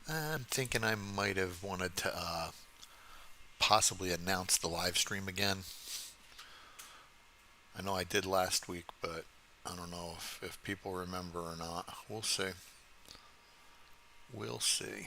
I'm thinking I might have wanted to possibly announce the live stream again. I know I did last week, but I don't know if people remember or not. We'll see. We'll see.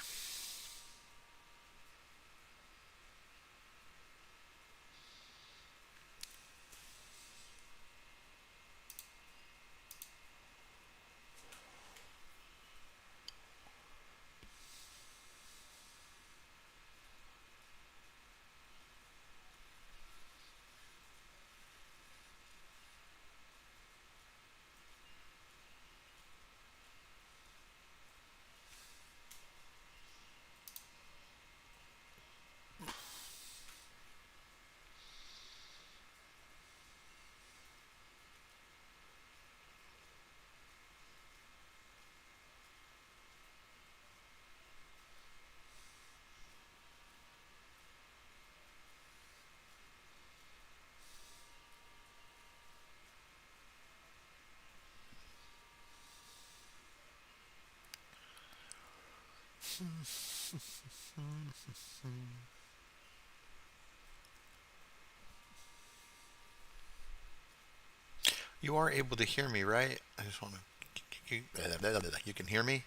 You are able to hear me, right? I just want to. You can hear me?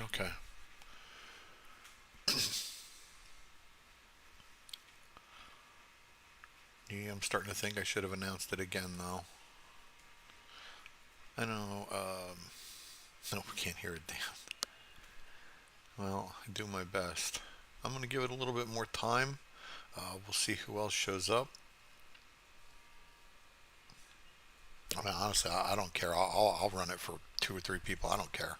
Okay. Yeah, I'm starting to think I should have announced it again, though. I know. No, we can't hear it. Damn. Well, I do my best. I'm going to give it a little bit more time. We'll see who else shows up. I mean, honestly, I don't care. I'll run it for two or three people. I don't care.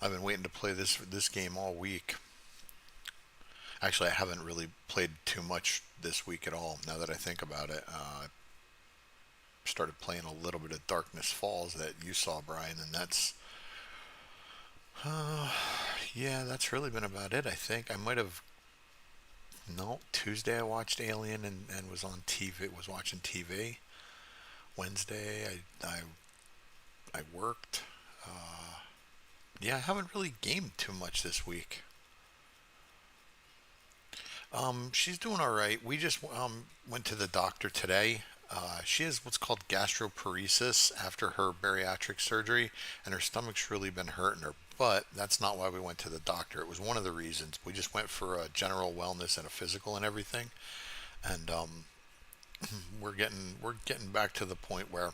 I've been waiting to play this game all week. Actually, I haven't really played too much this week at all. Now that I think about it, I started playing a little bit of Darkness Falls that you saw, Brian, and uh, yeah, that's really been about it. I think I might have. No, Tuesday I watched Alien and was on TV. Was watching TV. Wednesday I worked. Yeah, I haven't really gamed too much this week. She's doing all right. We just went to the doctor today. She has what's called gastroparesis after her bariatric surgery, and her stomach's really been hurting her. But that's not why we went to the doctor. It was one of the reasons. We just went for a general wellness and a physical and everything. And we're getting back to the point where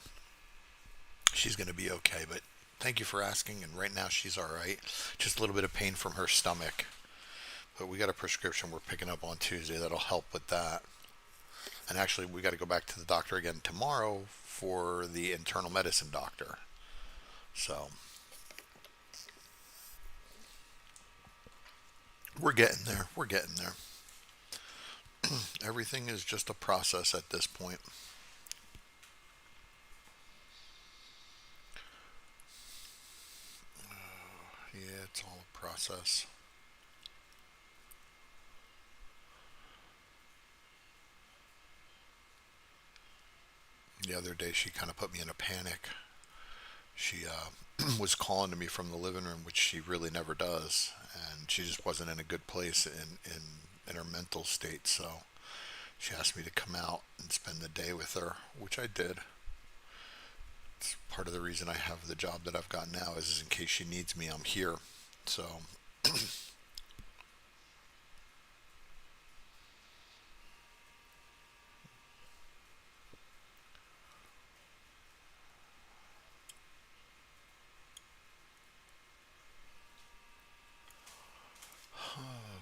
she's going to be okay. But thank you for asking. And right now she's all right. Just a little bit of pain from her stomach. But we got a prescription we're picking up on Tuesday that'll help with that. And actually, we got to go back to the doctor again tomorrow for the internal medicine doctor. So we're getting there. We're getting there. Everything is just a process at this point. Yeah, it's all a process. The other day, she kind of put me in a panic. She was calling to me from the living room, which she really never does, and she just wasn't in a good place in her mental state. So she asked me to come out and spend the day with her, which I did. It's part of the reason I have the job that I've got now is in case she needs me, I'm here. So,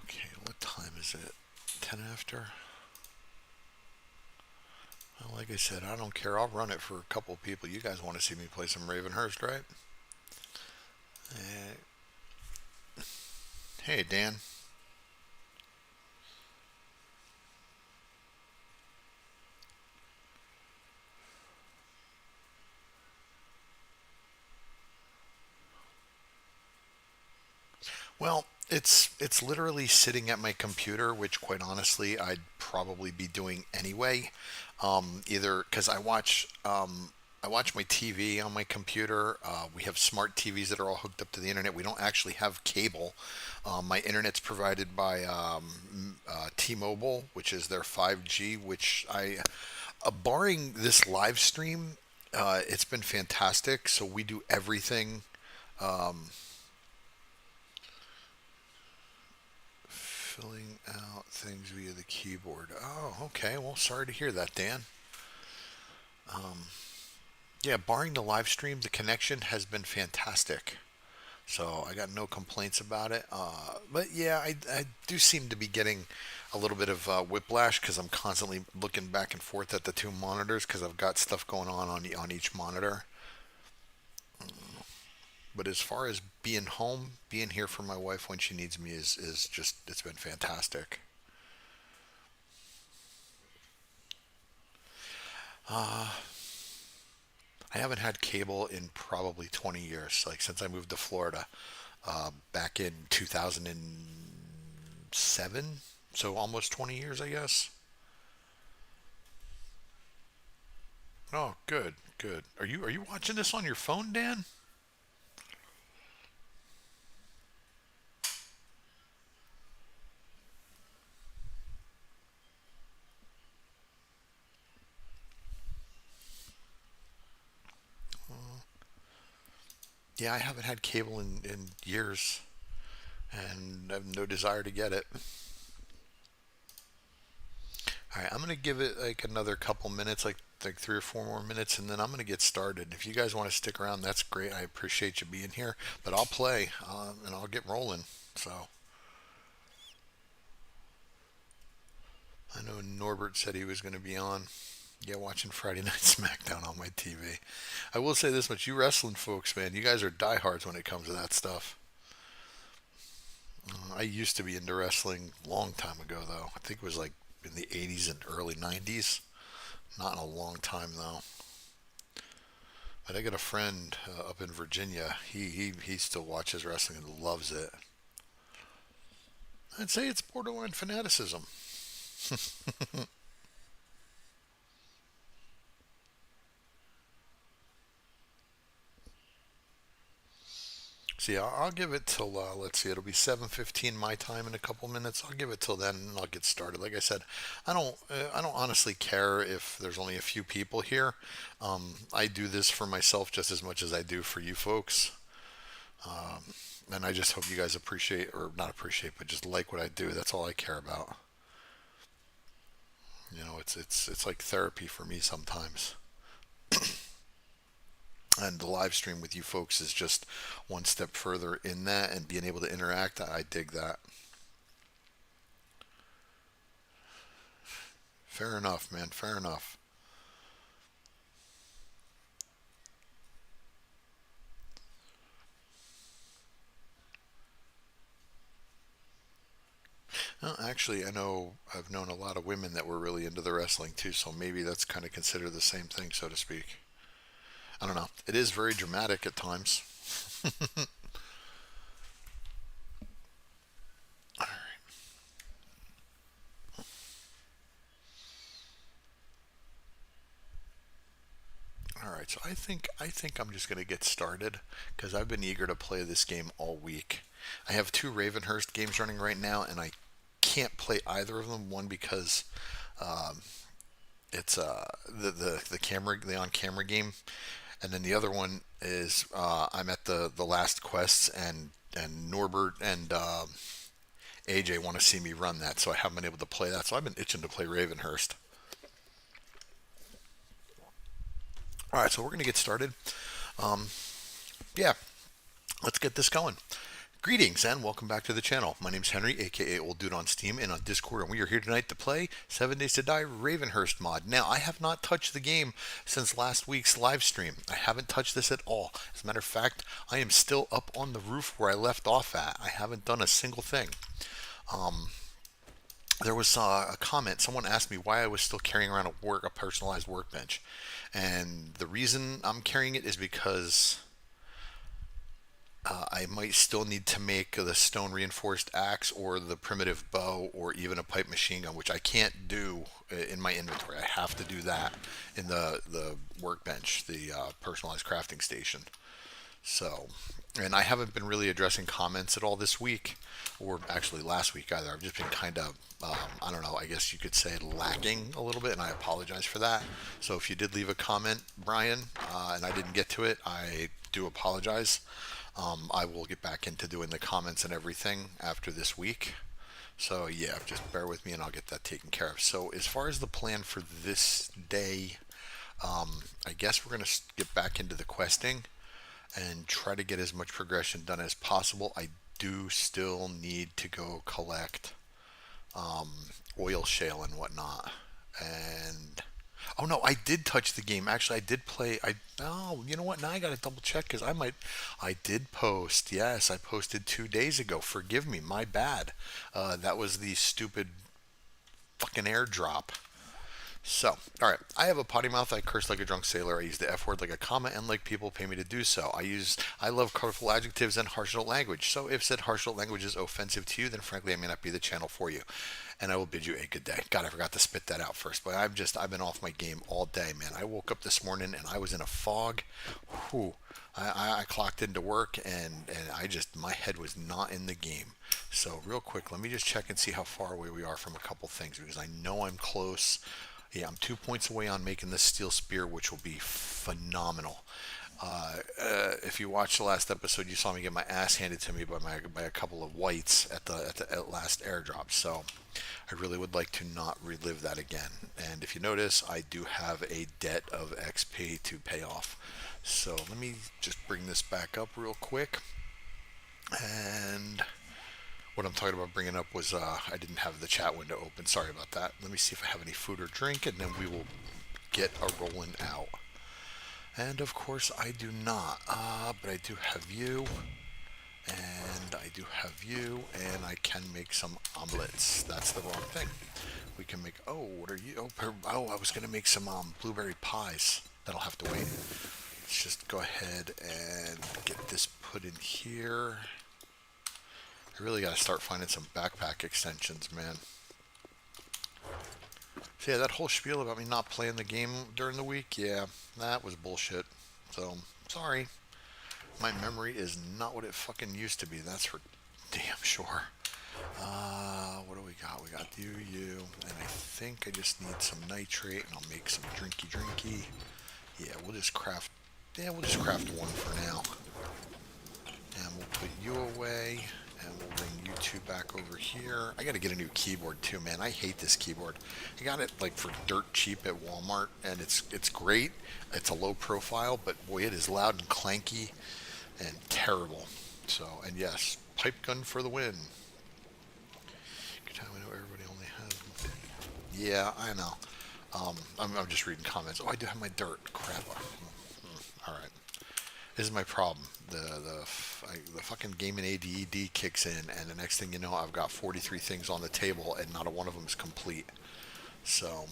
okay, what time is it? 10 after? Well, like I said, I don't care. I'll run it for a couple of people. You guys want to see me play some Ravenhearst, right? Uh, hey, Dan. it's literally sitting at my computer, which quite honestly I'd probably be doing anyway. Either because I watch my TV on my computer. We have smart TVs that are all hooked up to the internet. We don't actually have cable. My internet's provided by T-Mobile, which is their 5G. Which barring this live stream, it's been fantastic. So we do everything. Um, Filling out things via the keyboard. Oh, okay. Well, sorry to hear that, Dan. Um, yeah, barring the live stream, the connection has been fantastic. So I got no complaints about it. But yeah, I do seem to be getting a little bit of whiplash because I'm constantly looking back and forth at the two monitors because I've got stuff going on each monitor. But as far as being home, being here for my wife when she needs me is just it's been fantastic. Uh, I haven't had cable in probably 20 years, like since I moved to Florida back in 2007. So almost 20 years, I guess. Oh, good, good. Are you watching this on your phone, Dan? Yeah, I haven't had cable in years, and I have no desire to get it. All right, I'm gonna give it like another couple minutes, like 3 or 4 more minutes, and then I'm gonna get started. If you guys want to stick around, that's great. I appreciate you being here, but I'll play and I'll get rolling. So I know Norbert said he was going to be on. Yeah, watching Friday Night SmackDown on my TV. I will say this much: you wrestling folks, man, you guys are diehards when it comes to that stuff. I used to be into wrestling a long time ago, though. I think it was like in the 80s and early 90s. Not in a long time, though. But I got a friend up in Virginia. He still watches wrestling and loves it. I'd say it's borderline fanaticism. See, I'll give it till let's see, it'll be 7:15 my time in a couple minutes. I'll give it till then, and I'll get started. Like I said, I don't honestly care if there's only a few people here. I do this for myself just as much as I do for you folks, and I just hope you guys appreciate or not appreciate, but just like what I do. That's all I care about. It's like therapy for me sometimes. And the live stream with you folks is just one step further in that, and being able to interact, I dig that. Fair enough, man. Fair enough. Well, actually, I know I've known a lot of women that were really into the wrestling too, so maybe that's kind of considered the same thing, so to speak. I don't know. It is very dramatic at times. All right, so I think I'm just gonna get started because I've been eager to play this game all week. I have two Ravenhearst games running right now, and I can't play either of them. One because um, it's the on camera game, and then the other one is I'm at the last quests, and Norbert and AJ want to see me run that, so I haven't been able to play that. So I've been itching to play Ravenhearst. All right, so we're gonna get started. Um, yeah, let's get this going. Greetings and welcome back to the channel. My name's Henry, aka Old Dude on Steam and on Discord, and we are here tonight to play 7 Days to Die Ravenhearst mod. Now, I have not touched the game since last week's live stream. I haven't touched this at all. As a matter of fact, I am still up on the roof where I left off at. I haven't done a single thing. Um, there was a comment. Someone asked me why I was still carrying around a personalized workbench, and the reason I'm carrying it is because I might still need to make the stone reinforced axe or the primitive bow or even a pipe machine gun, which I can't do in my inventory. I have to do that in the workbench, the personalized crafting station. So, and I haven't been really addressing comments at all this week, or actually last week either. I've just been kind of, I don't know, I guess you could say lacking a little bit, and I apologize for that. So if you did leave a comment, Brian, and I didn't get to it, I do apologize. I will get back into doing the comments and everything after this week. So yeah, just bear with me and I'll get that taken care of. So as far as the plan for this day, I guess we're going to get back into the questing and try to get as much progression done as possible. I do still need to go collect oil shale and whatnot. And oh no, I did touch the game. Actually, I did play. You know what? Now I got to double check because I did post. Yes, I posted 2 days ago. Forgive me, my bad. That was the stupid fucking airdrop. So, all right. I have a potty mouth. I curse like a drunk sailor. I use the F word like a comma, and like people pay me to do so. I love colorful adjectives and harsh adult language. So, if said harsh adult language is offensive to you, then frankly, I may not be the channel for you. And I will bid you a good day. God, I forgot to spit that out first, but I've been off my game all day, man. I woke up this morning and I was in a fog. Whew. I clocked into work and my head was not in the game. So real quick, let me just check and see how far away we are from a couple things because I know I'm close. Yeah, I'm 2 points away on making this steel spear, which will be phenomenal. If you watched the last episode, you saw me get my ass handed to me by a couple of whites at last airdrop. So I really would like to not relive that again. And if you notice, I do have a debt of XP to pay off. So let me just bring this back up real quick. And what I'm talking about bringing up was I didn't have the chat window open. Sorry about that. Let me see if I have any food or drink, and then we will get a rolling out. And of course, I do not. But I do have you, and I do have you, and I can make some omelets. That's the wrong thing. We can make. Oh, what are you? Oh, I was gonna make some blueberry pies. That'll have to wait. Let's just go ahead and get this put in here. I really got to start finding some backpack extensions, man. So yeah, that whole spiel about me not playing the game during the week, yeah, that was bullshit. So, sorry. My memory is not what it fucking used to be, that's for damn sure. What do we got? We got you, and I think I just need some nitrate, and I'll make some drinky. Yeah, we'll just craft one for now. And we'll put you away. And we'll bring you two back over here. I gotta get a new keyboard too, man. I hate this keyboard. I got it like for dirt cheap at Walmart, and it's great. It's a low profile, but boy, it is loud and clanky and terrible. So, and yes, pipe gun for the win. Good time. I know everybody only has. Yeah, I know. I'm just reading comments. Oh, I do have my dirt. Crap. All right. This is my problem. The fucking gaming ADD kicks in, and the next thing you know, I've got 43 things on the table, and not a one of them is complete. So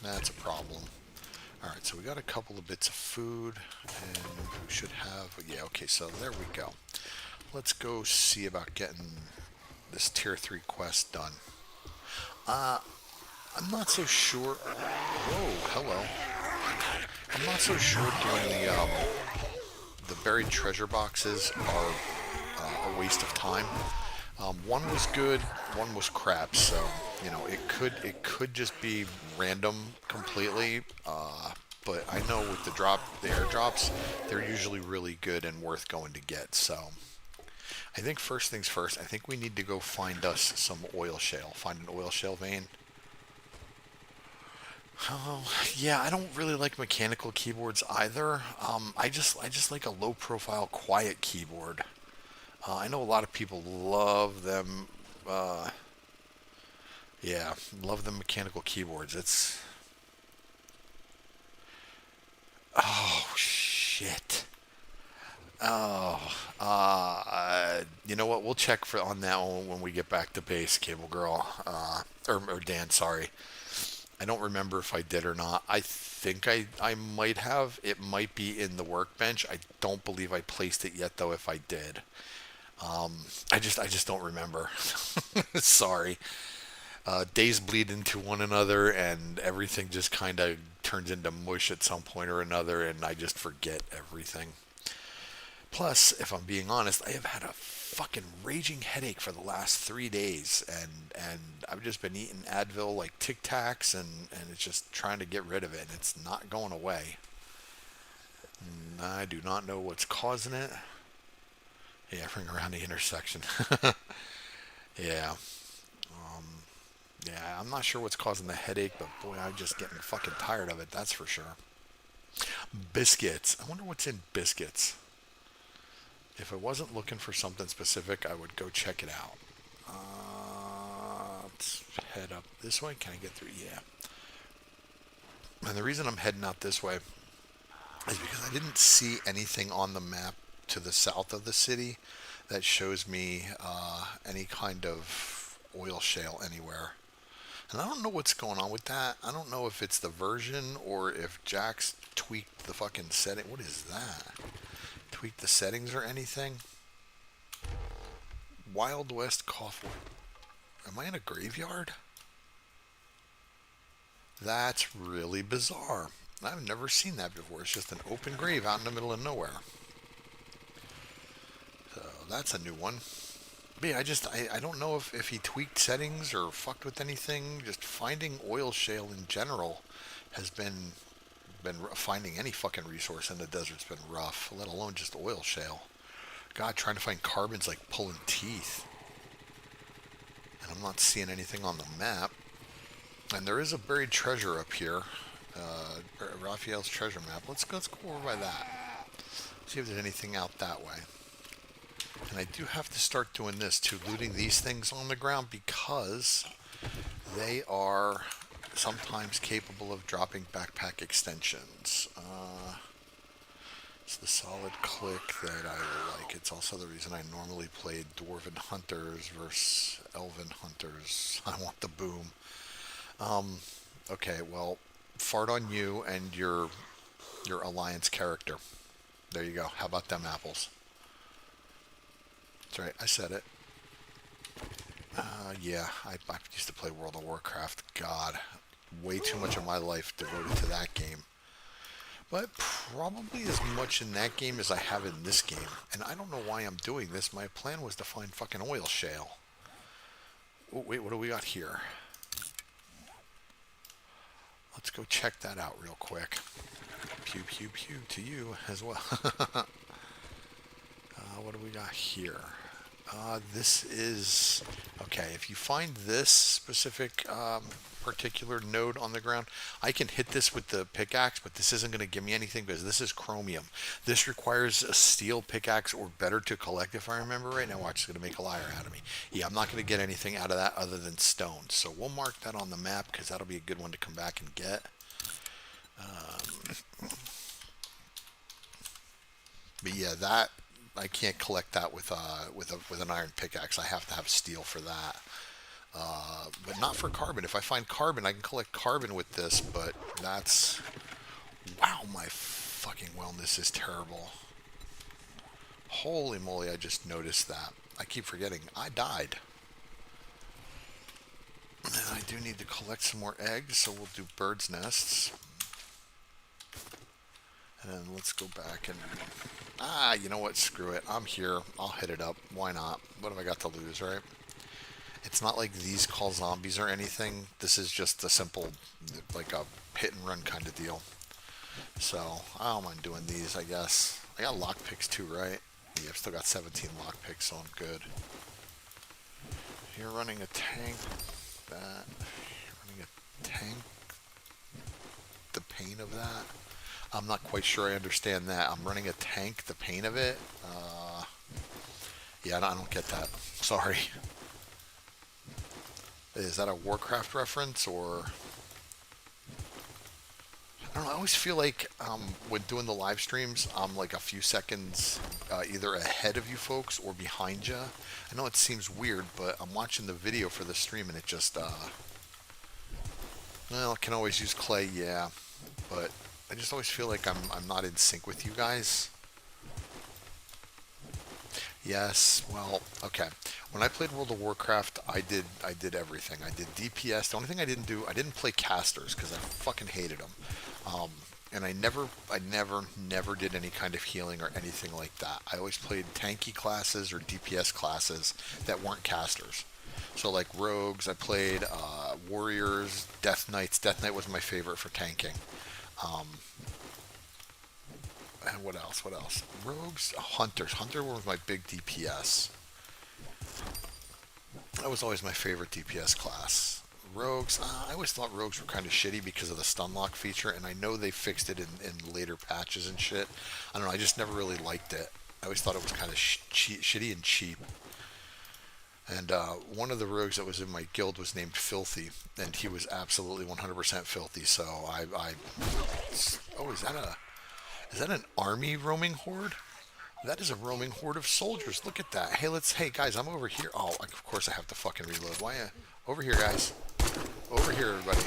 that's a problem. All right, so we got a couple of bits of food, and we should have. Yeah, okay. So there we go. Let's go see about getting this tier 3 quest done. I'm not so sure. Whoa, hello. I'm not so sure doing the buried treasure boxes are a waste of time. One was good, one was crap. So it could just be random completely. But I know with the airdrops, they're usually really good and worth going to get. So I think first things first. I think we need to go find us some oil shale. Find an oil shale vein. Oh, yeah, I don't really like mechanical keyboards either. I just like a low profile, quiet keyboard. I know a lot of people love them. Yeah, love the mechanical keyboards. Oh, shit. Oh, you know what? We'll check on that one when we get back to base, Cable Girl. Or Dan, sorry. I don't remember if I did or not. I think I might have. It might be in the workbench. I don't believe I placed it yet, though, if I did. I just don't remember. Sorry. Days bleed into one another, and everything just kind of turns into mush at some point or another, and I just forget everything. Plus, if I'm being honest, I have had a fucking raging headache for the last 3 days, and I've just been eating Advil like Tic Tacs, and it's just trying to get rid of it, and it's not going away. And I do not know what's causing it. Yeah, ring around the intersection. Yeah. Um, yeah, I'm not sure what's causing the headache, but boy, I'm just getting fucking tired of it, that's for sure. Biscuits. I wonder what's in biscuits. If I wasn't looking for something specific, I would go check it out. Let's head up this way. Can I get through? Yeah. And the reason I'm heading out this way is because I didn't see anything on the map to the south of the city that shows me any kind of oil shale anywhere. And I don't know what's going on with that. I don't know if it's the version or if Jack's tweaked the fucking setting. What is that? Tweak the settings or anything? Wild West Coffee. Am I in a graveyard? That's really bizarre. I've never seen that before. It's just an open grave out in the middle of nowhere. So that's a new one. But yeah, I don't know if he tweaked settings or fucked with anything. Just finding oil shale in general has been finding any fucking resource in the desert's been rough, let alone just oil shale. God, trying to find carbon's like pulling teeth. And I'm not seeing anything on the map. And there is a buried treasure up here. Raphael's treasure map. Let's go over by that. See if there's anything out that way. And I do have to start doing this too, looting these things on the ground because they are sometimes capable of dropping backpack extensions. It's the solid click that I like. It's also the reason I normally play Dwarven Hunters versus Elven Hunters. I want the boom. Okay, well, fart on you and your alliance character. There you go. How about them apples? That's right, I said it. Yeah, I used to play World of Warcraft. God, way too much of my life devoted to that game. But probably as much in that game as I have in this game. And I don't know why I'm doing this. My plan was to find fucking oil shale. Oh, wait, what do we got here? Let's go check that out real quick. Pew, pew, pew to you as well. What do we got here? This is... Okay, if you find this specific particular node on the ground, I can hit this with the pickaxe, but this isn't going to give me anything because this is chromium. This requires a steel pickaxe or better to collect, if I remember right. Now watch, it's going to make a liar out of me. Yeah, I'm not going to get anything out of that other than stone. So we'll mark that on the map because that'll be a good one to come back and get. But yeah, that... I can't collect that with an iron pickaxe. I have to have steel for that. But not for carbon. If I find carbon, I can collect carbon with this, but that's... Wow, my fucking wellness is terrible. Holy moly, I just noticed that. I keep forgetting. I died. And I do need to collect some more eggs, so we'll do bird's nests. And then let's go back and... you know what? Screw it. I'm here. I'll hit it up. Why not? What have I got to lose, right? It's not like these call zombies or anything. This is just a simple, like a hit and run kind of deal. So, I don't mind doing these, I guess. I got lockpicks too, right? Yeah, I've still got 17 lockpicks, so I'm good. You're running a tank. That. You're running a tank. The pain of that. I'm not quite sure I understand that. I'm running a tank, the pain of it. Yeah, I don't get that. Sorry. Is that a Warcraft reference, or... I don't know, I always feel like when doing the live streams, I'm like a few seconds either ahead of you folks or behind you. I know it seems weird, but I'm watching the video for the stream and it just... Well, I can always use clay, yeah, but I just always feel like I'm not in sync with you guys. Yes, well, okay. When I played World of Warcraft, I did everything. I did DPS. The only thing I didn't do, I didn't play casters because I fucking hated them. Um, and I never did any kind of healing or anything like that. I always played tanky classes or DPS classes that weren't casters. So like rogues, I played warriors, death knights. Death knight was my favorite for tanking. Um, and what else? What else? Rogues, hunters. Hunter was my big DPS. That was always my favorite DPS class. Rogues, I always thought rogues were kind of shitty because of the stun lock feature, and I know they fixed it in later patches and shit. I don't know, I just never really liked it. I always thought it was kind of shitty and cheap. And one of the rogues that was in my guild was named Filthy, and he was absolutely 100% filthy. So oh, is that an army roaming horde? That is a roaming horde of soldiers. Look at that. Hey guys, I'm over here. Oh, of course I have to fucking reload. Why? Over here, guys. Over here, everybody.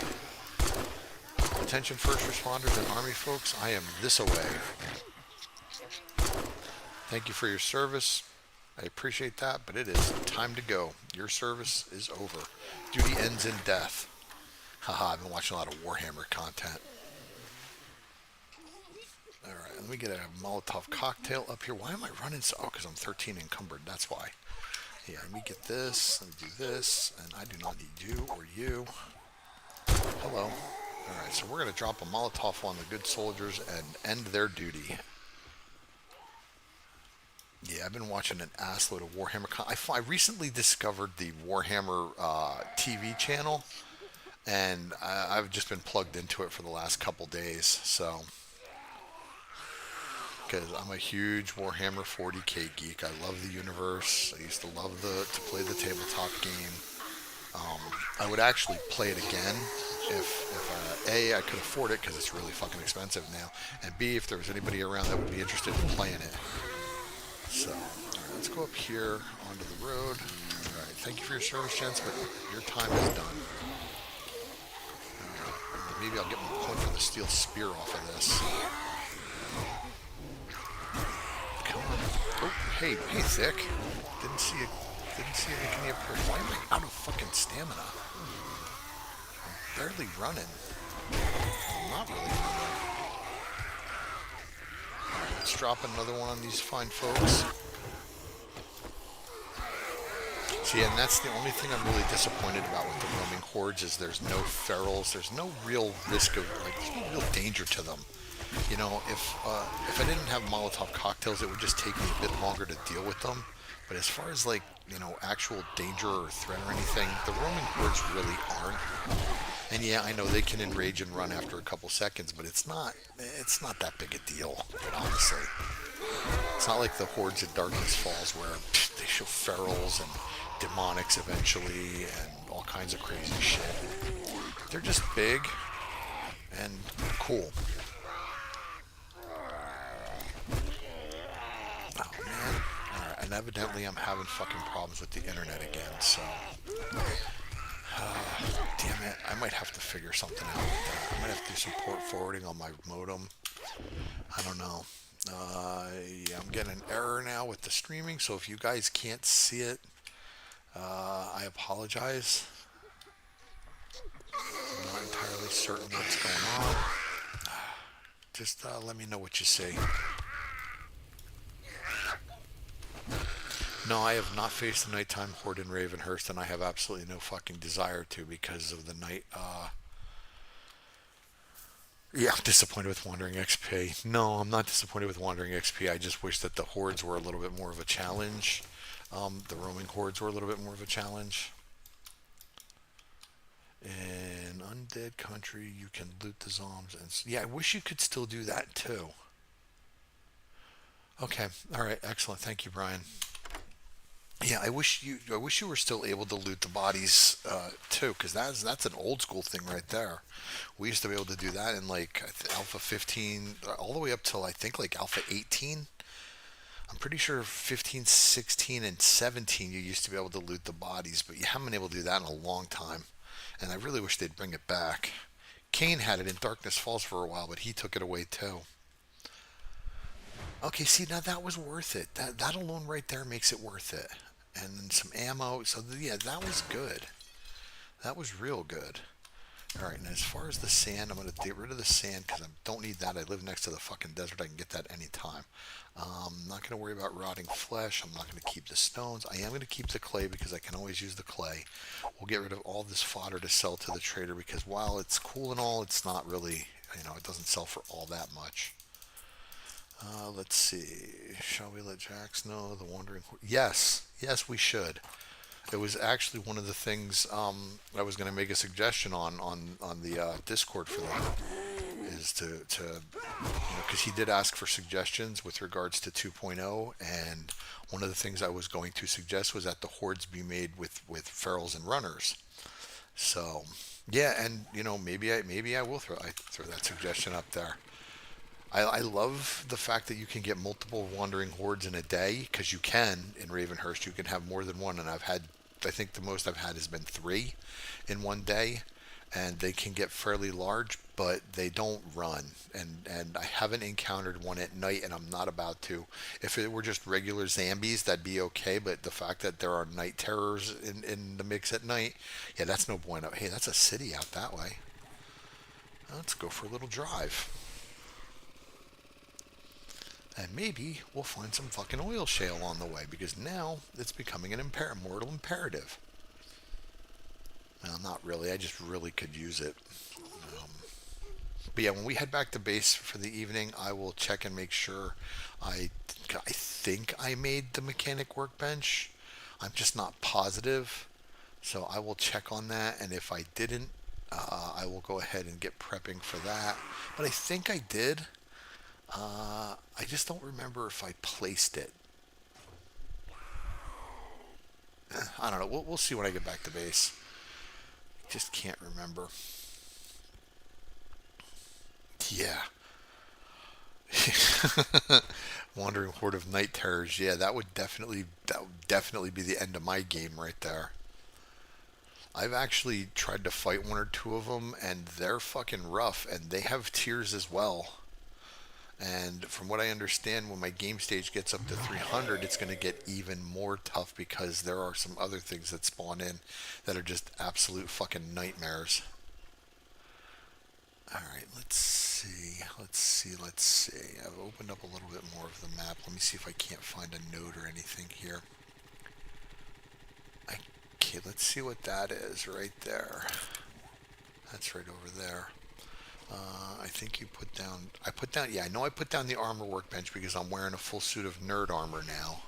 Attention first responders and army folks. I am this away. Thank you for your service. I appreciate that, but it is time to go. Your service is over. Duty ends in death. Haha, I've been watching a lot of Warhammer content. Alright, let me get a Molotov cocktail up here. Why am I running so... Oh, because I'm 13 encumbered. That's why. Yeah, let me get this. Let me do this. And I do not need you or you. Hello. Alright, so we're going to drop a Molotov on the good soldiers and end their duty. Yeah, I've been watching an assload of Warhammer. I recently discovered the Warhammer TV channel, and I've just been plugged into it for the last couple days. So, because I'm a huge Warhammer 40k geek, I love the universe. I used to love to play the tabletop game. I would actually play it again if A, I could afford it because it's really fucking expensive now, and B, if there was anybody around that would be interested in playing it. So, alright, let's go up here onto the road. Alright, thank you for your service, gents, but your time is done. Alright, maybe I'll get my point for the steel spear off of this. Come on. Oh, hey, Thick. Didn't see it making me a push. Why am I out of fucking stamina? I'm barely running. I'm not really running. Alright, let's drop another one on these fine folks. See, and that's the only thing I'm really disappointed about with the roaming hordes is there's no ferals. There's no real risk of, like, there's no real danger to them. You know, if I didn't have Molotov cocktails, it would just take me a bit longer to deal with them. But as far as, like, you know, actual danger or threat or anything, the roaming hordes really aren't. And yeah, I know they can enrage and run after a couple seconds, but it's not that big a deal, honestly. It's not like the hordes at Darkness Falls where they show ferals and demonics eventually and all kinds of crazy shit. They're just big and cool. Oh man. Alright, and evidently I'm having fucking problems with the internet again, so... damn it, I might have to figure something out with that. I might have to do some port forwarding on my modem. I don't know. Yeah, I'm getting an error now with the streaming, so if you guys can't see it, I apologize. I'm not entirely certain what's going on. Just let me know what you see. No, I have not faced the nighttime horde in Ravenhearst, and I have absolutely no fucking desire to because of the night. Yeah, I'm disappointed with Wandering XP. No, I'm not disappointed with Wandering XP. I just wish that the hordes were a little bit more of a challenge. The roaming hordes were a little bit more of a challenge. In Undead Country, you can loot the zombies. And yeah, I wish you could still do that too. Okay, all right, excellent. Thank you, Brian. Yeah, I wish you were still able to loot the bodies too, because that's an old school thing right there. We used to be able to do that in like Alpha 15, all the way up till I think like Alpha 18. I'm pretty sure 15, 16, and 17 you used to be able to loot the bodies, but you haven't been able to do that in a long time. And I really wish they'd bring it back. Kane had it in Darkness Falls for a while, but he took it away too. Okay, see now that was worth it. That alone right there makes it worth it. And then some ammo. So yeah, that was good. That was real good. All right, and as far as the sand, I'm going to get rid of the sand because I don't need that. I live next to the fucking desert. I can get that anytime. I'm not going to worry about rotting flesh. I'm not going to keep the stones. I am going to keep the clay because I can always use the clay. We'll get rid of all this fodder to sell to the trader because while it's cool and all, it's not really, it doesn't sell for all that much. Let's see. Shall we let Jax know the wandering? Yes, yes, we should. It was actually one of the things I was going to make a suggestion on the Discord for them is to because he did ask for suggestions with regards to 2.0, and one of the things I was going to suggest was that the hordes be made with ferals and runners. So yeah, and maybe I will throw that suggestion up there. I love the fact that you can get multiple wandering hordes in a day because you can in Ravenhearst. You can have more than one, and I think the most I've had has been three in one day, and they can get fairly large, but they don't run. And I haven't encountered one at night, and I'm not about to. If it were just regular zombies, that'd be okay. But the fact that there are night terrors in the mix at night, yeah, that's no bueno. Hey, that's a city out that way. Let's go for a little drive. And maybe we'll find some fucking oil shale on the way because now it's becoming an mortal imperative. Well, not really. I just really could use it. Um, but yeah, when we head back to base for the evening, I will check and make sure. I think I made the mechanic workbench. I'm just not positive. So I will check on that. And if I didn't, I will go ahead and get prepping for that. But I think I did. I just don't remember if I placed it. I don't know. We'll see when I get back to base. Just can't remember. Yeah. Wandering horde of night terrors. Yeah, that would definitely be the end of my game right there. I've actually tried to fight one or two of them, and they're fucking rough, and they have tears as well. And from what I understand, when my game stage gets up to 300, it's going to get even more tough because there are some other things that spawn in that are just absolute fucking nightmares. Alright, let's see. Let's see. I've opened up a little bit more of the map. Let me see if I can't find a note or anything here. Okay, let's see what that is right there. That's right over there. I think yeah, I know I put down the armor workbench because I'm wearing a full suit of nerd armor now.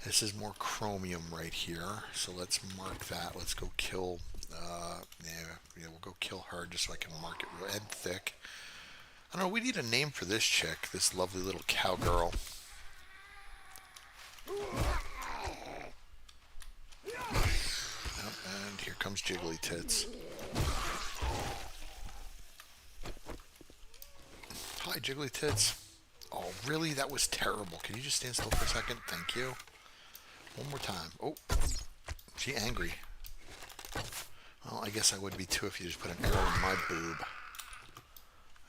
This is more chromium right here, so let's mark that. Let's go kill, we'll go kill her just so I can mark it red thick. I don't know, we need a name for this chick, this lovely little cowgirl. Yep, and here comes Jiggly Tits. Hi, Jiggly Tits. Oh, really? That was terrible. Can you just stand still for a second? Thank you. One more time. Oh, she angry. Well, I guess I would be too if you just put an arrow in my boob.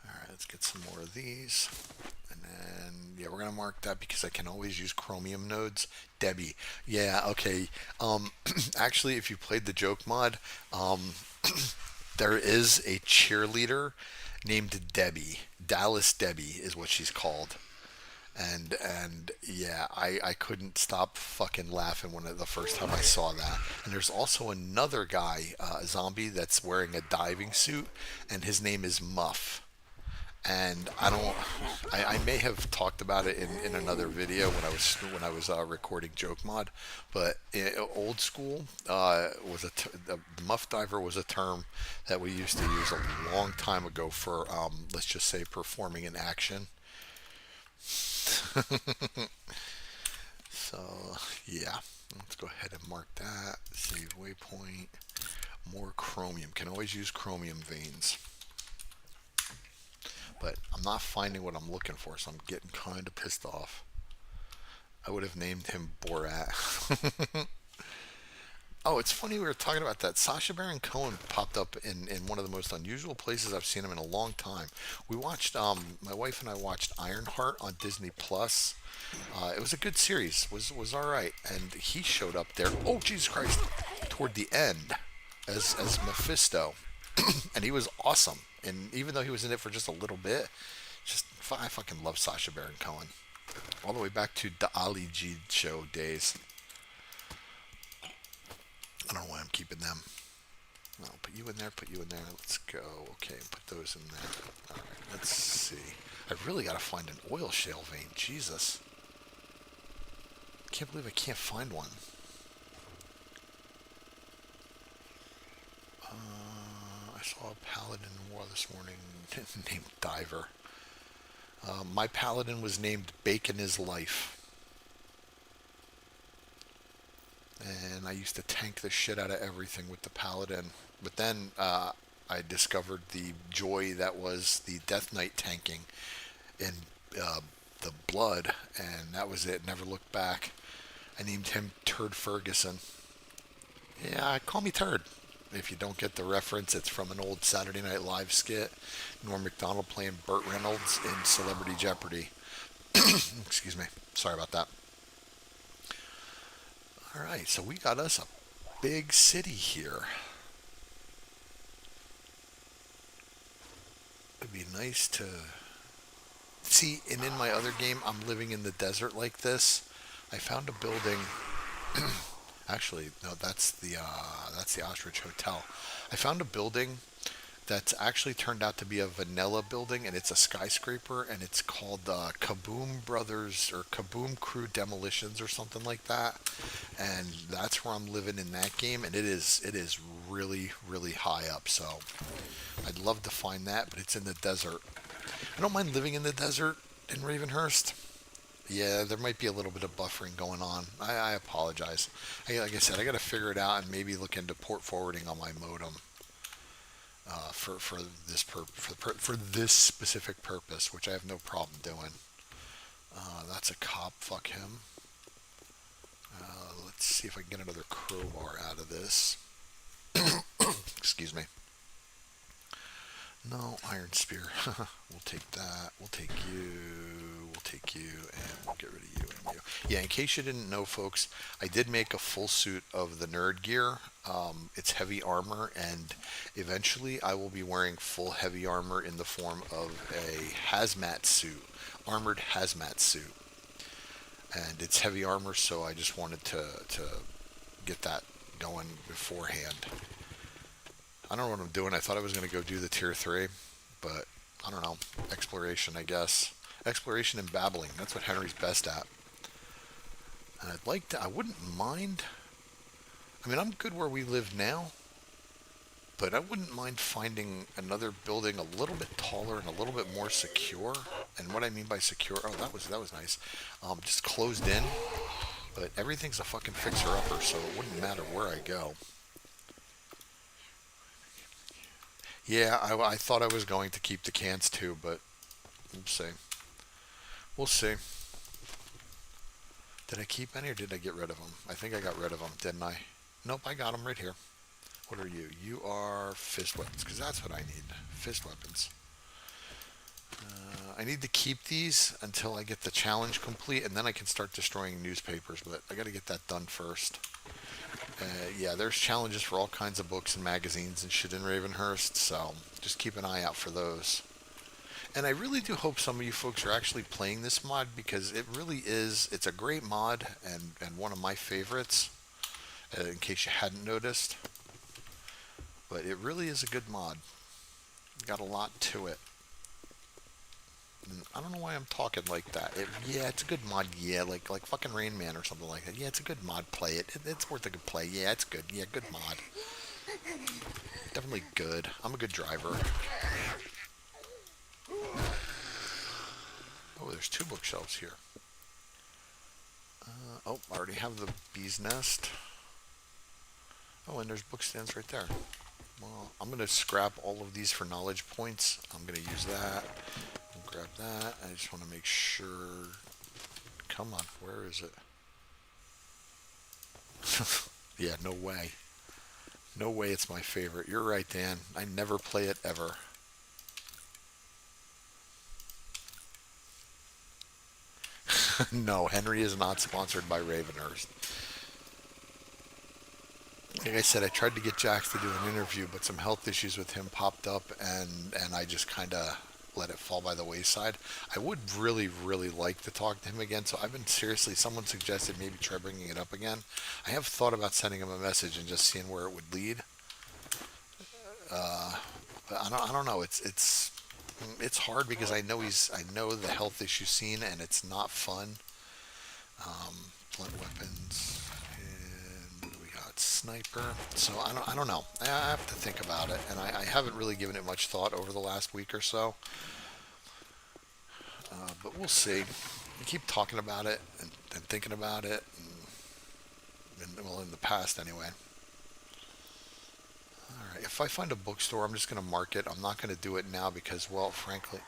Alright, let's get some more of these. And then, yeah, we're going to mark that because I can always use chromium nodes. Debbie. Yeah, okay. Actually, if you played the joke mod, there is a cheerleader named Debbie. Dallas Debbie is what she's called. And yeah, I couldn't stop fucking laughing the first time I saw that. And there's also another guy, a zombie that's wearing a diving suit, and his name is Muff. And I may have talked about it in another video when I was recording joke mod, but old school was the muff diver was a term that we used to use a long time ago for let's just say performing an action. So yeah, let's go ahead and mark that. Save waypoint. More chromium. Can always use chromium veins. But I'm not finding what I'm looking for, so I'm getting kind of pissed off. I would have named him Borat. Oh, it's funny we were talking about that. Sacha Baron Cohen popped up in one of the most unusual places I've seen him in a long time. We watched, my wife and I watched Ironheart on Disney Plus. It was a good series. Was all right, and he showed up there. Oh, Jesus Christ! Toward the end, as Mephisto, and he was awesome. And even though he was in it for just a little bit, just I fucking love Sacha Baron Cohen. All the way back to the Ali G show days. I don't know why I'm keeping them. I'll put you in there, put you in there. Let's go. Okay, put those in there. All right, let's see. I really got to find an oil shale vein. Jesus. Can't believe I can't find one. I saw a paladin war this morning named Diver. My paladin was named Bacon is Life. And I used to tank the shit out of everything with the paladin. But then I discovered the joy that was the Death Knight tanking in the blood, and that was it. Never looked back. I named him Turd Ferguson. Yeah, call me Turd. If you don't get the reference, it's from an old Saturday Night Live skit. Norm Macdonald playing Burt Reynolds in Celebrity Jeopardy. Excuse me. Sorry about that. All right, so we got us a big city here. It'd be nice to see. And in my other game, I'm living in the desert like this. I found a building. Actually, no, that's the Ostrich Hotel. I found a building that's actually turned out to be a vanilla building, and it's a skyscraper, and it's called Kaboom Brothers or Kaboom Crew Demolitions or something like that. And that's where I'm living in that game, and it is really really high up. So I'd love to find that, but it's in the desert. I don't mind living in the desert in Ravenhearst. Yeah, there might be a little bit of buffering going on. I apologize. Like I said, I got to figure it out and maybe look into port forwarding on my modem for for this specific purpose, which I have no problem doing. That's a cop. Fuck him. Let's see if I can get another crowbar out of this. Excuse me. No, Iron Spear. We'll take that. We'll take you. We'll take you. And we'll get rid of you and you. Yeah, in case you didn't know, folks, I did make a full suit of the nerd gear. It's heavy armor, and eventually I will be wearing full heavy armor in the form of a hazmat suit. Armored hazmat suit. And it's heavy armor, so I just wanted to get that going beforehand. I don't know what I'm doing. I thought I was going to go do the tier 3, but I don't know. Exploration, I guess. Exploration and babbling. That's what Henry's best at. And I'd like to, I wouldn't mind. I mean, I'm good where we live now, but I wouldn't mind finding another building a little bit taller and a little bit more secure. And what I mean by secure, oh, that was nice. Just closed in, but everything's a fucking fixer-upper, so it wouldn't matter where I go. Yeah, I thought I was going to keep the cans too, but we'll see. We'll see. Did I keep any or did I get rid of them? I think I got rid of them, didn't I? Nope, I got them right here. What are you? You are fist weapons, because that's what I need. Fist weapons. I need to keep these until I get the challenge complete, and then I can start destroying newspapers, but I got to get that done first. Yeah, there's challenges for all kinds of books and magazines and shit in Ravenhearst, so just keep an eye out for those. And I really do hope some of you folks are actually playing this mod, because it really is, it's a great mod and one of my favorites, in case you hadn't noticed. But it really is a good mod. Got a lot to it. And I don't know why I'm talking like that. Yeah, it's a good mod. Yeah, like fucking Rain Man or something like that. Yeah, it's a good mod. Play it. It's worth a good play. Yeah, it's good. Yeah, good mod. Definitely good. I'm a good driver. Oh, there's 2 bookshelves here. Oh, I already have the bee's nest. Oh, and there's book stands right there. Well, I'm going to scrap all of these for knowledge points. I'm going to use that. I'll grab that. I just want to make sure. Come on, where is it? Yeah, no way. No way it's my favorite. You're right, Dan. I never play it ever. No, Henry is not sponsored by Ravenhearst. Like I said, I tried to get Jax to do an interview, but some health issues with him popped up, and I just kind of let it fall by the wayside. I would really, really like to talk to him again, so I've been seriously. Someone suggested maybe try bringing it up again. I have thought about sending him a message and just seeing where it would lead. But I don't know. It's hard because I know the health issue scene, and it's not fun. Blunt weapons, and what do we got? Sniper. So I don't know. I have to think about it, and I haven't really given it much thought over the last week or so. But we'll see. I keep talking about it and thinking about it, well, in the past anyway. All right. If I find a bookstore, I'm just going to mark it. I'm not going to do it now because, well, frankly,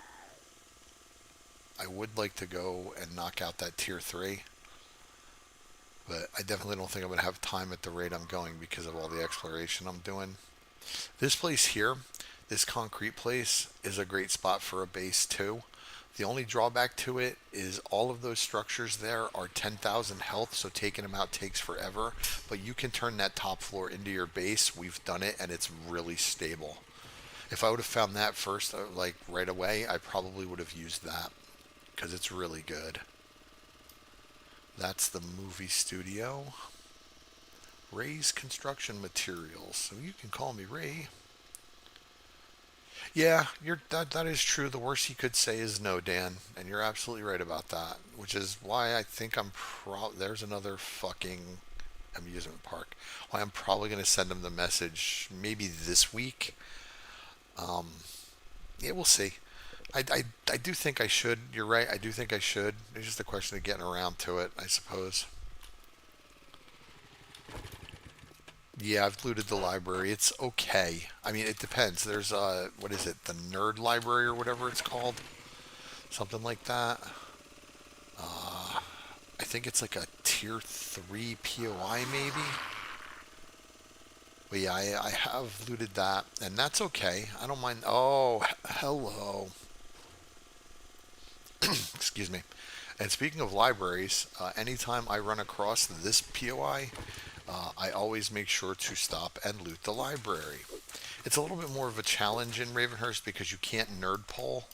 I would like to go and knock out that tier three, but I definitely don't think I'm going to have time at the rate I'm going because of all the exploration I'm doing. This place here, this concrete place, is a great spot for a base too. The only drawback to it is all of those structures there are 10,000 health, so taking them out takes forever. But you can turn that top floor into your base. We've done it, and it's really stable. If I would have found that first, like right away, I probably would have used that because it's really good. That's the movie studio. Ray's Construction Materials. So you can call me Ray. Yeah, that is true. The worst he could say is no, Dan, and you're absolutely right about that. Which is why I think there's another fucking amusement park. Why I'm probably going to send him the message maybe this week. Um, yeah, we'll see. I do think I should. You're right. I do think I should. It's just a question of getting around to it, I suppose. Yeah, I've looted the library. It's okay. I mean, it depends. There's what is it? The nerd library or whatever it's called, something like that. I think it's like a tier three POI maybe. But yeah, I have looted that, and that's okay. I don't mind. Oh, hello. Excuse me. And speaking of libraries, anytime I run across this POI, I always make sure to stop and loot the library. It's a little bit more of a challenge in Ravenhearst because you can't nerd pole,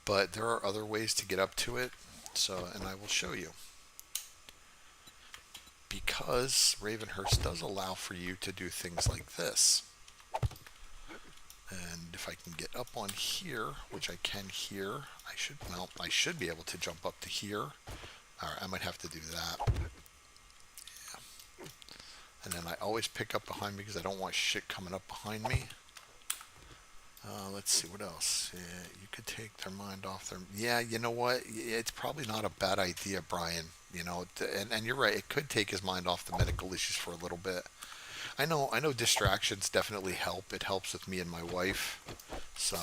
but there are other ways to get up to it. So, and I will show you. Because Ravenhearst does allow for you to do things like this. And if I can get up on here, which I can here, I should be able to jump up to here. Alright, I might have to do that. And then I always pick up behind me because I don't want shit coming up behind me. Let's see, what else? Yeah, you could take their mind off their... Yeah, you know what? It's probably not a bad idea, Brian. You know, and you're right. It could take his mind off the medical issues for a little bit. I know distractions definitely help. It helps with me and my wife. So,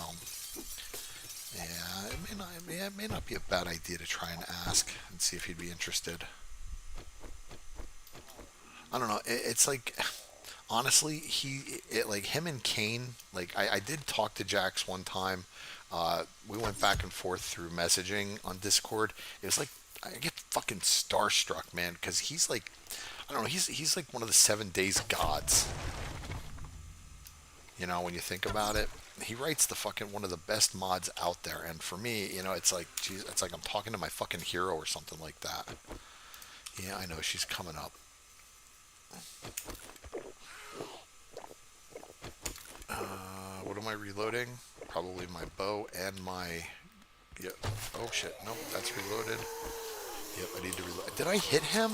yeah, it may not be a bad idea to try and ask and see if he'd be interested. I don't know. It's like, honestly, like him and Kane. Like I did talk to Jax one time. We went back and forth through messaging on Discord. It was like I get fucking starstruck, man, because he's like, I don't know. He's like one of the 7 days gods. You know, when you think about it, he writes the fucking one of the best mods out there. And for me, you know, it's like, geez, it's like I'm talking to my fucking hero or something like that. Yeah, I know she's coming up. What am I reloading? Probably my bow and my... Yep. Oh shit, nope, that's reloaded. Yep, I need to reload. Did I hit him?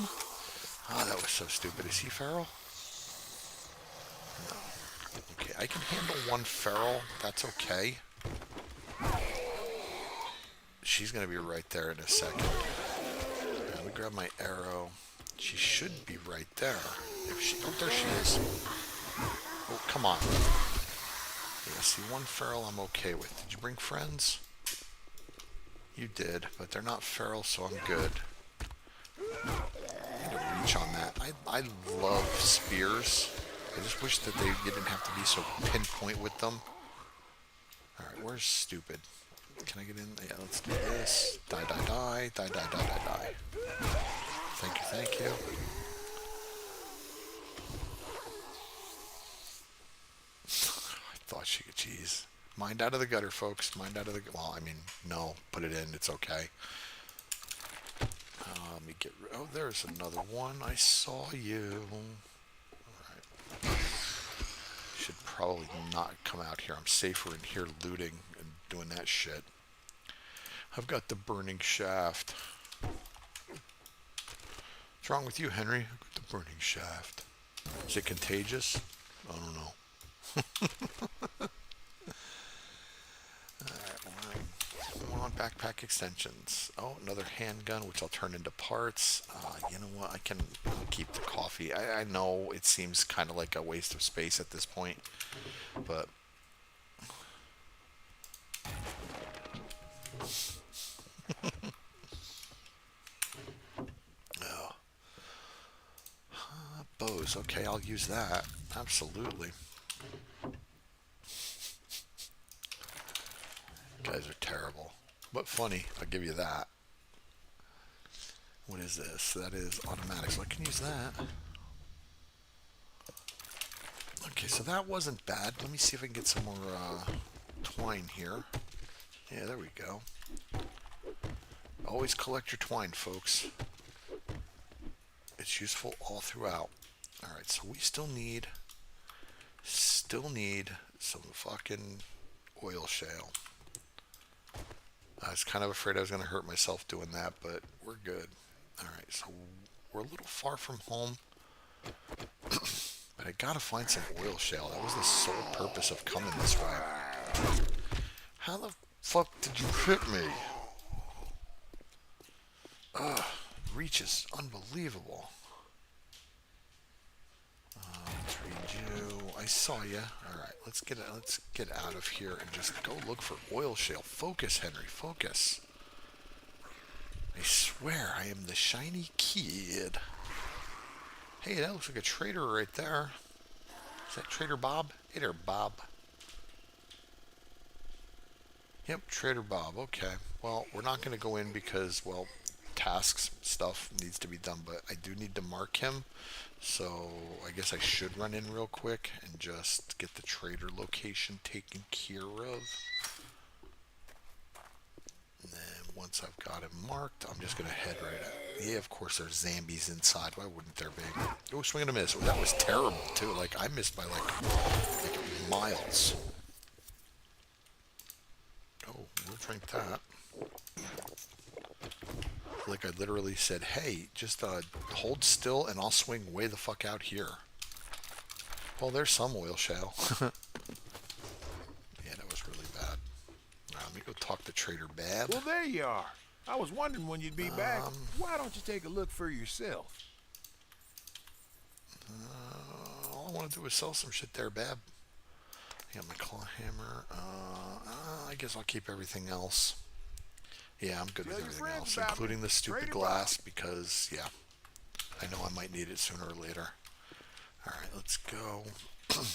Oh, that was so stupid. Is he feral? No. Okay, I can handle one feral. That's okay. She's gonna be right there in a second. Let me grab my arrow. She should be right there. If she... Oh, there she is. Oh, come on. Yeah, see, one feral I'm okay with. Did you bring friends? You did, but they're not feral, so I'm good. I need to reach on that. I love spears. I just wish that they didn't have to be so pinpoint with them. Alright, where's stupid? Can I get in? Yeah, let's do this. Die, die, die. Die, die, die, die, die. Thank you, thank you. I thought she could cheese. Mind out of the gutter, folks. Mind out of the... Well, I mean, no. Put it in. It's okay. Let me get... Oh, there's another one. I saw you. Alright. Should probably not come out here. I'm safer in here looting and doing that shit. I've got the burning shaft. What's wrong with you, Henry? I've got the burning shaft. Is it contagious? I don't know. Come on, backpack extensions. Oh, another handgun, which I'll turn into parts. You know what? I'll keep the coffee. I know it seems kind of like a waste of space at this point, but oh. Bows. Okay, I'll use that. Absolutely. Guys are terrible, but funny. I'll give you that. What is this? That is automatic, so I can use that. Okay, so that wasn't bad. Let me see if I can get some more twine here. Yeah, there we go. Always collect your twine, folks. It's useful all throughout. Alright, so we still need some fucking oil shale. I was kind of afraid I was going to hurt myself doing that, but we're good. Alright, so we're a little far from home. But I gotta find some oil shale. That was the sole purpose of coming this way. How the fuck did you hit me? Ugh, reach is unbelievable. Let's read you. I saw you. Alright, let's get out of here and just go look for oil shale. Focus, Henry, focus. I swear I am the shiny kid. Hey, that looks like a trader right there. Is that Trader Bob? Hey there, Bob. Yep, Trader Bob. Okay. Well, we're not going to go in because, well, tasks stuff needs to be done, but I do need to mark him. So I guess I should run in real quick and just get the trader location taken care of. And then once I've got him marked, I'm just going to head right out. Yeah, of course there's zombies inside. Why wouldn't there be? Oh, swing and a miss. Oh, that was terrible, too. Like, I missed by, like miles. Oh, we'll drink that. Like I literally said, hey, just hold still and I'll swing way the fuck out here. Well, there's some oil shale. Yeah, that was really bad. Let me go talk to Trader Bab. Well, there you are. I was wondering when you'd be back. Why don't you take a look for yourself? All I want to do is sell some shit there, Bab. I got my claw hammer. I guess I'll keep everything else. Yeah, I'm good with everything else, including the stupid glass, because, yeah, I know I might need it sooner or later. Alright, let's go.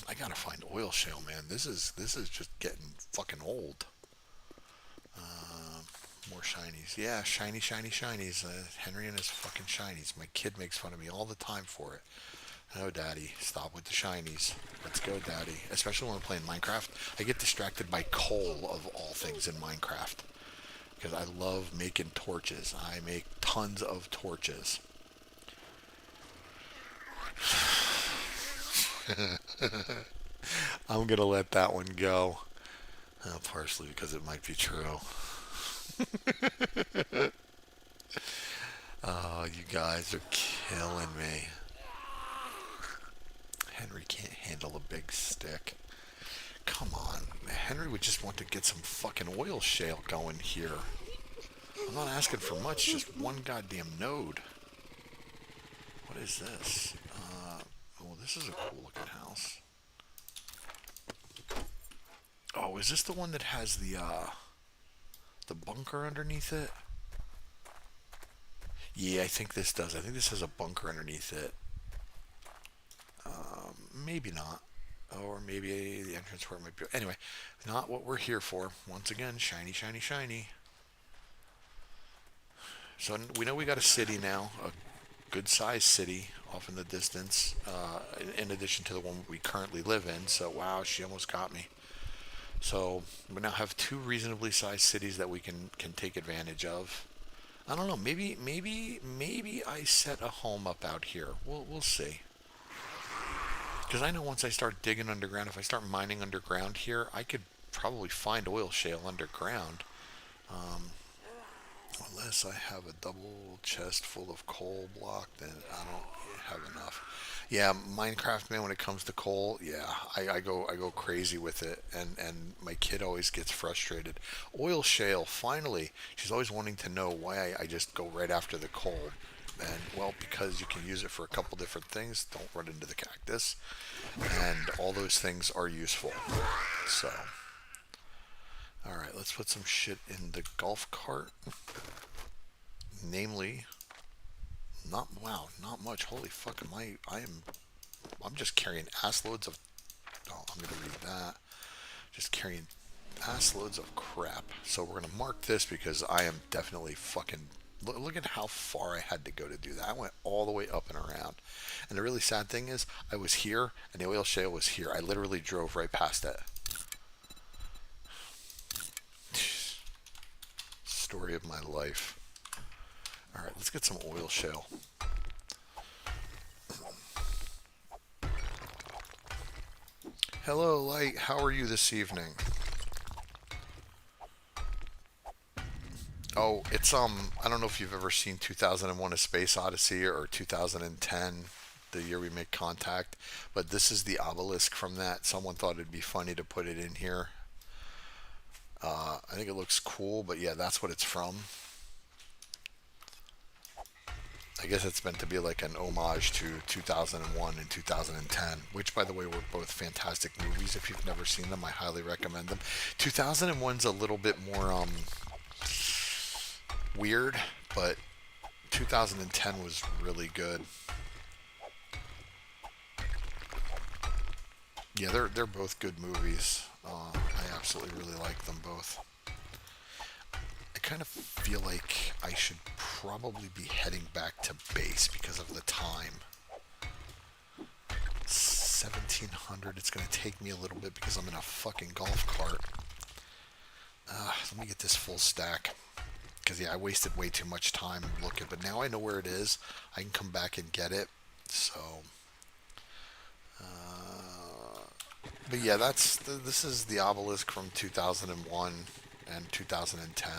I gotta find oil shale, man. This is just getting fucking old. More shinies. Yeah, shiny, shiny, shinies. Henry and his fucking shinies. My kid makes fun of me all the time for it. No, Daddy, stop with the shinies. Let's go, Daddy. Especially when we're playing Minecraft. I get distracted by coal, of all things, in Minecraft. Because I love making torches. I make tons of torches. I'm going to let that one go. Partially because it might be true. Oh, you guys are killing me. Henry can't handle a big stick. Come on. Henry would just want to get some fucking oil shale going here. I'm not asking for much, just one goddamn node. What is this? Oh, this is a cool looking house. Oh, is this the one that has the bunker underneath it? Yeah, I think this does. I think this has a bunker underneath it. maybe not. Or maybe the entrance port might be. Anyway, not what we're here for. Once again, shiny, shiny, shiny. So we know we got a city now, a good sized city off in the distance, in addition to the one we currently live in. So, wow, she almost got me. So, we now have two reasonably sized cities that we can take advantage of. I don't know. Maybe I set a home up out here. We'll see. Because I know once I start digging underground, if I start mining underground here, I could probably find oil shale underground. Um, Unless I have a double chest full of coal block, then I don't have enough. Yeah, Minecraft, man, when it comes to coal, yeah, I go crazy with it, and my kid always gets frustrated. Oil shale, finally, she's always wanting to know why I just go right after the coal. And well, because you can use it for a couple different things. Don't run into the cactus, and all those things are useful. So, all right, let's put some shit in the golf cart. Namely, not much. Holy fuck, I'm just carrying ass loads of. Oh, I'm gonna read that. Just carrying ass loads of crap. So we're gonna mark this because I am definitely fucking. Look at how far I had to go to do that. I went all the way up and around. And the really sad thing is, I was here and the oil shale was here. I literally drove right past it. Story of my life. All right, let's get some oil shale. Hello, Light. How are you this evening? Oh, it's I don't know if you've ever seen 2001: A Space Odyssey or 2010, the year we made contact, but this is the obelisk from that. Someone thought it'd be funny to put it in here. I think it looks cool, but yeah, that's what it's from. I guess it's meant to be like an homage to 2001 and 2010, which, by the way, were both fantastic movies. If you've never seen them, I highly recommend them. 2001's a little bit more weird, but 2010 was really good. Yeah, they're both good movies. I absolutely really like them both. I kind of feel like I should probably be heading back to base because of the time. 1700. It's going to take me a little bit because I'm in a fucking golf cart. Let me get this full stack. Because, yeah, I wasted way too much time looking. But now I know where it is. I can come back and get it. So, but yeah, this is the obelisk from 2001 and 2010.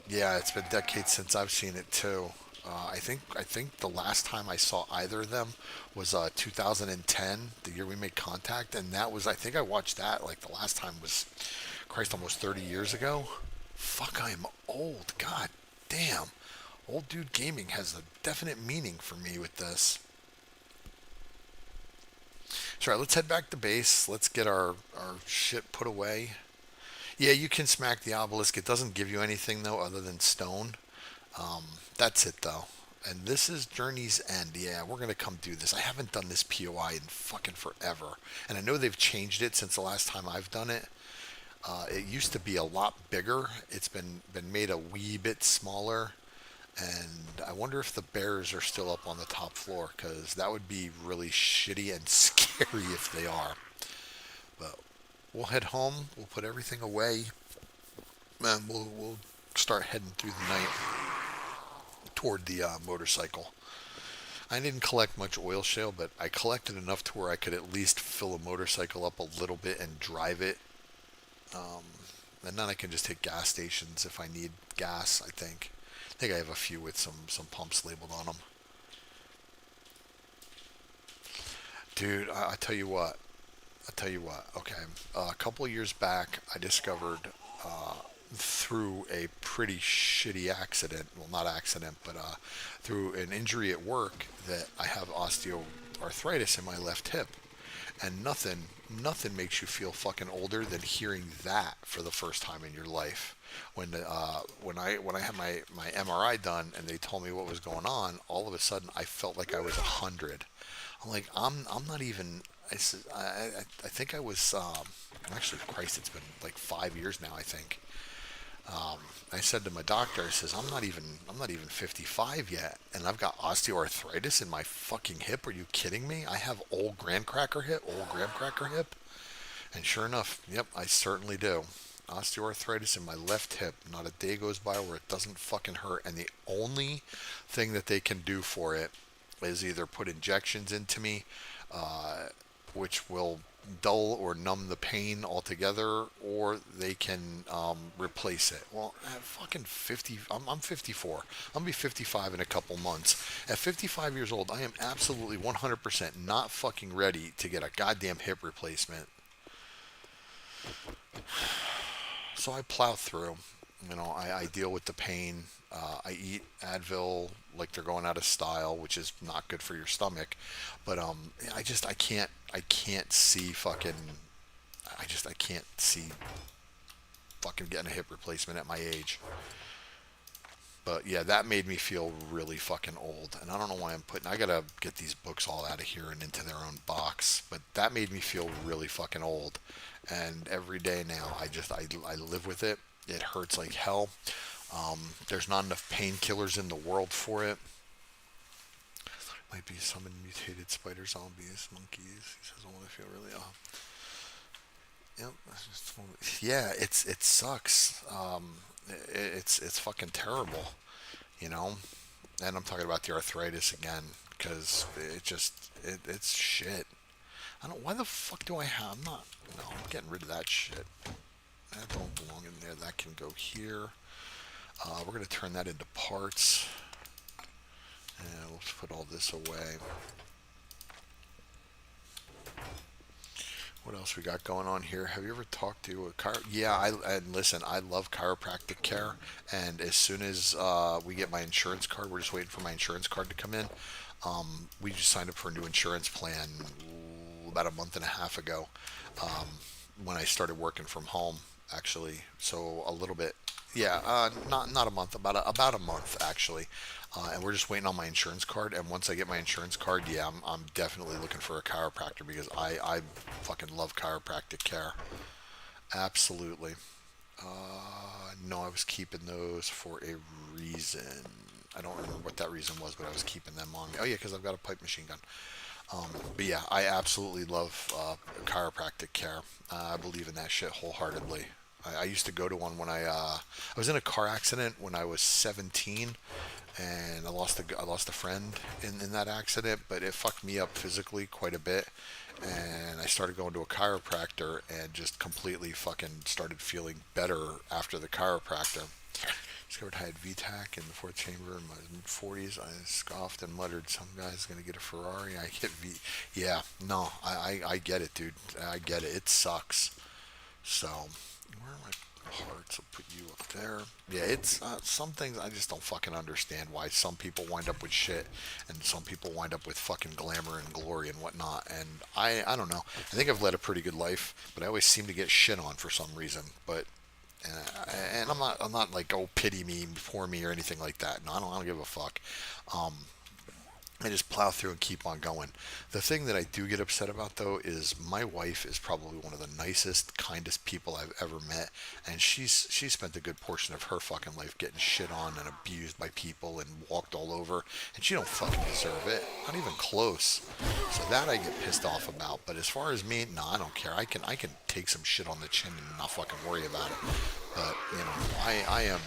Yeah, it's been decades since I've seen it too. I think the last time I saw either of them was 2010, the year we made contact, and that was, I think I watched that like the last time was, Christ, almost 30 years ago. Fuck, I am old. God damn. Old dude gaming has a definite meaning for me with this. So, all right, let's head back to base. Let's get our shit put away. Yeah, you can smack the obelisk. It doesn't give you anything, though, other than stone. That's it, though. And this is Journey's End. Yeah, we're going to come do this. I haven't done this POI in fucking forever. And I know they've changed it since the last time I've done it. It used to be a lot bigger. It's been made a wee bit smaller. And I wonder if the bears are still up on the top floor, because that would be really shitty and scary if they are. But we'll head home. We'll put everything away. And we'll start heading through the night toward the motorcycle. I didn't collect much oil shale, but I collected enough to where I could at least fill a motorcycle up a little bit and drive it. And then I can just hit gas stations if I need gas, I think. I think I have a few with some pumps labeled on them. Dude, I tell you what. Okay, a couple of years back, I discovered through a pretty shitty accident, well, not accident, but through an injury at work, that I have osteoarthritis in my left hip. And nothing makes you feel fucking older than hearing that for the first time in your life. When I had my MRI done and they told me what was going on, all of a sudden I felt like I was 100. I'm like, I'm not even. I said, I think I was. Actually, Christ, it's been like 5 years now. I think. I said to my doctor, I says, I'm not even 55 yet, and I've got osteoarthritis in my fucking hip. Are you kidding me? I have old graham cracker hip, and sure enough, yep, I certainly do. Osteoarthritis in my left hip. Not a day goes by where it doesn't fucking hurt, and the only thing that they can do for it is either put injections into me, which will dull or numb the pain altogether, or they can replace it. Well, at fucking 50, I'm 54. I'm gonna be 55 in a couple months. At 55 years old, I am absolutely 100% not fucking ready to get a goddamn hip replacement. So I plow through. I deal with the pain. I eat Advil like they're going out of style, which is not good for your stomach. But I can't see fucking I can't see fucking getting a hip replacement at my age. But yeah, that made me feel really fucking old. And I don't know why I gotta get these books all out of here and into their own box. But that made me feel really fucking old. And every day now, I live with it. It hurts like hell. There's not enough painkillers in the world for it. Might be summoned mutated spider zombies, monkeys. He says, I want to feel really off. Yep. Yeah, it sucks. It's fucking terrible, you know. And I'm talking about the arthritis again because it's shit. I don't. Why the fuck do I have? I'm not. No, I'm getting rid of that shit. That don't belong in there. That can go here. We're gonna turn that into parts, and we'll put all this away. What else we got going on here? Have you ever talked to a Yeah, and listen, I love chiropractic care. And as soon as we get my insurance card, we're just waiting for my insurance card to come in. We just signed up for a new insurance plan about a month and a half ago, when I started working from home, actually. So a little bit, yeah, not a month, about a month actually. And we're just waiting on my insurance card. And once I get my insurance card, yeah, I'm definitely looking for a chiropractor because I fucking love chiropractic care. Absolutely. No, I was keeping those for a reason. I don't remember what that reason was, but I was keeping them on me. Oh yeah, because I've got a pipe machine gun. But yeah, I absolutely love chiropractic care. I believe in that shit wholeheartedly. I used to go to one when I was in a car accident when I was 17, and I lost a friend in that accident, but it fucked me up physically quite a bit. And I started going to a chiropractor and just completely fucking started feeling better after the chiropractor. Discovered I had VTAC in the fourth chamber in my mid-40s. I scoffed and muttered, "Some guy's gonna get a Ferrari. I get V." Yeah, no, I get it, dude. I get it. It sucks. So, where are my parts? I'll put you up there. Yeah, it's some things I just don't fucking understand why some people wind up with shit and some people wind up with fucking glamour and glory and whatnot. And I don't know. I think I've led a pretty good life, but I always seem to get shit on for some reason. But and I'm not like, oh, pity me, poor me, or anything like that. No, I don't give a fuck. Um, I just plow through and keep on going. The thing that I do get upset about though is my wife is probably one of the nicest, kindest people I've ever met, and she spent a good portion of her fucking life getting shit on and abused by people and walked all over, and she don't fucking deserve it, not even close. So that I get pissed off about. But as far as me, no, I don't care. I can take some shit on the chin and not fucking worry about it. But I am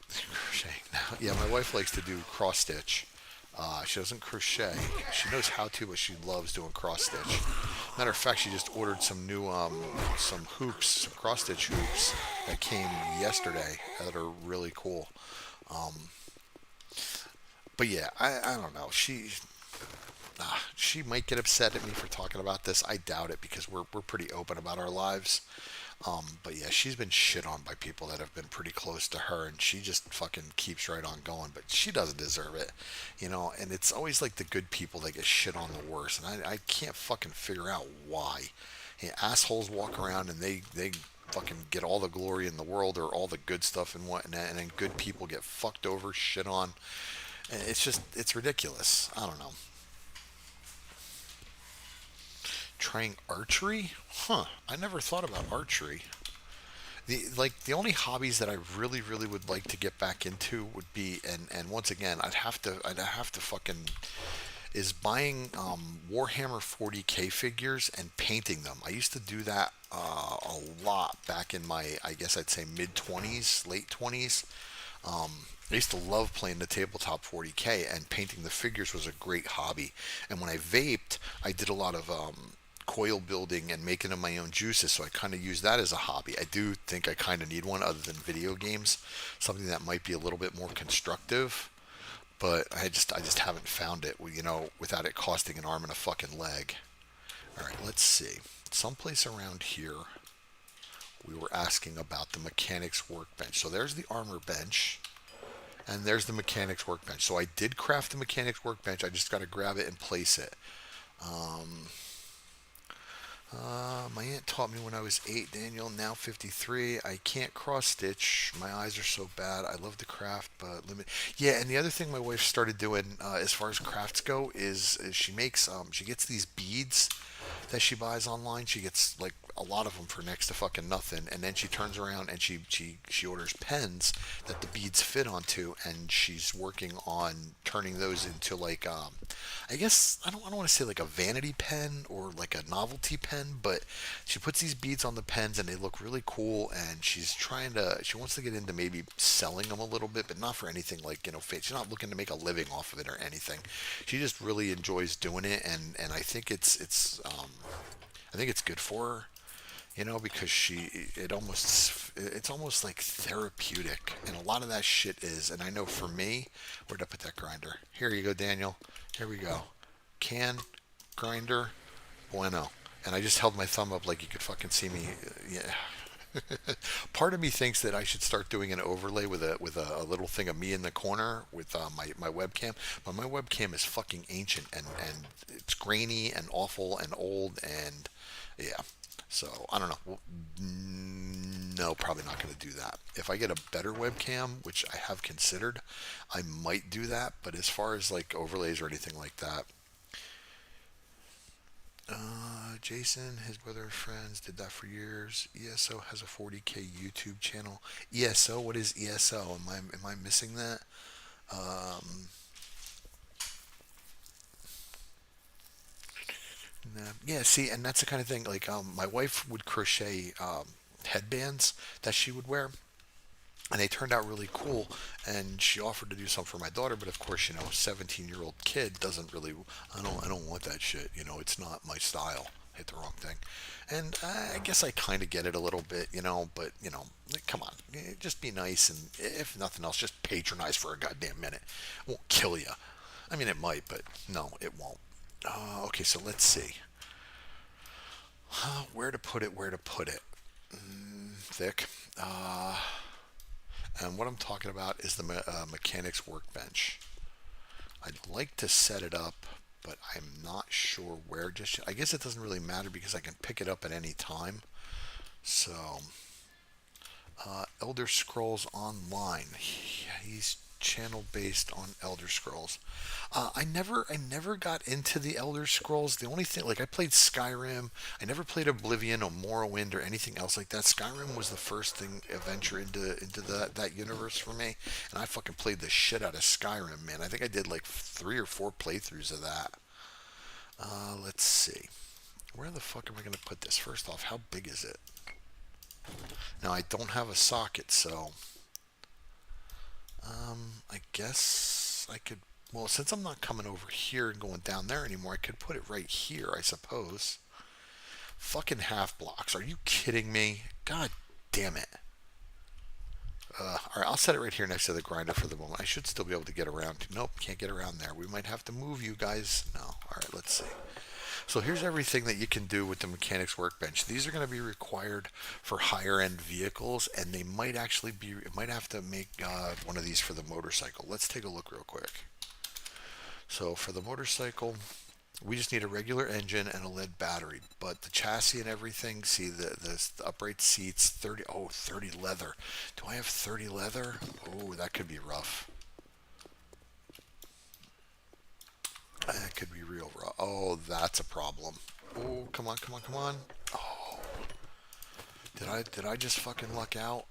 crocheting now. Yeah, my wife likes to do cross stitch. She doesn't crochet. She knows how to, but she loves doing cross stitch. Matter of fact, she just ordered some new some hoops, some cross stitch hoops that came yesterday that are really cool. Um, but yeah, I don't know. She might get upset at me for talking about this. I doubt it because we're pretty open about our lives. But yeah, she's been shit on by people that have been pretty close to her, and she just fucking keeps right on going. But she doesn't deserve it, you know. And it's always like the good people that get shit on the worst, and I can't fucking figure out why. Yeah, assholes walk around and they fucking get all the glory in the world or all the good stuff and whatnot, and then good people get fucked over, shit on. And it's ridiculous. I don't know. Trying archery? Huh. I never thought about archery. The only hobbies that I really would like to get back into would be, and once again I'd have to fucking is buying Warhammer 40K figures and painting them. I used to do that a lot back in my, I guess I'd say mid 20s, late 20s. I used to love playing the tabletop 40K, and painting the figures was a great hobby. And when I vaped, I did a lot of coil building and making of my own juices, so I kind of use that as a hobby. I do think I kind of need one other than video games, something that might be a little bit more constructive. But I just haven't found it, without it costing an arm and a fucking leg. All right, let's see. Someplace around here, we were asking about the mechanics workbench. So there's the armor bench, and there's the mechanics workbench. So I did craft the mechanics workbench. I just got to grab it and place it. Um, my aunt taught me when I was 8, Daniel, now 53. I can't cross stitch. My eyes are so bad. I love to craft, but limit. Yeah, and the other thing my wife started doing as far as crafts go is she gets these beads that she buys online. She gets like a lot of them for next to fucking nothing, and then she turns around and she orders pens that the beads fit onto, and she's working on turning those into like I guess I don't want to say like a vanity pen or like a novelty pen, but she puts these beads on the pens and they look really cool, and she wants to get into maybe selling them a little bit, but not for anything like, she's not looking to make a living off of it or anything. She just really enjoys doing it, and I think it's good for her, because it's almost like therapeutic, and a lot of that shit is. And I know for me, where'd I put that grinder? Here you go, Daniel. Here we go. Can, grinder, bueno. And I just held my thumb up like you could fucking see me. Yeah. Part of me thinks that I should start doing an overlay with a little thing of me in the corner with my webcam, but my webcam is fucking ancient, and it's grainy and awful and old, and yeah. So I don't know. Well, no, probably not going to do that. If I get a better webcam, which I have considered, I might do that. But as far as like overlays or anything like that, Jason, his brother and friends did that for years. ESO has a 40K YouTube channel. ESO, what is ESO? Am I missing that? Um, nah. Yeah, see, and that's the kind of thing. Like, my wife would crochet headbands that she would wear, and they turned out really cool. And she offered to do some for my daughter, but of course, 17-year-old kid doesn't really. I don't want that shit. It's not my style. Hit the wrong thing, and I guess I kind of get it a little bit, but like, come on, just be nice, and if nothing else, just patronize for a goddamn minute. It won't kill you. I mean, it might, but no, it won't. Okay, so let's see. Where to put it? Where to put it? Thick. And what I'm talking about is the mechanics workbench. I'd like to set it up, but I'm not sure where just yet. I guess it doesn't really matter because I can pick it up at any time. So, Elder Scrolls Online. He's channel based on Elder Scrolls. I never got into the Elder Scrolls. The only thing, like, I played Skyrim. I never played Oblivion or Morrowind or anything else like that. Skyrim was the first thing adventure into that universe for me, and I fucking played the shit out of Skyrim, man. I think I did like 3 or 4 playthroughs of that. Let's see. Where the fuck am I gonna put this? First off, how big is it? Now I don't have a socket, so I guess I could. Well, since I'm not coming over here and going down there anymore, I could put it right here, I suppose. Fucking half blocks. Are you kidding me? God damn it. Alright, I'll set it right here next to the grinder for the moment. I should still be able to get around. Nope, can't get around there. We might have to move you guys. No. Alright, let's see. So here's everything that you can do with the mechanics workbench. These are going to be required for higher end vehicles, and they might actually be. It might have to make one of these for the motorcycle. Let's take a look real quick. So for the motorcycle, we just need a regular engine and a lead battery. But the chassis and everything, see the upright seats, 30. Oh, 30 leather. Do I have 30 leather? Oh, that could be rough. That could be real rough. Oh, that's a problem. Oh, come on, come on, come on. Oh, did I just fucking luck out?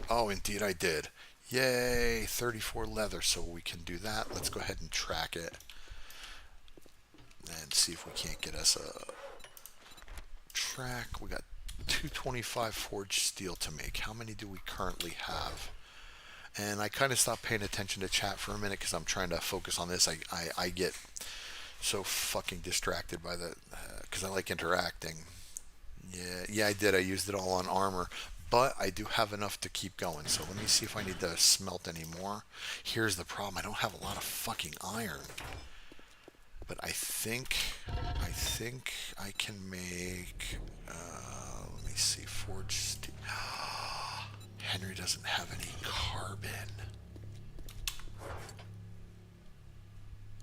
Oh, indeed I did. Yay, 34 leather, so we can do that. Let's go ahead and track it and see if we can't get us a track. We got 225 forged steel to make. How many do we currently have? And I kind of stopped paying attention to chat for a minute because I'm trying to focus on this. I get so fucking distracted by the because I like interacting. Yeah, I did. I used it all on armor, but I do have enough to keep going. So let me see if I need to smelt any more. Here's the problem: I don't have a lot of fucking iron, but I think I can make. Let me see, forged steel. Henry doesn't have any carbon.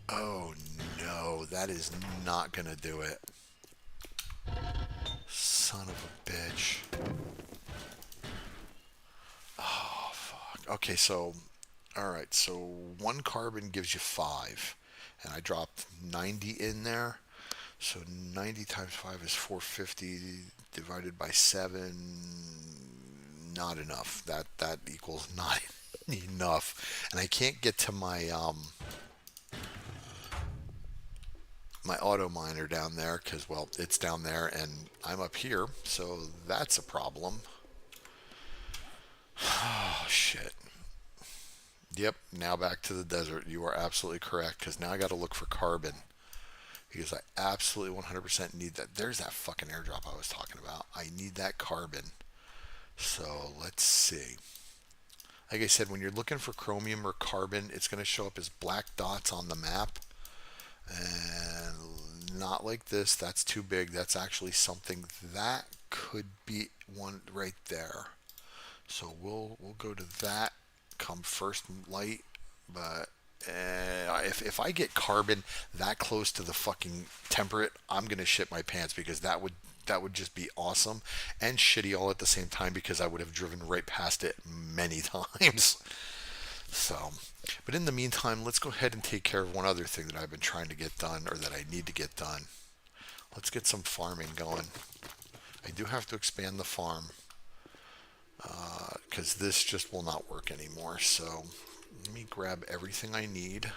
Oh no, that is not gonna do it. Son of a bitch. Oh, fuck. Okay, so, alright, so one carbon gives you 5. And I dropped 90 in there. So 90 times 5 is 450 divided by 7. Not enough. That equals not enough. And I can't get to my auto miner down there because, well, it's down there and I'm up here. So that's a problem. Oh, shit. Yep, now back to the desert. You are absolutely correct because now I got to look for carbon because I absolutely 100% need that. There's that fucking airdrop I was talking about. I need that carbon. So let's see. Like I said, when you're looking for chromium or carbon, it's going to show up as black dots on the map. And not like this. That's too big. That's actually something that could be one right there. So we'll go to that. Come first light, but if I get carbon that close to the fucking temperate, I'm gonna shit my pants because that would just be awesome and shitty all at the same time because I would have driven right past it many times. So, but in the meantime, let's go ahead and take care of one other thing that I've been trying to get done or that I need to get done. Let's get some farming going. I do have to expand the farm because this just will not work anymore. So let me grab everything I need.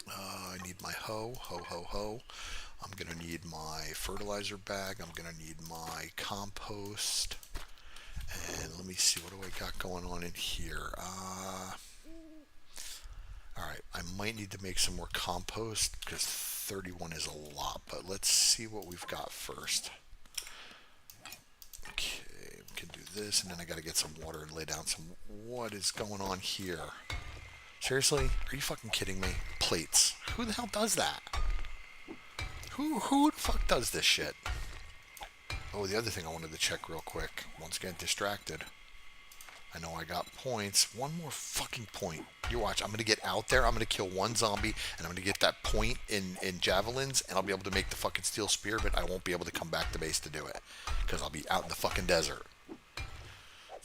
I need my hoe. I'm going to need my fertilizer bag. I'm going to need my compost. And let me see, what do I got going on in here? Alright, I might need to make some more compost because 31 is a lot. But let's see what we've got first. Okay, we can do this, and then I gotta get some water and lay down some. What is going on here? Seriously? Are you fucking kidding me? Plates. Who the hell does that? Who the fuck does this shit? Oh, the other thing I wanted to check real quick. Once again, distracted. I know I got points. One more fucking point. You watch. I'm gonna get out there. I'm gonna kill one zombie, and I'm gonna get that point in javelins, and I'll be able to make the fucking steel spear. But I won't be able to come back to base to do it because I'll be out in the fucking desert.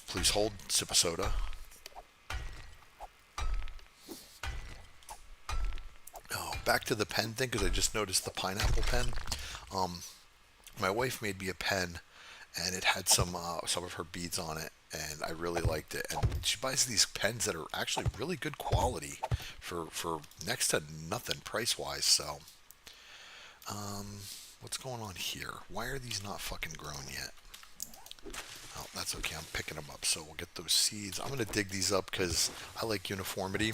Please hold. Sip of soda. Oh, back to the pen thing because I just noticed the pineapple pen. My wife made me a pen, and it had some of her beads on it, and I really liked it. And she buys these pens that are actually really good quality for next to nothing price wise. So, what's going on here? Why are these not fucking grown yet? Oh, that's okay. I'm picking them up, so we'll get those seeds. I'm gonna dig these up because I like uniformity.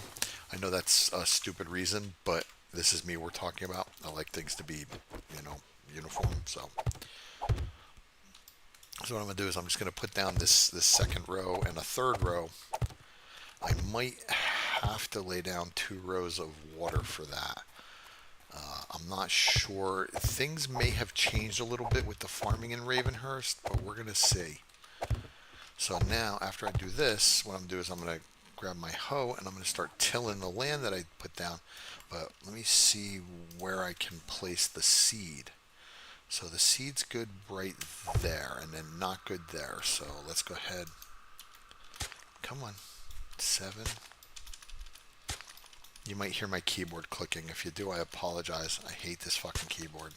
I know that's a stupid reason, but this is me we're talking about. I like things to be, uniform. So what I'm gonna do is I'm just gonna put down this second row and a third row. I might have to lay down 2 rows of water for that. I'm I'm not sure. Things may have changed a little bit with the farming in Ravenhearst, but we're going to see. So now, after I do this, what I'm going to do is I'm going to grab my hoe and I'm going to start tilling the land that I put down. But let me see where I can place the seed. So the seed's good right there, and then not good there. So let's go ahead. Come on. 7. You might hear my keyboard clicking. If you do, I apologize. I hate this fucking keyboard.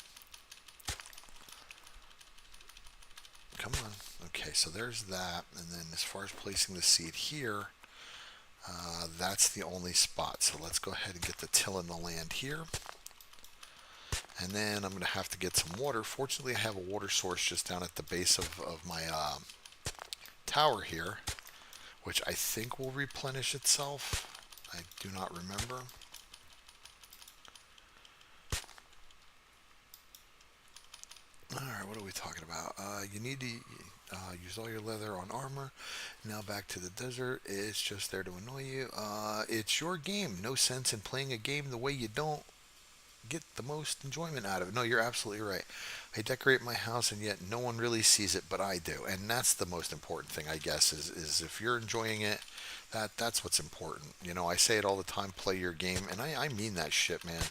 Come on. Okay, so there's that. And then as far as placing the seed here, that's the only spot. So let's go ahead and get the till in the land here. And then I'm going to have to get some water. Fortunately, I have a water source just down at the base of my tower here, which I think will replenish itself. I do not remember. Alright, what are we talking about? You need to use all your leather on armor. Now back to the desert. It's just there to annoy you. It's your game. No sense in playing a game the way you don't get the most enjoyment out of it. No, you're absolutely right. I decorate my house and yet no one really sees it, but I do. And that's the most important thing, I guess, is if you're enjoying it, that's what's important. You know, I say it all the time, play your game, and I mean that shit, man.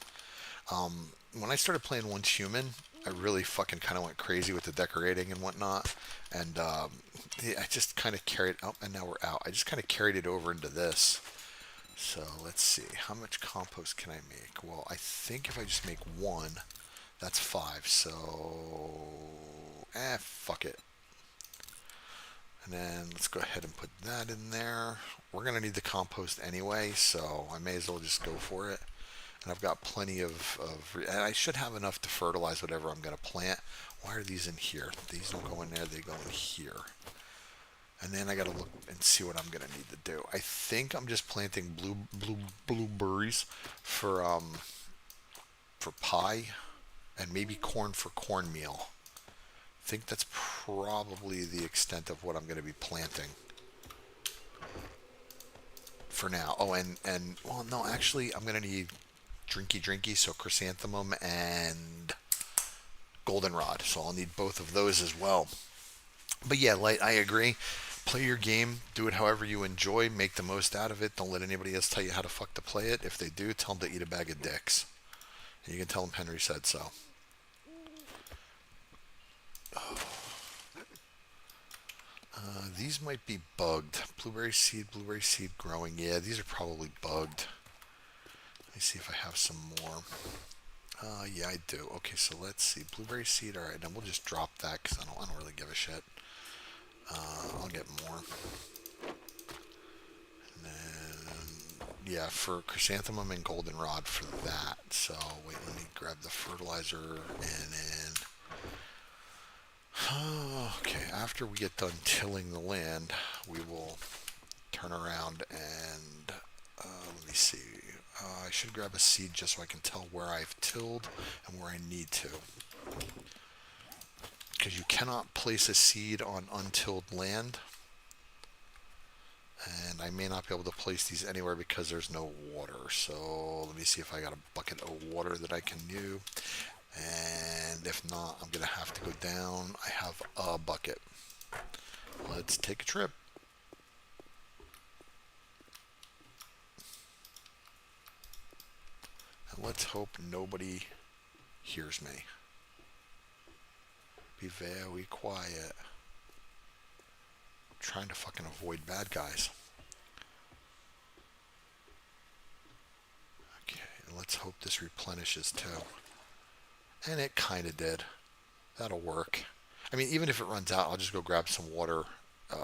When I started playing Once Human, I really fucking kind of went crazy with the decorating and whatnot, and I just kind of carried. Oh, and now we're out. I just kind of carried it over into this. So let's see, how much compost can I make? Well, I think if I just make 1, that's 5. So, fuck it. And then let's go ahead and put that in there. We're gonna need the compost anyway, so I may as well just go for it. And I've got plenty and I should have enough to fertilize whatever I'm going to plant. Why are these in here? These don't go in there, they go in here. And then I got to look and see what I'm going to need to do. I think I'm just planting blueberries for pie and maybe corn for cornmeal. I think that's probably the extent of what I'm going to be planting for now. Oh, and well, no, actually, I'm going to need drinky, so chrysanthemum and goldenrod. So I'll need both of those as well. But yeah, Light, I agree. Play your game, do it however you enjoy, make the most out of it. Don't let anybody else tell you how to fuck to play it. If they do, tell them to eat a bag of dicks. And you can tell them Henry said so. These might be bugged. Blueberry seed growing. Yeah, these are probably bugged. Let me see if I have some more. Yeah, I do. Okay, so let's see. Blueberry seed. All right, then we'll just drop that because I don't really give a shit. I'll get more. And then, yeah, for chrysanthemum and goldenrod for that. So wait, let me grab the fertilizer and then. Okay, after we get done tilling the land, we will turn around and let me see. I should grab a seed just so I can tell where I've tilled and where I need to. Because you cannot place a seed on untilled land. And I may not be able to place these anywhere because there's no water. So let me see if I got a bucket of water that I can do. And if not, I'm going to have to go down. I have a bucket. Let's take a trip. And let's hope nobody hears me. Be very quiet. I'm trying to fucking avoid bad guys. Okay, and let's hope this replenishes too. And it kind of did. That'll work. I mean, even if it runs out, I'll just go grab some water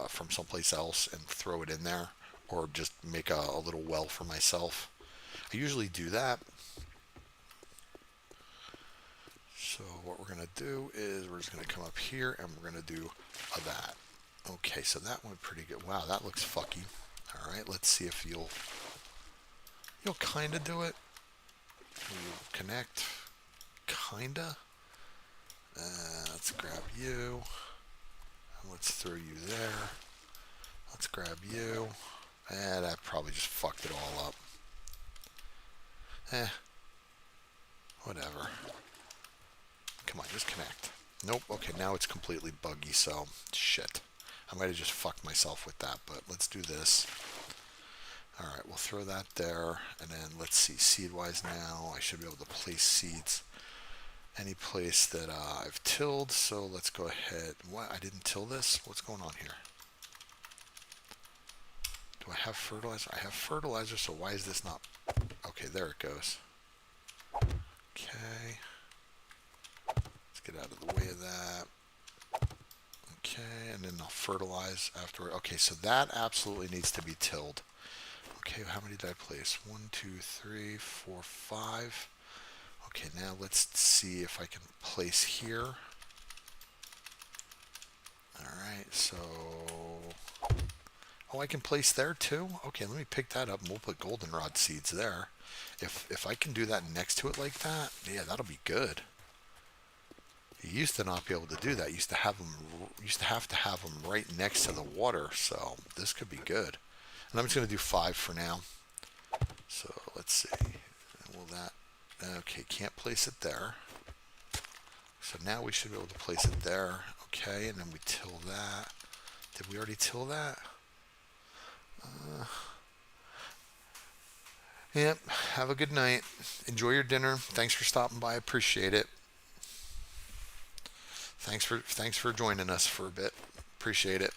from someplace else and throw it in there. Or just make a little well for myself. I usually do that. So what we're going to do is we're just going to come up here and we're going to do that. Okay, so that went pretty good. Wow, that looks fucky. All right, let's see if you'll kind of do it. You'll connect. Kinda. Let's grab you. Let's throw you there. Let's grab you. That probably just fucked it all up. Whatever. Come on, just connect. Nope. Okay, now it's completely buggy, so shit. I might have just fucked myself with that, but let's do this. Alright, we'll throw that there, and then let's see, seed-wise now, I should be able to place seeds any place that I've tilled, so let's go ahead. What? I didn't till this? What's going on here? Do I have fertilizer? I have fertilizer, so why is this not... Okay, there it goes. Okay. Let's get out of the way of that. Okay, and then I'll fertilize afterward. Okay, so that absolutely needs to be tilled. Okay, how many did I place? 1, 2, 3, 4, 5. Okay, now let's see if I can place here. Alright, so... Oh, I can place there too? Okay, let me pick that up and we'll put goldenrod seeds there. If I can do that next to it like that, yeah, that'll be good. You used to not be able to do that. You used to have to have them right next to the water, so this could be good. And I'm just going to do 5 for now. So let's see. Will that... Okay, can't place it there. So now we should be able to place it there. Okay, and then we till that. Did we already till that? Yep, have a good night. Enjoy your dinner. Thanks for stopping by. Appreciate it. Thanks for joining us for a bit. Appreciate it.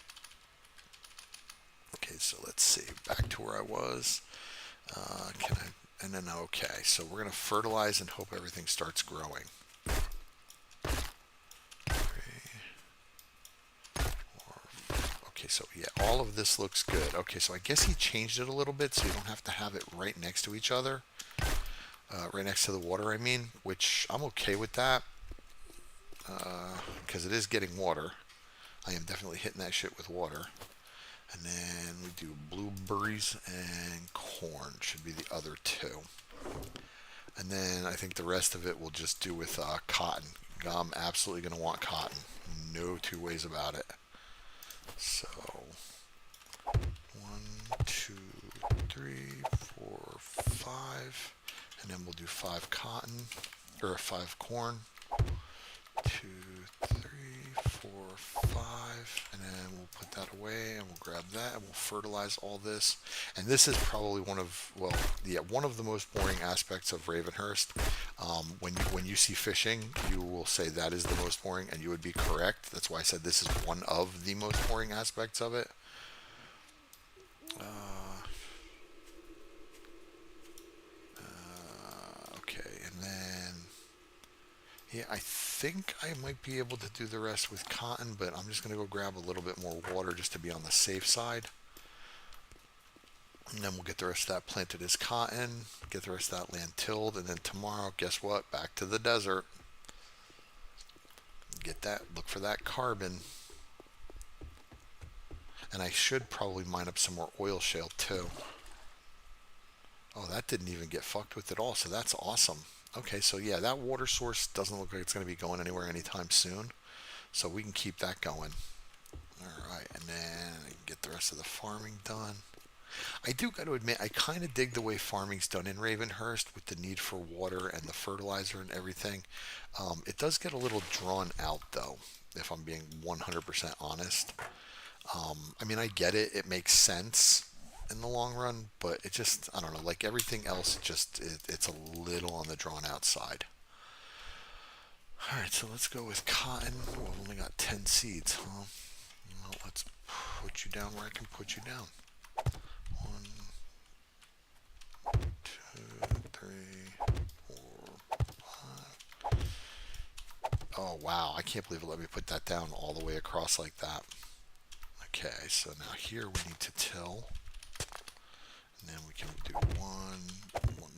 Okay, so let's see. Back to where I was. Can I? And then okay. So we're gonna fertilize and hope everything starts growing. 3, 4. Okay, so yeah, all of this looks good. Okay, so I guess he changed it a little bit so you don't have to have it right next to each other. Right next to the water, I mean, which I'm okay with that. Because it is getting water. I am definitely hitting that shit with water. And then we do blueberries and corn should be the other 2. And then I think the rest of it we'll just do with cotton. I'm absolutely going to want cotton. No two ways about it. So 1, 2, 3, 4, 5. And then we'll do 5 cotton, or 5 corn. 2, 3, 4, 5, and then we'll put that away and we'll grab that and we'll fertilize all this. And this is probably one of the most boring aspects of Ravenhearst. When you see fishing, you will say that is the most boring, and you would be correct. That's why I said this is one of the most boring aspects of it. Okay, and then yeah, I think I might be able to do the rest with cotton, but I'm just going to go grab a little bit more water just to be on the safe side. And then we'll get the rest of that planted as cotton, get the rest of that land tilled, and then tomorrow, guess what? Back to the desert. Get that, look for that carbon. And I should probably mine up some more oil shale too. Oh, that didn't even get fucked with at all, so that's awesome. Okay, so yeah, that water source doesn't look like it's going to be going anywhere anytime soon. So we can keep that going. Alright, and then I can get the rest of the farming done. I do got to admit, I kind of dig the way farming's done in Ravenhearst with the need for water and the fertilizer and everything. It does get a little drawn out, though, if I'm being 100% honest. I mean, I get it. It makes sense in the long run, but it just, I don't know, like everything else, it's a little on the drawn out side. Alright, so let's go with cotton. Well, I've only got 10 seeds, huh? Well, let's put you down where I can put you down. 1, 2, 3, 4, 5. Oh, wow, I can't believe it let me put that down all the way across like that. Okay, so now here we need to till. And then we can do one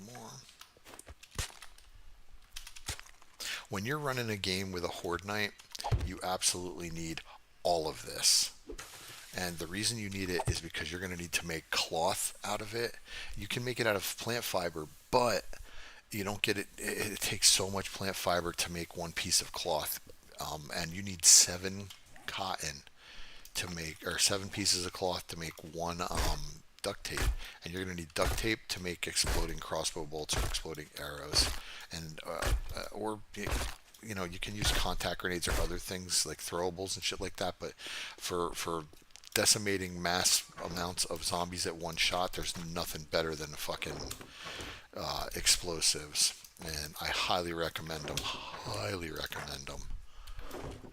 more. When you're running a game with a Horde Knight, you absolutely need all of this. And the reason you need it is because you're going to need to make cloth out of it. You can make it out of plant fiber, but you don't get it. It takes so much plant fiber to make one piece of cloth. And you need 7 cotton to make, or 7 pieces of cloth to make one duct tape, and you're going to need duct tape to make exploding crossbow bolts or exploding arrows, and or you know, you can use contact grenades or other things like throwables and shit like that. But for decimating mass amounts of zombies at one shot, there's nothing better than fucking explosives, and I highly recommend them. Highly recommend them.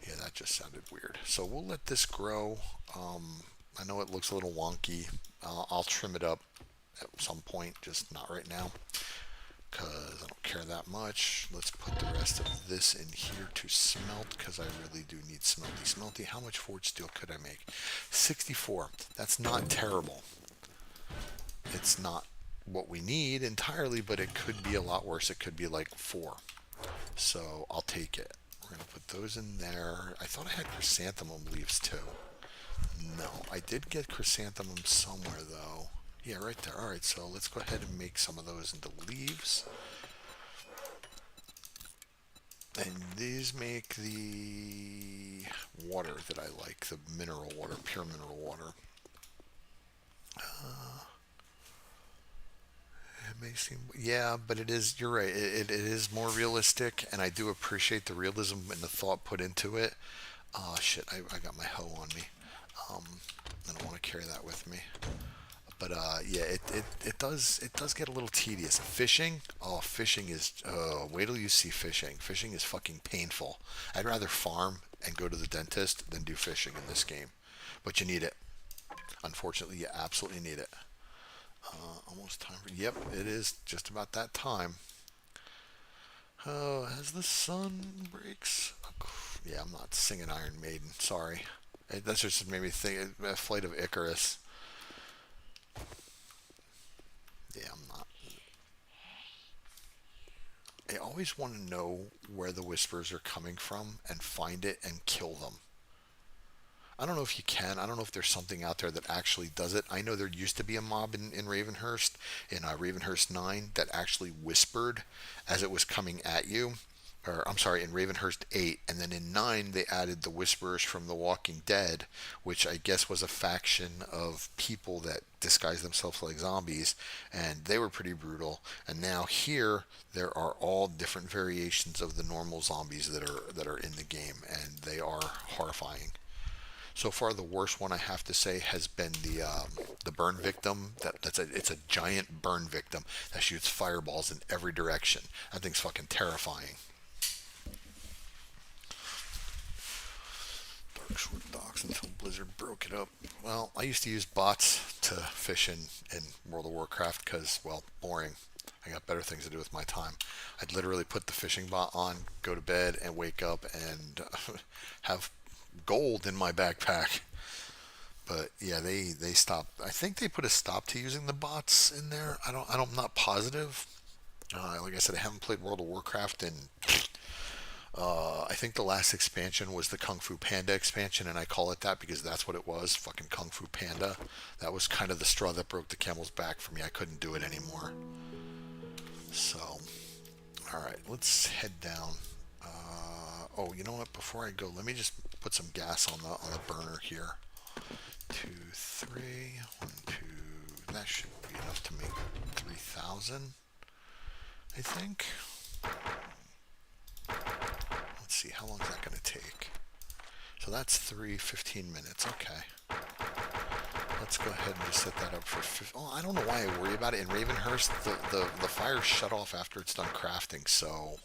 Yeah, that just sounded weird. So we'll let this grow. I know it looks a little wonky. I'll trim it up at some point, just not right now, because I don't care that much. Let's put the rest of this in here to smelt, because I really do need smelty. Smelty, how much forged steel could I make? 64. That's not terrible. It's not what we need entirely, but it could be a lot worse. It could be like 4. So I'll take it. We're going to put those in there. I thought I had chrysanthemum leaves too. No, I did get chrysanthemum somewhere though. Yeah, right there. Alright, so let's go ahead and make some of those into leaves. And these make the water that I like, the mineral water, pure mineral water. It may seem, yeah, but it is, you're right, it is more realistic, and I do appreciate the realism and the thought put into it. Oh shit, I got my hoe on me. Um, I don't want to carry that with me. But yeah, it does get a little tedious. Fishing, oh, fishing is, wait till you see fishing. Fishing is fucking painful. I'd rather farm and go to the dentist than do fishing in this game. But you need it. Unfortunately, you absolutely need it. Almost time for, yep, it is just about that time. Oh, as the sun breaks. Yeah, I'm not singing Iron Maiden. Sorry. That's just made me think. A Flight of Icarus. Yeah, I'm not. I always want to know where the whispers are coming from and find it and kill them. I don't know if you can. I don't know if there's something out there that actually does it. I know there used to be a mob in Ravenhearst, in Ravenhearst 9, that actually whispered as it was coming at you. Or, I'm sorry, in Ravenhearst 8. And then in 9, they added the Whisperers from The Walking Dead, which I guess was a faction of people that disguised themselves like zombies. And they were pretty brutal. And now here, there are all different variations of the normal zombies that are in the game. And they are horrifying. So far, the worst one I have to say has been the burn victim. It's a giant burn victim that shoots fireballs in every direction. That thing's fucking terrifying. Dark Shore Docks until Blizzard broke it up. Well, I used to use bots to fish in World of Warcraft because, well, boring. I got better things to do with my time. I'd literally put the fishing bot on, go to bed, and wake up and have gold in my backpack. But yeah, they stopped. I think they put a stop to using the bots in there. I'm not positive. Like I said, I haven't played World of Warcraft in. I think the last expansion was the Kung Fu Panda expansion, and I call it that because that's what it was. Fucking Kung Fu Panda. That was kind of the straw that broke the camel's back for me. I couldn't do it anymore. So, all right, let's head down. Oh, you know what? Before I go, let me just put some gas on the burner here. 2, 3, 1, 2. That should be enough to make 3,000. I think. Let's see, how long is that going to take? So that's 15 minutes. Okay. Let's go ahead and just set that up for 50. Oh, I don't know why I worry about it. In Ravenhearst, the fire shut off after it's done crafting, so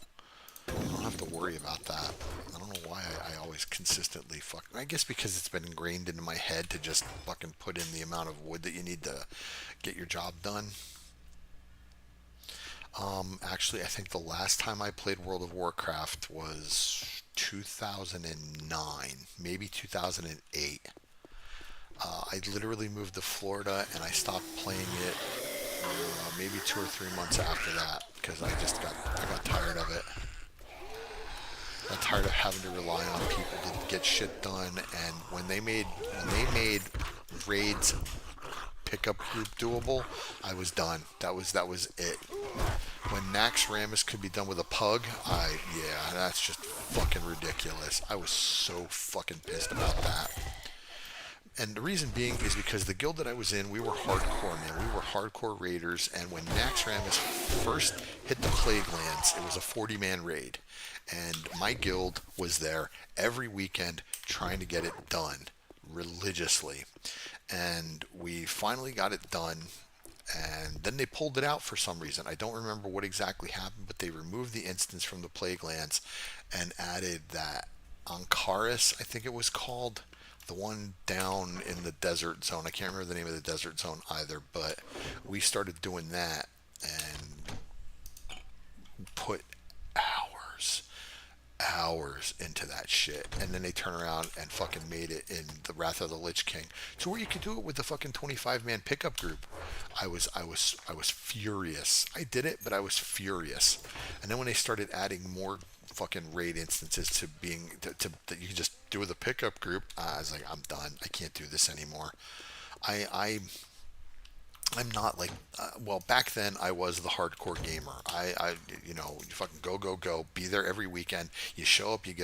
I don't have to worry about that. I don't know why I always consistently fuck. I guess because it's been ingrained into my head to just fucking put in the amount of wood that you need to get your job done. Actually, I think the last time I played World of Warcraft was 2009, maybe 2008. I literally moved to Florida and I stopped playing it maybe 2 or 3 months after that because I got tired of it. I got tired of having to rely on people to get shit done. And when they made raids pickup group doable, I was done. That was it. When Nax Ramus could be done with a pug, yeah, that's just fucking ridiculous. I was so fucking pissed about that. And the reason being is because the guild that I was in, we were hardcore, man. We were hardcore raiders. And when Naxxramas first hit the Plague Lands, it was a 40-man raid. And my guild was there every weekend trying to get it done religiously. And we finally got it done. And then they pulled it out for some reason. I don't remember what exactly happened, but they removed the instance from the Plague Lands and added that Ankaris, I think it was called, the one down in the desert zone. I can't remember the name of the desert zone either, but we started doing that and put hours into that shit, and then they turn around and fucking made it in the Wrath of the Lich King to where you could do it with the fucking 25-man pickup group. I was furious. I did it, but I was furious. And then when they started adding more fucking raid instances to being that you can just do with a pickup group, I was like, I'm done. I can't do this anymore. I I'm not like, well, back then I was the hardcore gamer. You fucking go, be there every weekend. You show up, you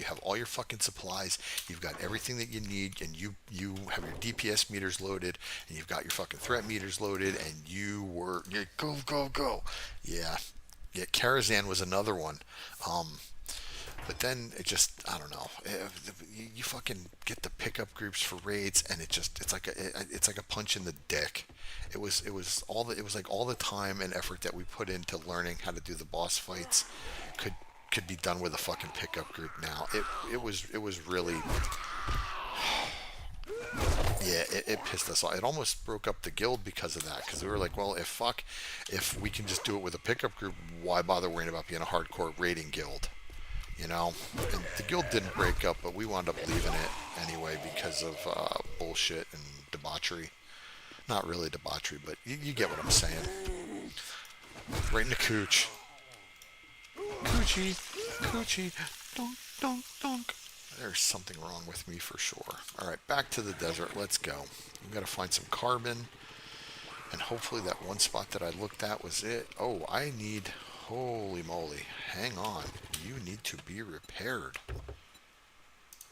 have all your fucking supplies. You've got everything that you need, and you have your DPS meters loaded, and you've got your fucking threat meters loaded, and you go. Yeah, yeah. Karazhan was another one. But then it just, I don't know. You fucking get the pickup groups for raids, and it's like a punch in the dick. It was like all the time and effort that we put into learning how to do the boss fights could could be done with a fucking pickup group now. It was really, yeah, it pissed us off. It almost broke up the guild because of that. Because we were like, well, if we can just do it with a pickup group, why bother worrying about being a hardcore raiding guild? You know, and the guild didn't break up, but we wound up leaving it anyway because of bullshit and debauchery. Not really debauchery, but you get what I'm saying. Right in the cooch. Coochie, coochie, donk, donk, donk. There's something wrong with me for sure. All right, back to the desert. Let's go. We got to find some carbon, and hopefully that one spot that I looked at was it. Oh, I need. Holy moly! Hang on. You need to be repaired.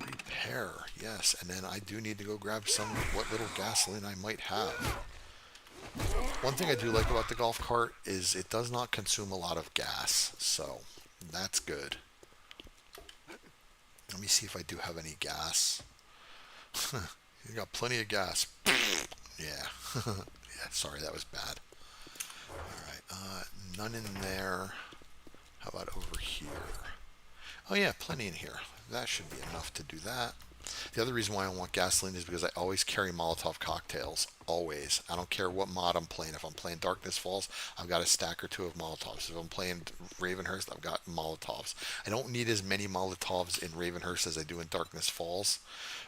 Repair, yes. And then I do need to go grab some what little gasoline I might have. One thing I do like about the golf cart is it does not consume a lot of gas, so that's good. Let me see if I do have any gas. You got plenty of gas. Yeah. Yeah, sorry, that was bad. Alright, none in there. How about over here? Oh yeah, plenty in here. That should be enough to do that. The other reason why I want gasoline is because I always carry Molotov cocktails. Always. I don't care what mod I'm playing. If I'm playing Darkness Falls, I've got a stack or two of Molotovs. If I'm playing Ravenhearst, I've got Molotovs. I don't need as many Molotovs in Ravenhearst as I do in Darkness Falls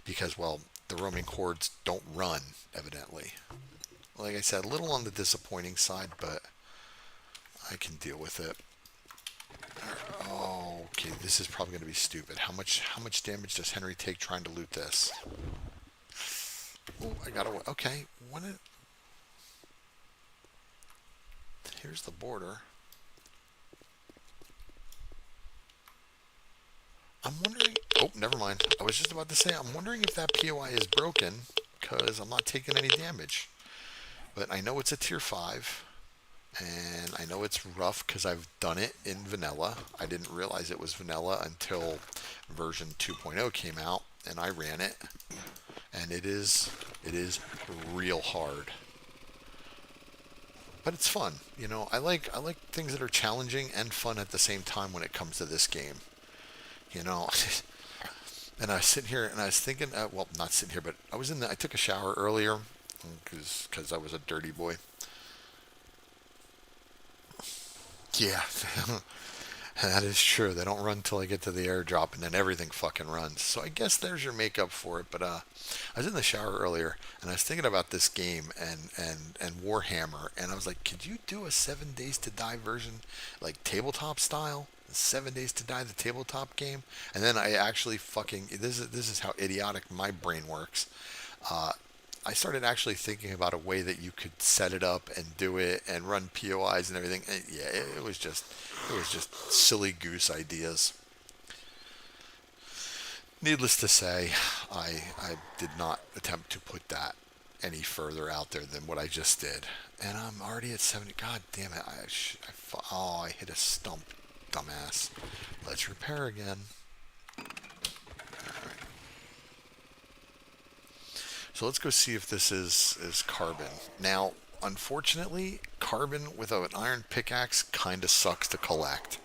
because, well, the roaming hordes don't run, evidently. Like I said, a little on the disappointing side, but I can deal with it. Oh, okay, this is probably going to be stupid. How much damage does Henry take trying to loot this? Oh, I got away. Okay, here's the border. I'm wondering. Oh, never mind. I was just about to say, I'm wondering if that POI is broken because I'm not taking any damage. But I know it's a tier 5. And I know it's rough because I've done it in vanilla. I didn't realize it was vanilla until version 2.0 came out, and I ran it. And it is real hard. But it's fun. You know, I like things that are challenging and fun at the same time when it comes to this game. You know, and I was sitting here and I was thinking, well, not sitting here, but I took a shower earlier because I was a dirty boy. Yeah, that is true. They don't run till I get to the airdrop, and then everything fucking runs. So I guess there's your makeup for it. But I was in the shower earlier, and I was thinking about this game and Warhammer, and I was like, could you do a 7 Days to Die version, like tabletop style? 7 Days to Die, the tabletop game? And then I actually fucking this is how idiotic my brain works. I started actually thinking about a way that you could set it up and do it and run POIs and everything. And yeah, it was just silly goose ideas. Needless to say, I did not attempt to put that any further out there than what I just did. And I'm already at 70. God damn it. Oh, I hit a stump, dumbass. Let's repair again. So let's go see if this is carbon. Now, unfortunately, carbon with an iron pickaxe kind of sucks to collect.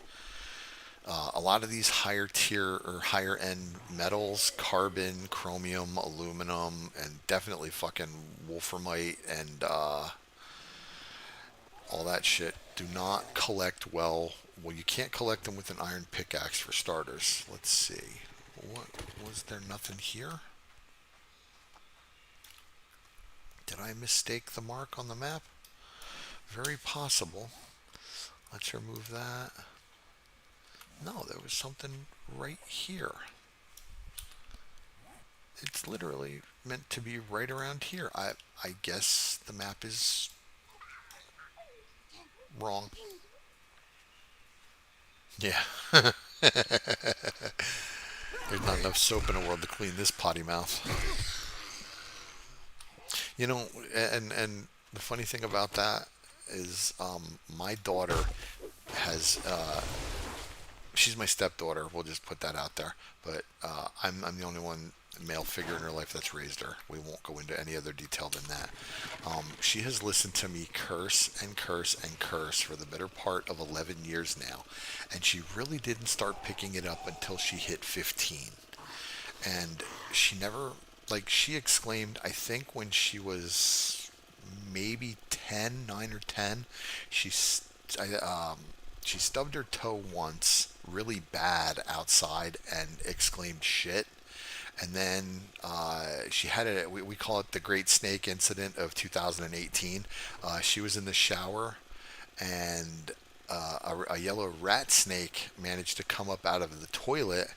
A lot of these higher tier or higher end metals, carbon, chromium, aluminum, and definitely fucking wolframite and all that shit, do not collect well. Well, you can't collect them with an iron pickaxe for starters. Let's see. What was there? Nothing here? Did I mistake the mark on the map? Very possible. Let's remove that. No, there was something right here. It's literally meant to be right around here. I guess the map is wrong. Yeah. There's not enough soap in the world to clean this potty mouth. You know, and the funny thing about that is my daughter has she's my stepdaughter. We'll just put that out there. But I'm the only one male figure in her life that's raised her. We won't go into any other detail than that. She has listened to me curse and curse and curse for the better part of 11 years now, and she really didn't start picking it up until she hit 15. And she never, like, she exclaimed, I think when she was maybe 10, 9 or 10, I, she stubbed her toe once really bad outside and exclaimed shit. And then she had it, we call it the Great Snake Incident of 2018. She was in the shower, and a yellow rat snake managed to come up out of the toilet,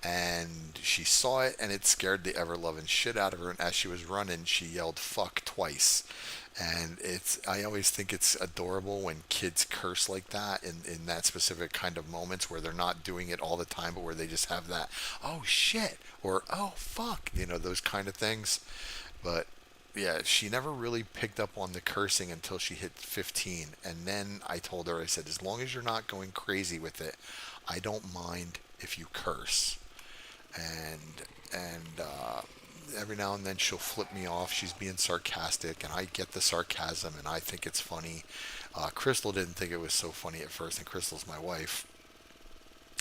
and she saw it, and it scared the ever loving shit out of her. And as she was running, she yelled "fuck" twice. And I always think it's adorable when kids curse like that in that specific kind of moments where they're not doing it all the time, but where they just have that "oh shit" or "oh fuck," those kind of things. But yeah, she never really picked up on the cursing until she hit 15. And then I told her, I said, as long as you're not going crazy with it, I don't mind if you curse. And every now and then she'll flip me off. She's being sarcastic, and I get the sarcasm, and I think it's funny. Crystal didn't think it was so funny at first, and Crystal's my wife,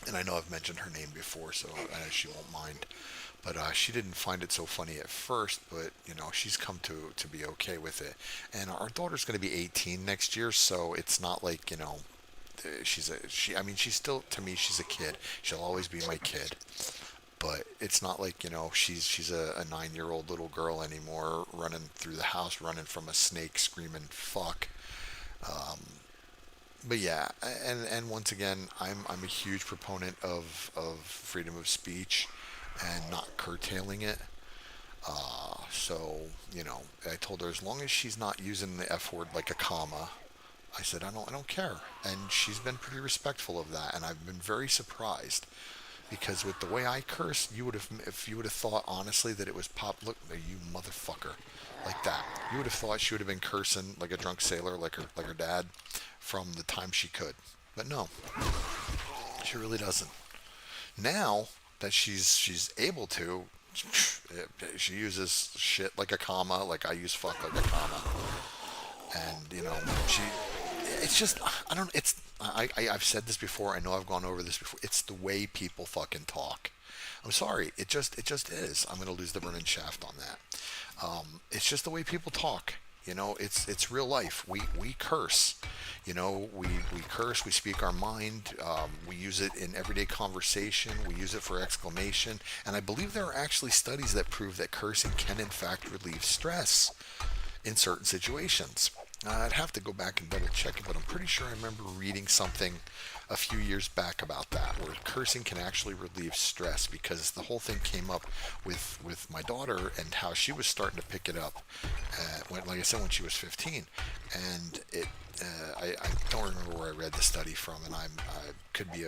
and I know I've mentioned her name before, so she won't mind. But she didn't find it so funny at first, but she's come to be okay with it. And our daughter's going to be 18 next year, so it's not like I mean, she's still, to me, she's a kid. She'll always be my kid. But it's not like she's a 9-year-old little girl anymore, running through the house, running from a snake, screaming "fuck." But yeah, and once again, I'm a huge proponent of freedom of speech and not curtailing it. So I told her, as long as she's not using the F word like a comma, I said I don't care, and she's been pretty respectful of that, and I've been very surprised. Because with the way I curse, if you would have thought honestly that it was pop. Look, you motherfucker, like that. You would have thought she would have been cursing like a drunk sailor, like her dad, from the time she could. But no, she really doesn't. Now that she's able to, she uses shit like a comma, like I use fuck like a comma, and she. It's just I don't. I've said this before. I know I've gone over this before. It's the way people fucking talk. I'm sorry. It just is. I'm gonna lose the burning shaft on that. It's just the way people talk. It's real life. We curse. We curse. We speak our mind. We use it in everyday conversation. We use it for exclamation. And I believe there are actually studies that prove that cursing can in fact relieve stress in certain situations. I'd have to go back and double check it, but I'm pretty sure I remember reading something a few years back about that, where cursing can actually relieve stress, because the whole thing came up with my daughter and how she was starting to pick it up, when, like I said, when she was 15, and it. I don't remember where I read the study from, and I could be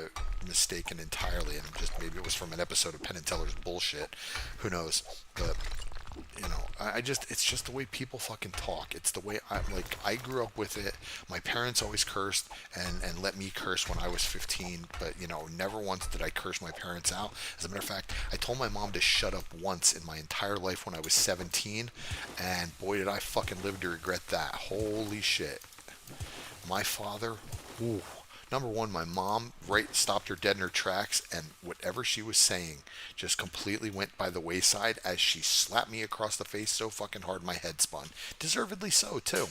mistaken entirely, and just maybe it was from an episode of Penn and Teller's bullshit. Who knows? But I just, it's just the way people fucking talk. It's the way I grew up with it. My parents always cursed and let me curse when I was 15, but never once did I curse my parents out. As a matter of fact, I told my mom to shut up once in my entire life when I was 17, and boy did I fucking live to regret that. Holy shit. My father, ooh, number one, my mom stopped her dead in her tracks, and whatever she was saying just completely went by the wayside as she slapped me across the face so fucking hard my head spun. Deservedly so too.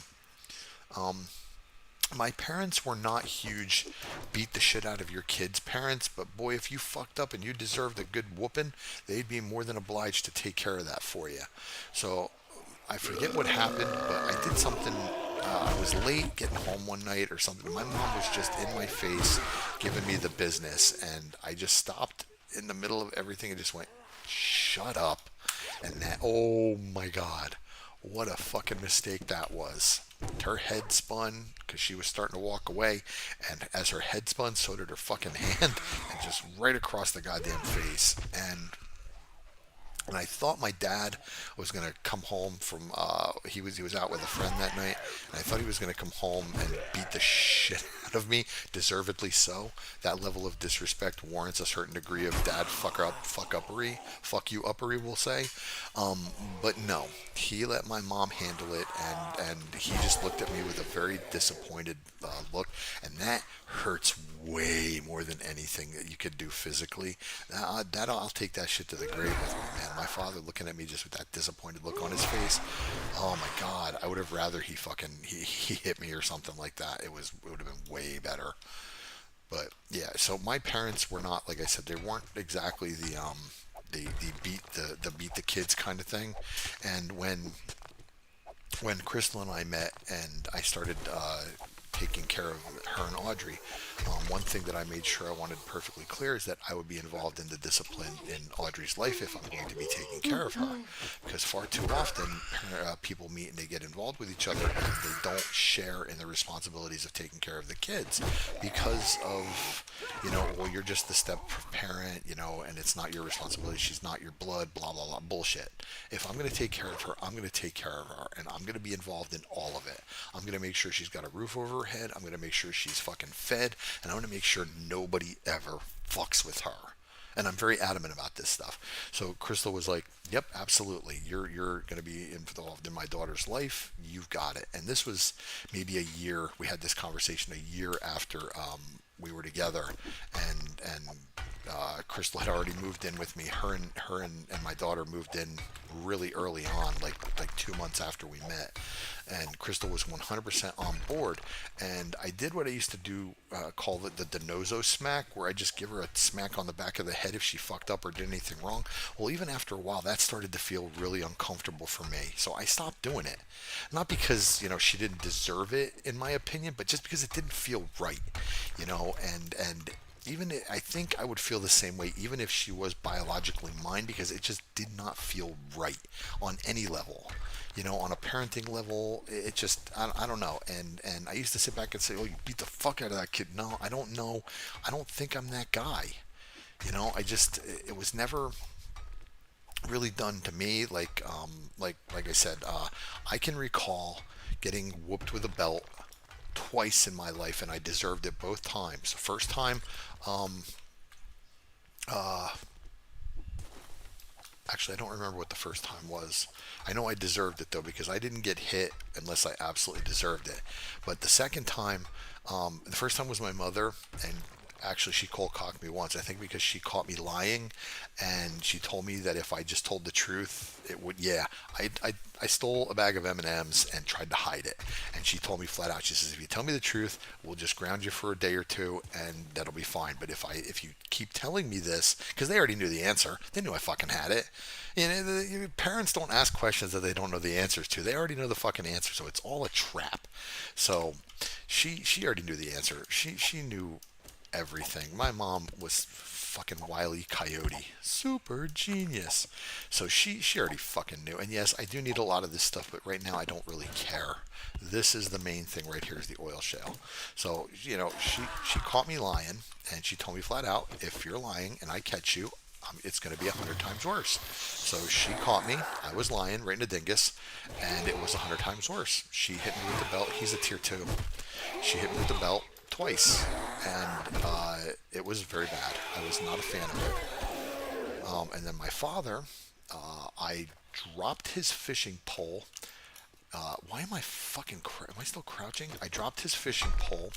My parents were not huge beat the shit out of your kids parents, but boy, if you fucked up and you deserved a good whooping, they'd be more than obliged to take care of that for you. So I forget what happened, but I did something. I was late getting home one night or something. My mom was just in my face, giving me the business, and I just stopped in the middle of everything and just went, "Shut up!" And that, oh my god, what a fucking mistake that was. Her head spun because she was starting to walk away, and as her head spun, so did her fucking hand, and just right across the goddamn face. And I thought my dad was gonna come home from he was out with a friend that night, and I thought he was gonna come home and beat the shit out of me, deservedly so. That level of disrespect warrants a certain degree of dad fuck uppery, fuck you uppery, we'll say. But no, he let my mom handle it, and he just looked at me with a very disappointed look, and that hurts way more than anything that you could do physically. That I'll take that shit to the grave with me, man. My father looking at me just with that disappointed look on his face. Oh my god, I would have rather he hit me or something like that. It would have been way better. But yeah, so my parents were not, like I said, they weren't exactly the beat the kids kind of thing. And when Crystal and I met and I started taking care of her and Audrey, one thing that I made sure I wanted perfectly clear is that I would be involved in the discipline in Audrey's life if I'm going to be taking care of her. Because far too often, people meet and they get involved with each other and they don't share in the responsibilities of taking care of the kids because of, well, you're just the step parent, and it's not your responsibility. She's not your blood, blah, blah, blah, bullshit. If I'm going to take care of her, I'm going to take care of her, and I'm going to be involved in all of it. I'm going to make sure she's got a roof over her head. I'm going to make sure she's fucking fed, and I'm going to make sure nobody ever fucks with her. And I'm very adamant about this stuff. So Crystal was like, "Yep, absolutely. You're going to be involved in my daughter's life. You've got it." And this was maybe a year. We had this conversation a year after we were together, and Crystal had already moved in with me. Her and my daughter moved in really early on, like 2 months after we met. And Crystal was 100% on board. And I did what I used to do, call it the Denozo smack, where I just give her a smack on the back of the head if she fucked up or did anything wrong. Well, even after a while, that started to feel really uncomfortable for me. So I stopped doing it. Not because, she didn't deserve it, in my opinion, but just because it didn't feel right, and even I think I would feel the same way even if she was biologically mine, because it just did not feel right on any level. On a parenting level, it just, I don't know. And I used to sit back and say, "Oh, you beat the fuck out of that kid." No, I don't know. I don't think I'm that guy. I just, it was never really done to me. Like I said, I can recall getting whooped with a belt twice in my life, and I deserved it both times. First time, um, uh, actually, I don't remember what the first time was. I know I deserved it though, because I didn't get hit unless I absolutely deserved it. But the second time, the first time was my mother, and Actually, she cold cocked me once. I think because she caught me lying, and she told me that if I just told the truth, it would. Yeah, I stole a bag of M&Ms and tried to hide it, and she told me flat out. She says, if you tell me the truth, we'll just ground you for a day or two, and that'll be fine. But if you keep telling me this, because they already knew the answer, they knew I fucking had it. You know, parents don't ask questions that they don't know the answers to. They already know the fucking answer, so it's all a trap. So she already knew the answer. She knew everything. My mom was fucking Wile E. Coyote, super genius. So she already fucking knew. And yes, I do need a lot of this stuff, but right now I don't really care. This is the main thing right here is the oil shale. So she caught me lying, and she told me flat out, if you're lying and I catch you, it's going to be 100 times worse. So she caught me. I was lying right in the dingus, and it was 100 times worse. She hit me with the belt. He's a tier two. She hit me with the belt twice, and it was very bad. I was not a fan of it. And then my father, I dropped his fishing pole. Why am I am I still crouching? I dropped his fishing pole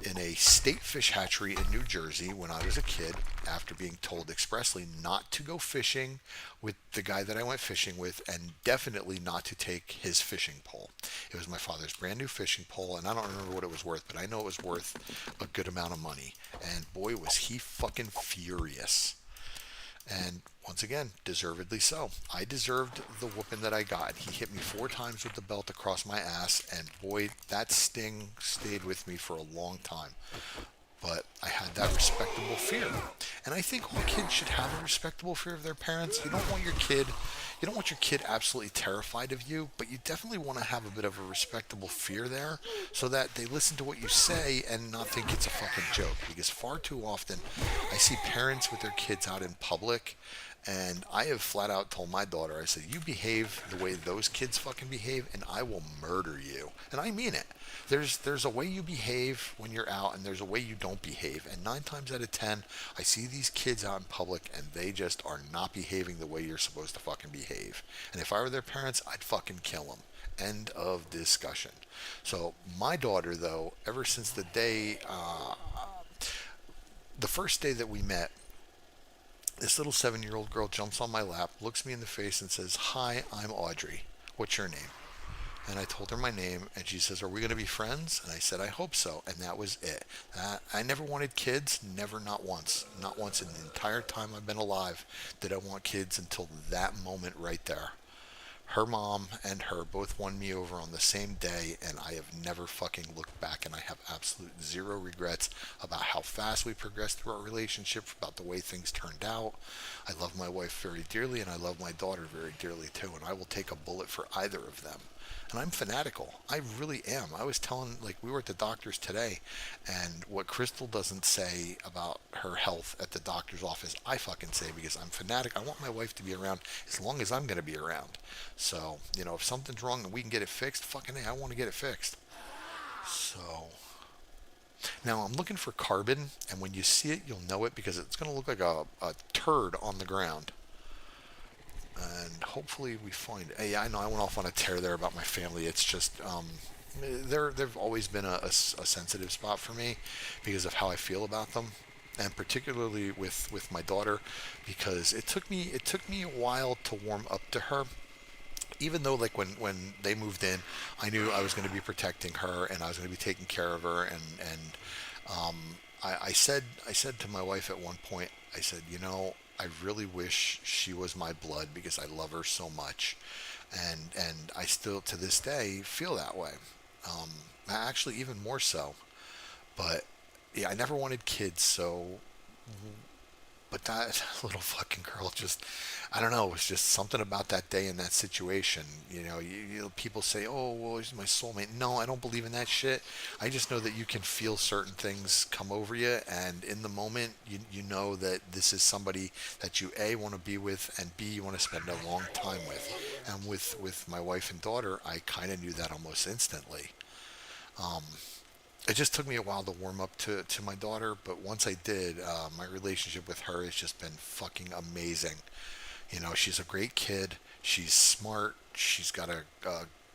in a state fish hatchery in New Jersey when I was a kid after being told expressly not to go fishing with the guy that I went fishing with, and definitely not to take his fishing pole. It was my father's brand new fishing pole, and I don't remember what it was worth, but I know it was worth a good amount of money. And boy, was he fucking furious. And once again, deservedly so. I deserved the whooping that I got. He hit me 4 times with the belt across my ass, and boy, that sting stayed with me for a long time. But I had that respectable fear. And I think all kids should have a respectable fear of their parents. You don't want your kid absolutely terrified of you, but you definitely want to have a bit of a respectable fear there so that they listen to what you say and not think it's a fucking joke. Because far too often I see parents with their kids out in public, and I have flat out told my daughter, I said, you behave the way those kids fucking behave, and I will murder you. And I mean it. There's a way you behave when you're out, and there's a way you don't behave. And 9 times out of 10, I see these kids out in public, and they just are not behaving the way you're supposed to fucking behave. And if I were their parents, I'd fucking kill them. End of discussion. So my daughter, though, ever since the first day that we met, this little 7-year-old girl jumps on my lap, looks me in the face, and says, "Hi, I'm Audrey. What's your name?" And I told her my name, and she says, "Are we going to be friends?" And I said, "I hope so." And that was it. I never wanted kids, never, not once. Not once in the entire time I've been alive did I want kids until that moment right there. Her mom and her both won me over on the same day, and I have never fucking looked back, and I have absolute zero regrets about how fast we progressed through our relationship, about the way things turned out. I love my wife very dearly, and I love my daughter very dearly too, and I will take a bullet for either of them. And I'm fanatical. I really am. I was telling, like, we were at the doctor's today, and what Crystal doesn't say about her health at the doctor's office, I fucking say because I'm fanatic. I want my wife to be around as long as I'm going to be around. So, if something's wrong and we can get it fixed, fucking hey, I want to get it fixed. So, now I'm looking for carbon, and when you see it, you'll know it because it's going to look like a turd on the ground. And hopefully we find it. Yeah, I know I went off on a tear there about my family. It's just they've always been a sensitive spot for me because of how I feel about them, and particularly with my daughter, because it took me a while to warm up to her. Even though, like, when they moved in, I knew I was going to be protecting her and I was going to be taking care of her, and I said to my wife at one point, I said, I really wish she was my blood because I love her so much, and I still to this day feel that way. Um, Actually, even more so. But yeah, I never wanted kids, so but that little fucking girl just, I don't know, it was just something about that day and that situation. People say, "Oh, well, he's my soulmate." No, I don't believe in that shit. I just know that you can feel certain things come over you, and in the moment, you know that this is somebody that you A, want to be with, and B, you want to spend a long time with. And with my wife and daughter, I kind of knew that almost instantly. Um, it just took me a while to warm up to my daughter, but once I did, my relationship with her has just been fucking amazing. She's a great kid. She's smart. She's got a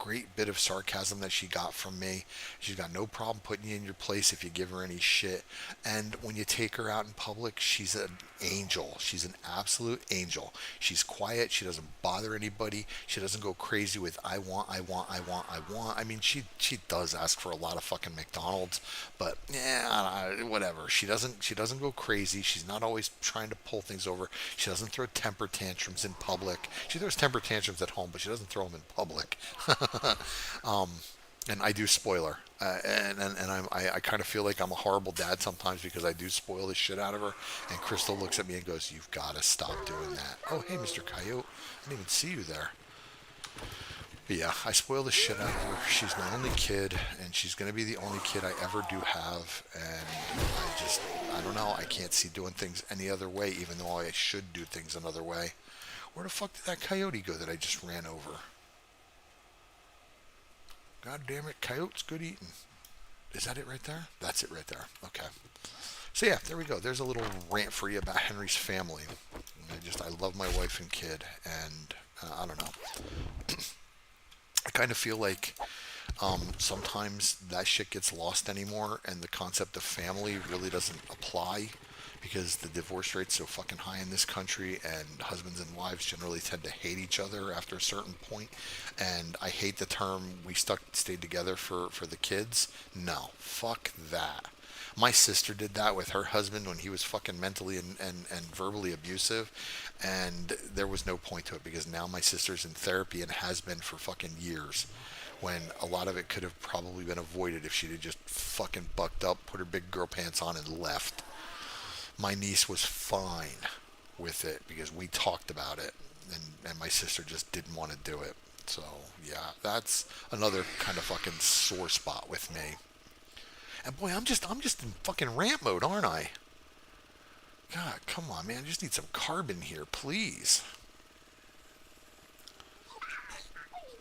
great bit of sarcasm that she got from me. She's got no problem putting you in your place if you give her any shit. And when you take her out in public, she's an angel. She's an absolute angel. She's quiet. She doesn't bother anybody. She doesn't go crazy with I want, I want, I want, I want. I mean, she does ask for a lot of fucking McDonald's, but yeah, whatever. She doesn't go crazy. She's not always trying to pull things over. She doesn't throw temper tantrums in public. She throws temper tantrums at home, but she doesn't throw them in public. um, and I do spoil her, I kind of feel like I'm a horrible dad sometimes because I do spoil the shit out of her. And Crystal looks at me and goes, "You've got to stop doing that." Oh, hey, Mr. Coyote, I didn't even see you there. But yeah, I spoil the shit out of her. She's my only kid, and she's gonna be the only kid I ever do have. And I don't know. I can't see doing things any other way, even though I should do things another way. Where the fuck did that coyote go that I just ran over? God damn it, coyotes, good eating. Is that it right there? That's it right there. Okay. So yeah, there we go. There's a little rant for you about Henry's family. I love my wife and kid, and I don't know. I kind of feel like sometimes that shit gets lost anymore, and the concept of family really doesn't apply because the divorce rate's so fucking high in this country, and husbands and wives generally tend to hate each other after a certain point. And I hate the term "we stayed together for the kids." No, fuck that. My sister did that with her husband when he was fucking mentally and verbally abusive, and there was no point to it because now my sister's in therapy and has been for fucking years, when a lot of it could have probably been avoided if she'd have just fucking bucked up, put her big girl pants on, and left. My niece was fine with it because we talked about it, and my sister just didn't want to do it. So yeah, that's another kind of fucking sore spot with me. And boy, I'm just in fucking rant mode, aren't I? God, come on, man. I just need some carbon here, please.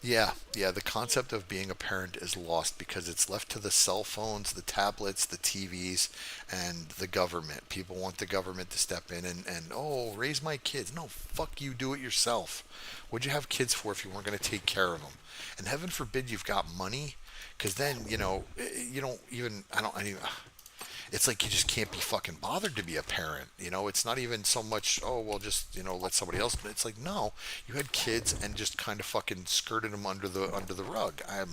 Yeah, the concept of being a parent is lost because it's left to the cell phones, the tablets, the TVs, and the government. People want the government to step in and oh, raise my kids. No, fuck you, do it yourself. What'd you have kids for if you weren't going to take care of them? And heaven forbid you've got money, because then, you don't even, I don't even, it's like you just can't be fucking bothered to be a parent. It's not even so much, oh, well, just, let somebody else. It's like, no, you had kids and just kind of fucking skirted them under the rug. I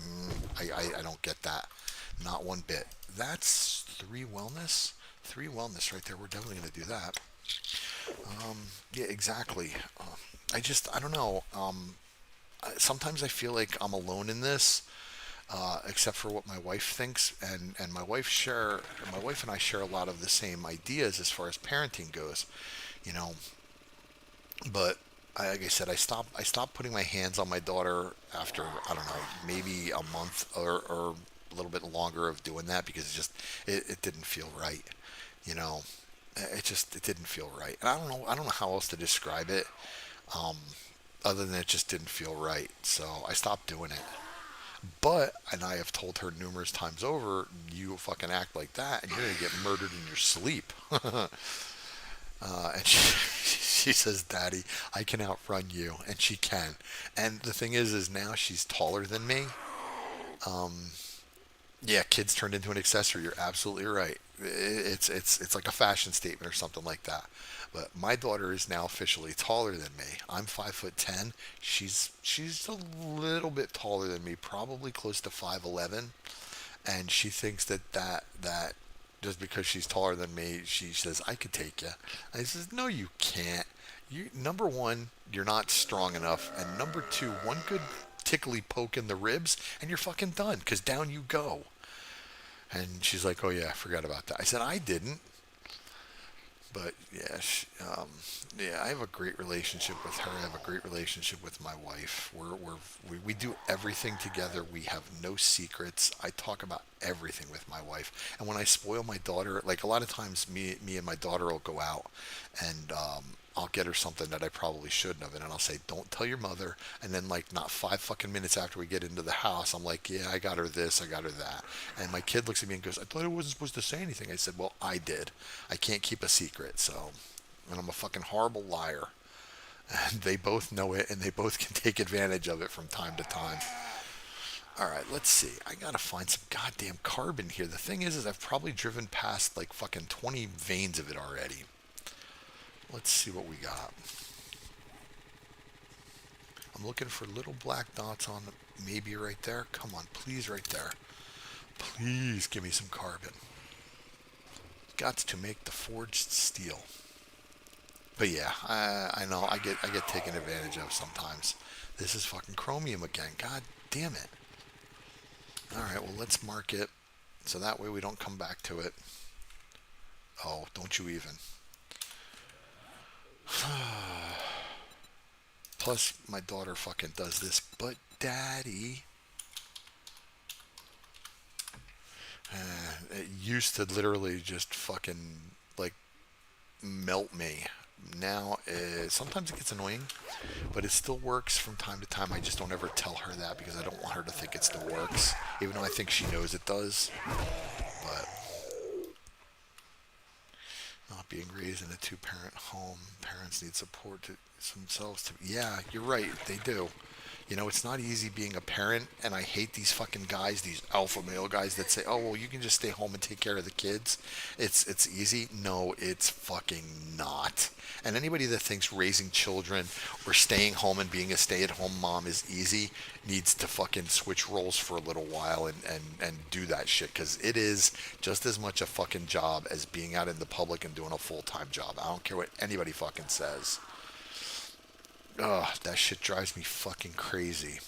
don't get that. Not one bit. That's three wellness. Three wellness right there. We're definitely going to do that. Yeah, exactly. I don't know. Sometimes I feel like I'm alone in this, except for what my wife thinks, and my wife and I share a lot of the same ideas as far as parenting goes, you know. But like I said, I stopped putting my hands on my daughter after I don't know maybe a month or a little bit longer of doing that because it didn't feel right, you know. It didn't feel right, and I don't know how else to describe it, um, other than it just didn't feel right. So I stopped doing it. But, and I have told her numerous times over, you fucking act like that and you're going to get murdered in your sleep. And she says, "Daddy, I can outrun you." And she can. And the thing is now she's taller than me. Um, yeah, kids turned into an accessory. You're absolutely right. It's like a fashion statement or something like that. But my daughter is now officially taller than me. I'm 5'10". She's a little bit taller than me, probably close to 5'11". And she thinks that just because she's taller than me, she says I could take you. I says no, you can't. You number one, you're not strong enough, and number two, one good tickly poke in the ribs, and you're fucking done. Cause down you go. And she's like, "Oh yeah, I forgot about that." I said, "I didn't." But yeah, yeah, I have a great relationship with her. I have a great relationship with my wife. We do everything together. We have no secrets. I talk about everything with my wife. And when I spoil my daughter, like a lot of times, me and my daughter will go out, and I'll get her something that I probably shouldn't have, and I'll say, "Don't tell your mother." And then, like, not 5 fucking minutes after we get into the house, I'm like, "Yeah, I got her this, I got her that." And my kid looks at me and goes, "I thought I wasn't supposed to say anything." I said, "Well, I did. I can't keep a secret, so." And I'm a fucking horrible liar. And they both know it, and they both can take advantage of it from time to time. All right, let's see. I gotta find some goddamn carbon here. The thing is I've probably driven past like fucking 20 veins of it already. Let's see what we got. I'm looking for little black dots on maybe right there. Come on, please, right there. Please give me some carbon. Got to make the forged steel. But yeah, I know I get taken advantage of sometimes. This is fucking chromium again. God damn it. All right, well let's mark it so that way we don't come back to it. Oh, don't you even. Plus, my daughter fucking does this, but daddy, it used to literally just fucking like melt me. Now, sometimes it gets annoying, but it still works from time to time. I just don't ever tell her that because I don't want her to think it still works, even though I think she knows it does. But not being raised in a two-parent home, parents need support to themselves. To yeah, you're right, they do. You know, it's not easy being a parent, and I hate these fucking guys, these alpha male guys that say, "Oh, well, you can just stay home and take care of the kids. It's easy." No, it's fucking not. And anybody that thinks raising children or staying home and being a stay-at-home mom is easy needs to fucking switch roles for a little while and do that shit, because it is just as much a fucking job as being out in the public and doing a full-time job. I don't care what anybody fucking says. Ugh, that shit drives me fucking crazy.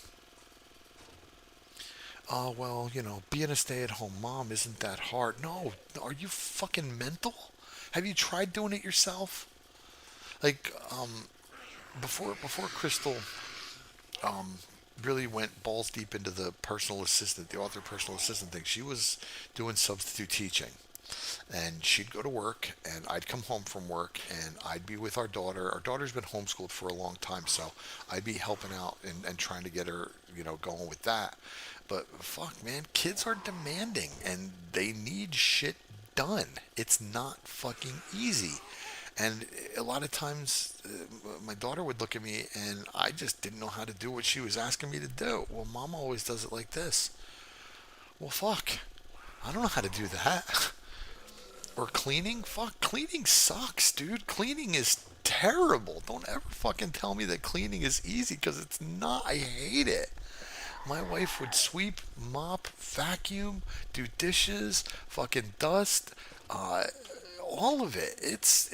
Oh, well, being a stay at home mom isn't that hard. No, are you fucking mental? Have you tried doing it yourself? Like, before Crystal, um, really went balls deep into the personal assistant, the author personal assistant thing, she was doing substitute teaching. And she'd go to work, and I'd come home from work, and I'd be with our daughter. Our daughter's been homeschooled for a long time, so I'd be helping out and trying to get her, going with that. But fuck, man, kids are demanding, and they need shit done. It's not fucking easy. And a lot of times, my daughter would look at me, and I just didn't know how to do what she was asking me to do. Well, mom always does it like this. Well, fuck, I don't know how to do that. Or cleaning? Fuck, cleaning sucks, dude. Cleaning is terrible. Don't ever fucking tell me that cleaning is easy, because it's not. I hate it. My wife would sweep, mop, vacuum, do dishes, fucking dust, uh, all of it. It's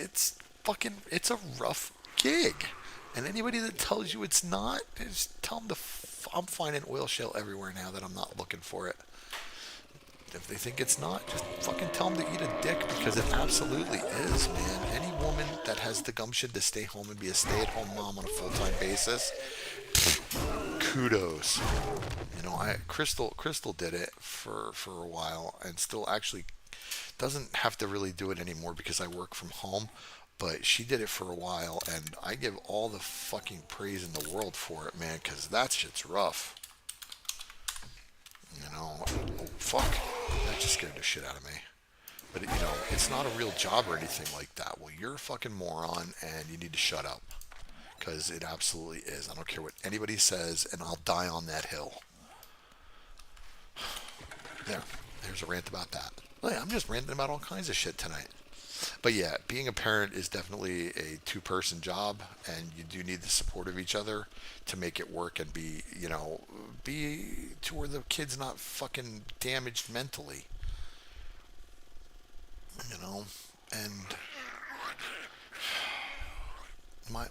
a rough gig. And anybody that tells you it's not, just tell them I'm finding oil shale everywhere now that I'm not looking for it. If they think it's not, just fucking tell them to eat a dick, because it absolutely is, man. Any woman that has the gumption to stay home and be a stay-at-home mom on a full-time basis, kudos. Crystal did it for a while, and still actually doesn't have to really do it anymore because I work from home. But she did it for a while, and I give all the fucking praise in the world for it, man, because that shit's rough. Oh, fuck. That just scared the shit out of me. But, it's not a real job or anything like that. Well, you're a fucking moron, and you need to shut up. Because it absolutely is. I don't care what anybody says, and I'll die on that hill. There's a rant about that. Hey, I'm just ranting about all kinds of shit tonight. But yeah, being a parent is definitely a two-person job, and you do need the support of each other to make it work and be to where the kid's not fucking damaged mentally. And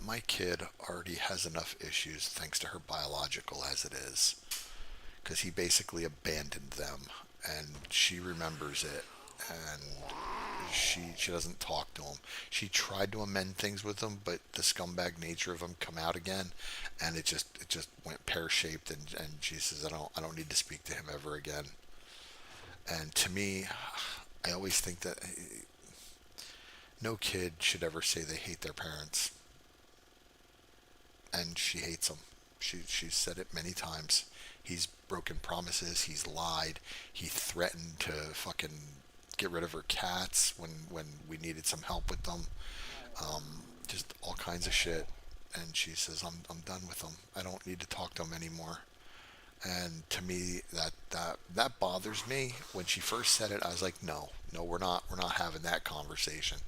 my kid already has enough issues thanks to her biological as it is, because he basically abandoned them, and she remembers it, and she doesn't talk to him. She tried to amend things with him, but the scumbag nature of him come out again, and it just went pear shaped, and she says I don't need to speak to him ever again. And to me, I always think that no kid should ever say they hate their parents, and she hates them. She's said it many times. He's broken promises. He's lied. He threatened to fucking get rid of her cats when we needed some help with them. Just all kinds of shit. And she says, I'm done with them. I don't need to talk to them anymore. And to me, that bothers me. When she first said it, I was like, no, no, we're not having that conversation.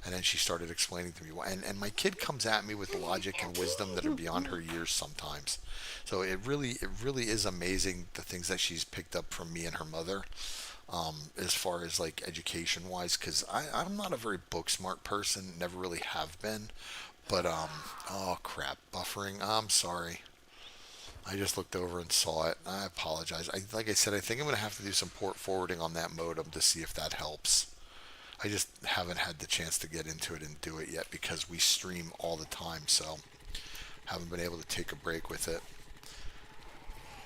And then she started explaining to me why. And my kid comes at me with logic and wisdom that are beyond her years sometimes. So it really is amazing the things that she's picked up from me and her mother, as far as like education wise. Because I'm not a very book smart person, never really have been. But oh crap, buffering. I'm sorry. I just looked over and saw it. I apologize. Like I said, I think I'm going to have to do some port forwarding on that modem to see if that helps. I just haven't had the chance to get into it and do it yet because we stream all the time, so haven't been able to take a break with it.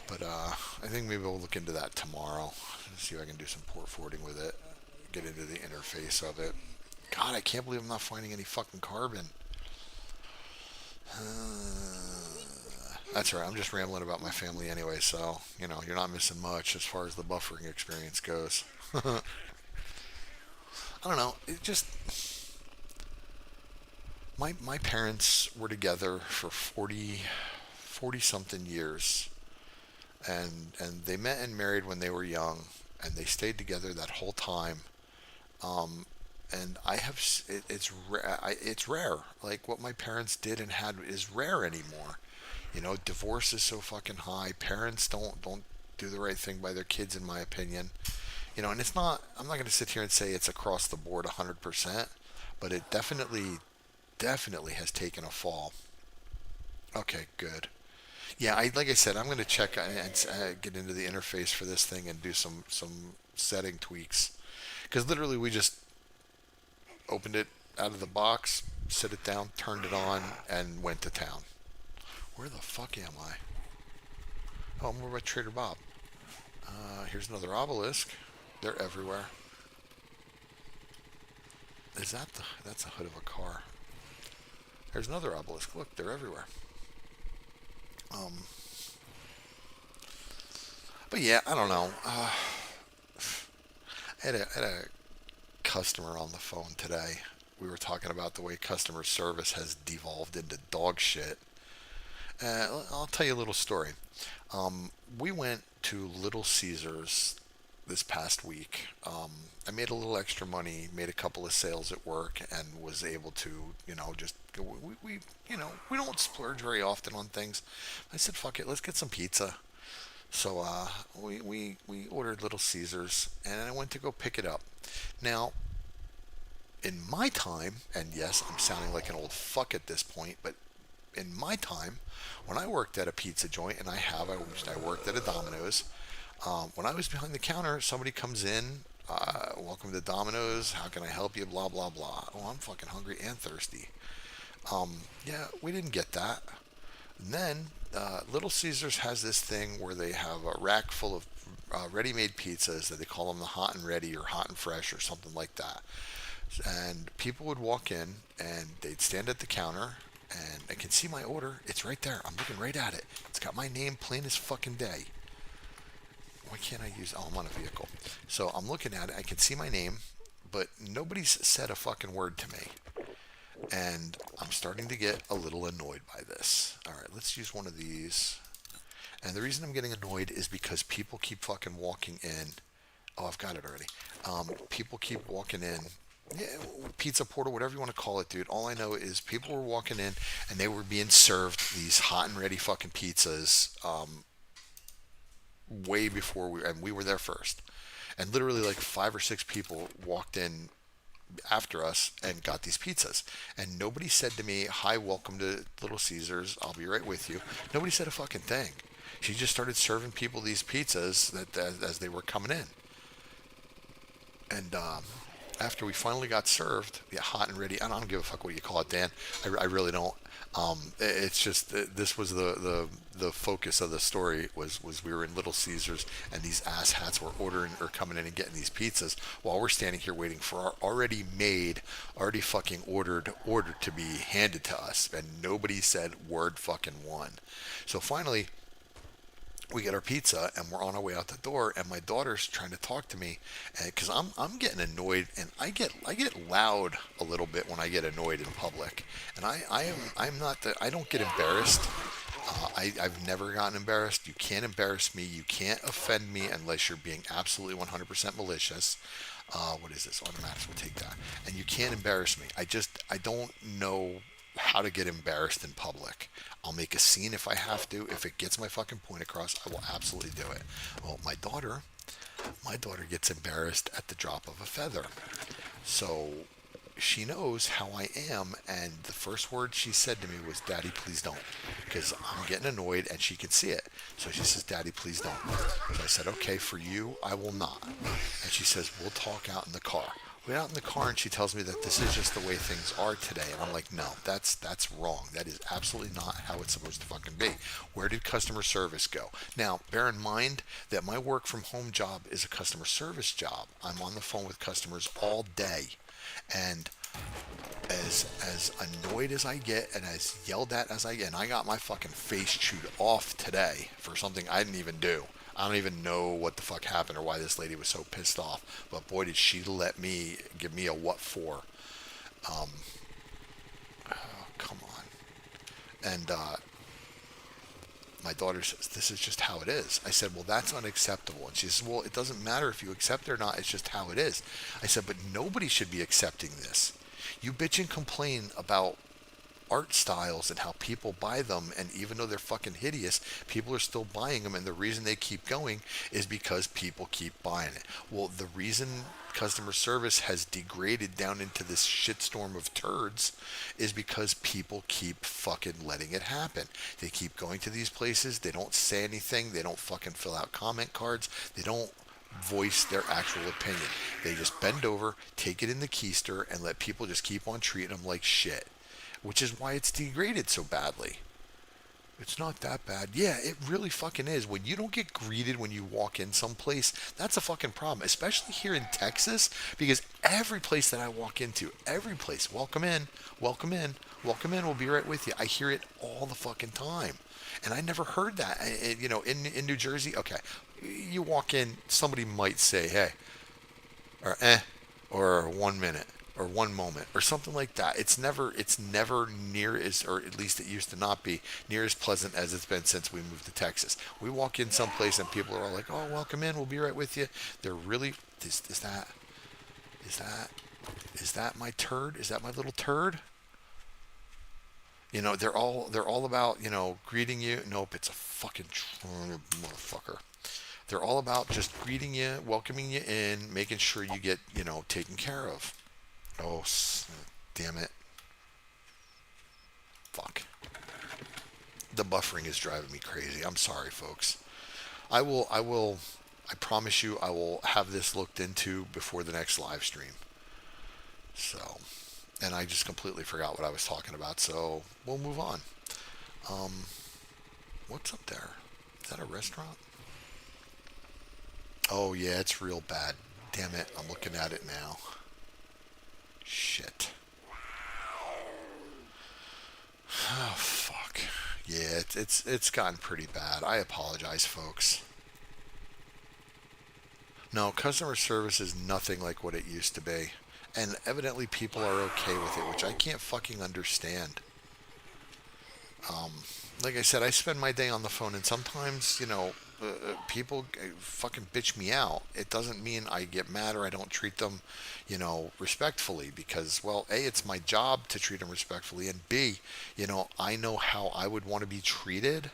But I think maybe we'll look into that tomorrow. See if I can do some port forwarding with it. Get into the interface of it. God, I can't believe I'm not finding any fucking carbon. That's all right. I'm just rambling about my family anyway, so you're not missing much as far as the buffering experience goes. I don't know. It just my parents were together for 40 something years, and they met and married when they were young, and they stayed together that whole time. Um, and it's rare. Like what my parents did and had is rare anymore. Divorce is so fucking high. Parents don't do the right thing by their kids, in my opinion. And it's not. I'm not going to sit here and say it's across the board 100%, but it definitely has taken a fall. Okay, good. Yeah, like I said, I'm going to check and get into the interface for this thing and do some setting tweaks. Because literally, we just opened it out of the box, set it down, turned it on, and went to town. Where the fuck am I? Oh, I'm over by Trader Bob. Here's another obelisk. They're everywhere. That's a hood of a car. There's another obelisk. Look, they're everywhere. Um, but yeah, I don't know. I had a customer on the phone today. We were talking about the way customer service has devolved into dog shit. I'll tell you a little story. We went to Little Caesars this past week. I made a little extra money, made a couple of sales at work, and was able to, just we don't splurge very often on things. I said, fuck it, let's get some pizza. So we ordered Little Caesars, and I went to go pick it up. Now, in my time, and yes, I'm sounding like an old fuck at this point, but in my time, when I worked at a pizza joint, and I worked at a Domino's. When I was behind the counter, somebody comes in, welcome to Domino's, how can I help you, blah, blah, blah. Oh, I'm fucking hungry and thirsty. Yeah, we didn't get that. And then, Little Caesars has this thing where they have a rack full of ready-made pizzas that they call them the hot and ready or hot and fresh or something like that. And people would walk in and they'd stand at the counter and I can see my order. It's right there. I'm looking right at it. It's got my name plain as fucking day. Why can't I use? Oh, I'm on a vehicle. So I'm looking at it. I can see my name, but nobody's said a fucking word to me. And I'm starting to get a little annoyed by this. All right, let's use one of these. And the reason I'm getting annoyed is because people keep fucking walking in. Oh, I've got it already. People keep walking in. Yeah, pizza portal, whatever you want to call it, dude. All I know is people were walking in and they were being served these hot and ready fucking pizzas, way before we were there first. And literally like five or six people walked in after us and got these pizzas. And nobody said to me, "Hi, welcome to Little Caesars. I'll be right with you." Nobody said a fucking thing. She just started serving people these pizzas that as they were coming in. And after we finally got served, yeah, hot and ready. I don't give a fuck what you call it, Dan. I really don't. It's just this was the focus of the story was we were in Little Caesars and these asshats were ordering or coming in and getting these pizzas while we're standing here waiting for our already made, already fucking order to be handed to us, and nobody said word fucking one. So finally, we get our pizza and we're on our way out the door and my daughter's trying to talk to me because I'm getting annoyed and I get loud a little bit when I get annoyed in public and I'm not that I don't get embarrassed. I've never gotten embarrassed. You can't embarrass me. You can't offend me unless you're being absolutely 100% malicious. What is this? Automatics will take that. And you can't embarrass me. I don't know how to get embarrassed in public. I'll make a scene if I have to. If it gets my fucking point across, I will absolutely do it. Well, my daughter gets embarrassed at the drop of a feather. So she knows how I am, and the first word she said to me was, "Daddy, please don't," because I'm getting annoyed and she can see it. So she says, "Daddy, please don't." So I said, "Okay, for you, I will not." And she says, "We'll talk out in the car." We're out in the car, and she tells me that this is just the way things are today, and I'm like, "No, that's wrong. That is absolutely not how it's supposed to fucking be." Where did customer service go? Now, bear in mind that my work from home job is a customer service job. I'm on the phone with customers all day, and as annoyed as I get and as yelled at as I get, and I got my fucking face chewed off today for something I didn't even do. I don't even know what the fuck happened or why this lady was so pissed off. But boy, did she let me give me a what for. Um, oh, come on. And my daughter says, "This is just how it is." I said, "Well, that's unacceptable." And she says, "Well, it doesn't matter if you accept it or not. It's just how it is." I said, "But nobody should be accepting this. You bitch and complain about art styles and how people buy them, and even though they're fucking hideous, people are still buying them, and the reason they keep going is because people keep buying it." Well, the reason customer service has degraded down into this shitstorm of turds is because people keep fucking letting it happen. They keep going to these places, they don't say anything, they don't fucking fill out comment cards, they don't voice their actual opinion. They just bend over, take it in the keister, and let people just keep on treating them like shit, which is why it's degraded so badly. It's not that bad. Yeah, it really fucking is. When you don't get greeted when you walk in someplace, that's a fucking problem, especially here in Texas, because every place that I walk into, every place, "Welcome in, welcome in, welcome in, we'll be right with you." I hear it all the fucking time. And I never heard that. In New Jersey, okay, you walk in, somebody might say, "Hey," or or 1 minute or one moment or something like that. It's never near as, or at least it used to not be near as pleasant as it's been since we moved to Texas. We walk in someplace and people are all like, "Oh, welcome in, we'll be right with you." They're really, is that is that my turd? Is that my little turd? They're all about, greeting you. Nope, it's a fucking motherfucker. They're all about just greeting you, welcoming you in, making sure you get, taken care of. Oh, damn it. Fuck. The buffering is driving me crazy. I'm sorry, folks. I promise you, I will have this looked into before the next live stream. So, and I just completely forgot what I was talking about, so we'll move on. Um, what's up there? Is that a restaurant? Oh, yeah, it's real bad. Damn it, I'm looking at it now. Shit. Oh, fuck. Yeah, it's gotten pretty bad. I apologize, folks. No, customer service is nothing like what it used to be. And evidently people are okay with it, which I can't fucking understand. Um, like I said, I spend my day on the phone, and sometimes, people fucking bitch me out. It doesn't mean I get mad or I don't treat them, respectfully, because, well, A, it's my job to treat them respectfully, and B, I know how I would want to be treated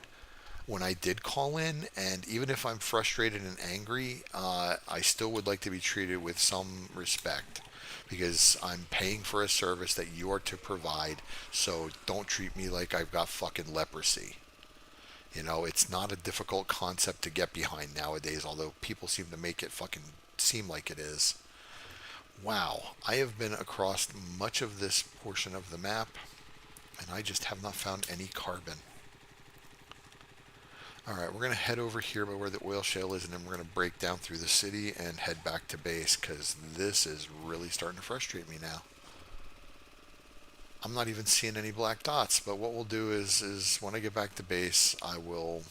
when I did call in, and even if I'm frustrated and angry, I still would like to be treated with some respect, because I'm paying for a service that you are to provide. So don't treat me like I've got fucking leprosy. It's not a difficult concept to get behind nowadays, although people seem to make it fucking seem like it is. Wow, I have been across much of this portion of the map, and I just have not found any carbon. Alright, we're going to head over here by where the oil shale is, and then we're going to break down through the city and head back to base, because this is really starting to frustrate me now. I'm not even seeing any black dots, but what we'll do is when I get back to base, I will...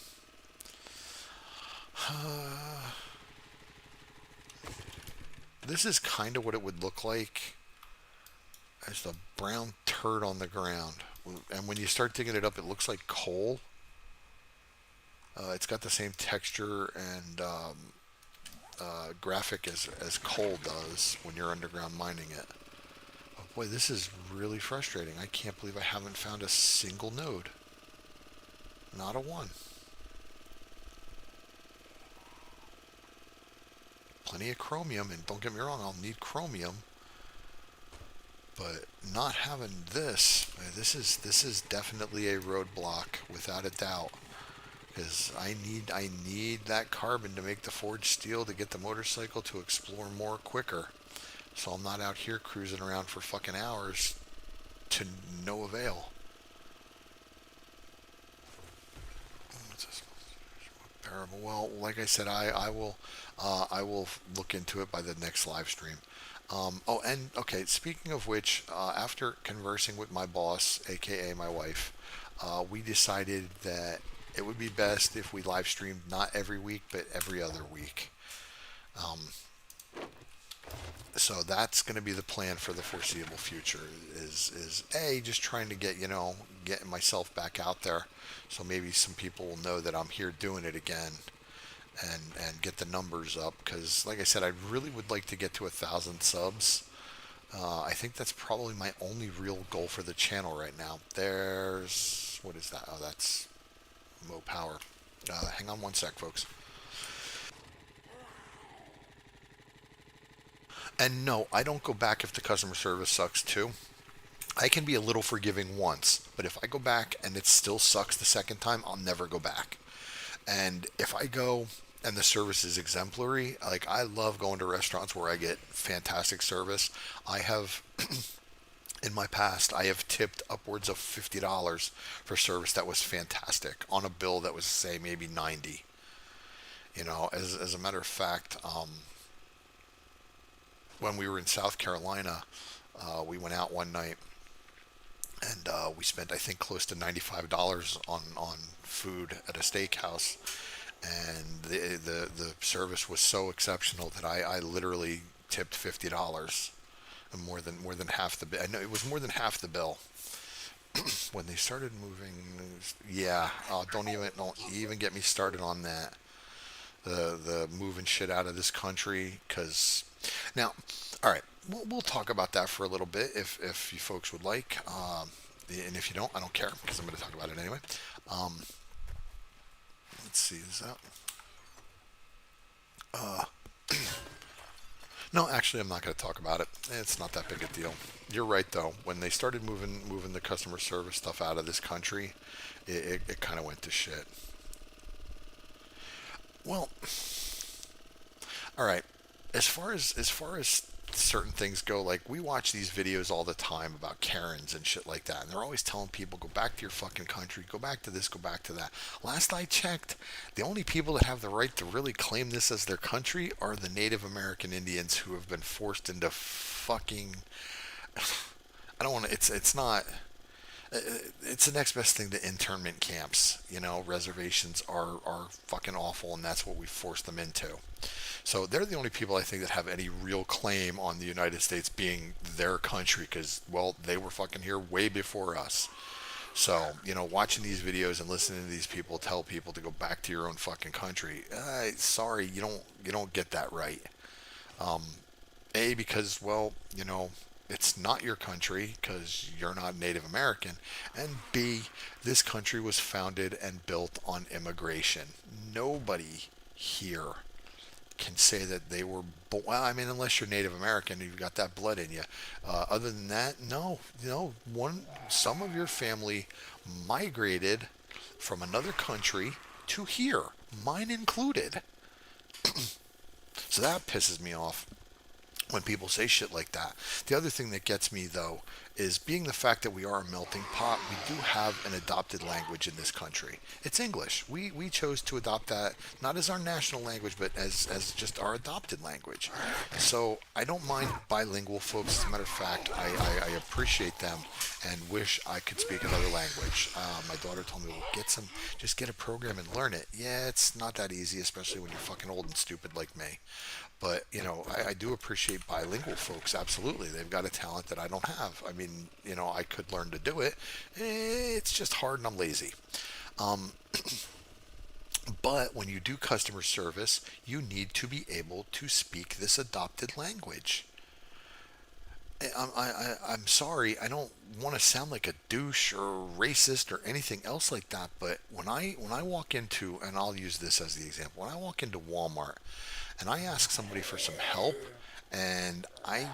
this is kind of what it would look like as the brown turd on the ground. And when you start digging it up, it looks like coal. It's got the same texture and graphic as coal does when you're underground mining it. Oh boy, this is really frustrating. I can't believe I haven't found a single node. Not a one. Plenty of chromium, and don't get me wrong, I'll need chromium, but not having this, this is definitely a roadblock without a doubt. Because I need that carbon to make the forged steel to get the motorcycle to explore more quicker. So I'm not out here cruising around for fucking hours to no avail. What's this? Parable. Well, like I said, I will look into it by the next live stream. Oh, and okay. Speaking of which, after conversing with my boss, aka my wife, we decided that it would be best if we live streamed not every week, but every other week. Um, so that's going to be the plan for the foreseeable future. Is a just trying to get getting myself back out there, so maybe some people will know that I'm here doing it again, and get the numbers up. Because like I said, I really would like to get to 1,000 subs. I think that's probably my only real goal for the channel right now. There's what is that? Oh, that's Mo Power. Hang on one sec, folks. And no, I don't go back if the customer service sucks too. I can be a little forgiving once, but if I go back and it still sucks the second time, I'll never go back. And if I go and the service is exemplary, like I love going to restaurants where I get fantastic service. I have in my past, I have tipped upwards of $50 for service that was fantastic on a bill that was say maybe 90. As a matter of fact, when we were in South Carolina, we went out one night and we spent I think close to $95 on food at a steakhouse, and the service was so exceptional that I literally tipped $50, and more than half the bill. I know it was more than half the bill. When they started moving, yeah, don't even get me started on that. The moving shit out of this country, because now, all right, we'll talk about that for a little bit if you folks would like, and if you don't, I don't care because I'm going to talk about it anyway. Um, let's see, is that? Uh, no, actually, I'm not going to talk about it. It's not that big a deal. You're right though. When they started moving the customer service stuff out of this country, it kind of went to shit. Well, all right. As far as certain things go, like we watch these videos all the time about Karens and shit like that, and they're always telling people go back to your fucking country, go back to this, go back to that. Last I checked, the only people that have the right to really claim this as their country are the Native American Indians who have been forced into fucking. I don't want to. It's not. It's the next best thing to internment camps. Reservations are fucking awful, and that's what we forced them into. So they're the only people I think that have any real claim on the United States being their country, because, well, they were fucking here way before us. So, watching these videos and listening to these people tell people to go back to your own fucking country, sorry, you don't get that right. Um, because, well, it's not your country because you're not Native American, and B, this country was founded and built on immigration. Nobody here can say that they were well, I mean, unless you're Native American, you've got that blood in you. Other than that, no. Some of your family migrated from another country to here, mine included. So that pisses me off when people say shit like that. The other thing that gets me, though, is being the fact that we are a melting pot, we do have an adopted language in this country. It's English. We chose to adopt that not as our national language, but as just our adopted language. So I don't mind bilingual folks. As a matter of fact, I appreciate them and wish I could speak another language. My daughter told me, well, just get a program and learn it. Yeah, it's not that easy, especially when you're fucking old and stupid like me. But, I do appreciate bilingual folks. Absolutely. They've got a talent that I don't have. I mean, I could learn to do it. It's just hard and I'm lazy. Um, But when you do customer service, you need to be able to speak this adopted language. I'm sorry, I don't want to sound like a douche or racist or anything else like that, but when I walk into, and I'll use this as the example, when I walk into Walmart and I ask somebody for some help and I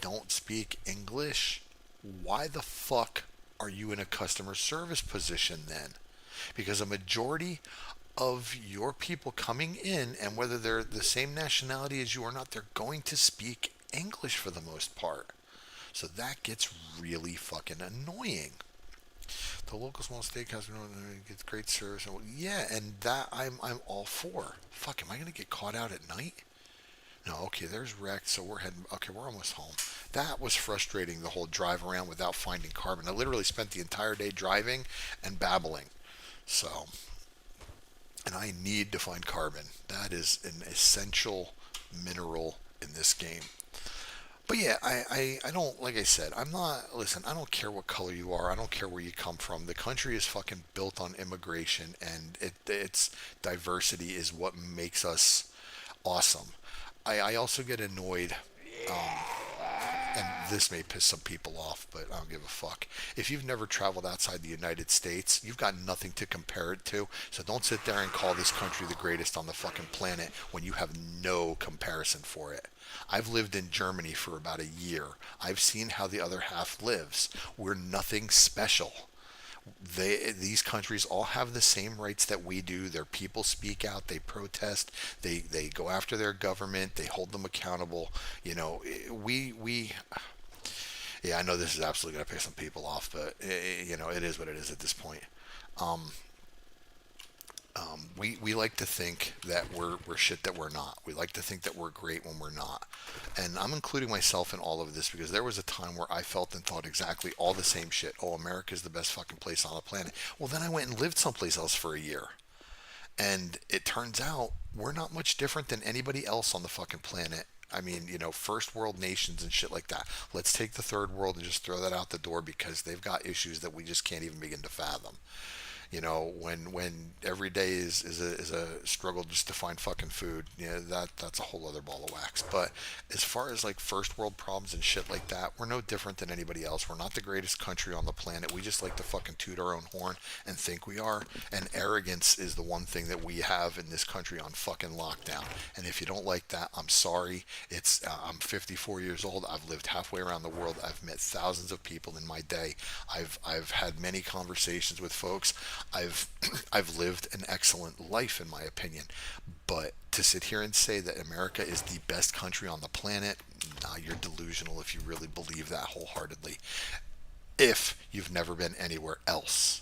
don't speak English, why the fuck are you in a customer service position then? Because a majority of your people coming in, and whether they're the same nationality as you or not, they're going to speak English for the most part. So that gets really fucking annoying. The local small steakhouse gets great service. Yeah, and that I'm all for. Fuck, am I gonna get caught out at night? No, okay, there's wrecked, so we're heading. Okay, we're almost home. That was frustrating. The whole drive around without finding carbon. I literally spent the entire day driving and babbling. So, and I need to find carbon. That is an essential mineral in this game. But yeah, I don't, like I said, I'm not, listen, I don't care what color you are. I don't care where you come from. The country is fucking built on immigration, and its diversity is what makes us awesome. I also get annoyed, and this may piss some people off, but I don't give a fuck. If you've never traveled outside the United States, you've got nothing to compare it to. So don't sit there and call this country the greatest on the fucking planet when you have no comparison for it. I've lived in Germany for about a year. I've seen how the other half lives. We're nothing special. These countries all have the same rights that we do. Their people speak out, they protest, they go after their government, they hold them accountable. You know, we yeah, I know this is absolutely going to piss some people off, but you know, it is what it is at this point. Um, we like to think that we're shit that we're not. We like to think that we're great when we're not. And I'm including myself in all of this because there was a time where I felt and thought exactly all the same shit. Oh, America's the best fucking place on the planet. Well, then I went and lived someplace else for a year. And it turns out we're not much different than anybody else on the fucking planet. I mean, you know, first world nations and shit like that. Let's take the third world and just throw that out the door because they've got issues that we just can't even begin to fathom. You know, when every day is a struggle just to find fucking food, you know, that's a whole other ball of wax. But as far as like first world problems and shit like that, we're no different than anybody else. We're not the greatest country on the planet. We just like to fucking toot our own horn and think we are. And arrogance is the one thing that we have in this country on fucking lockdown. And if you don't like that, I'm sorry. I'm 54 years old. I've lived halfway around the world. I've met thousands of people in my day. I've had many conversations with folks. I've I've lived an excellent life in my opinion, but to sit here and say that America is the best country on the planet, nah, you're delusional if you really believe that wholeheartedly. If you've never been anywhere else.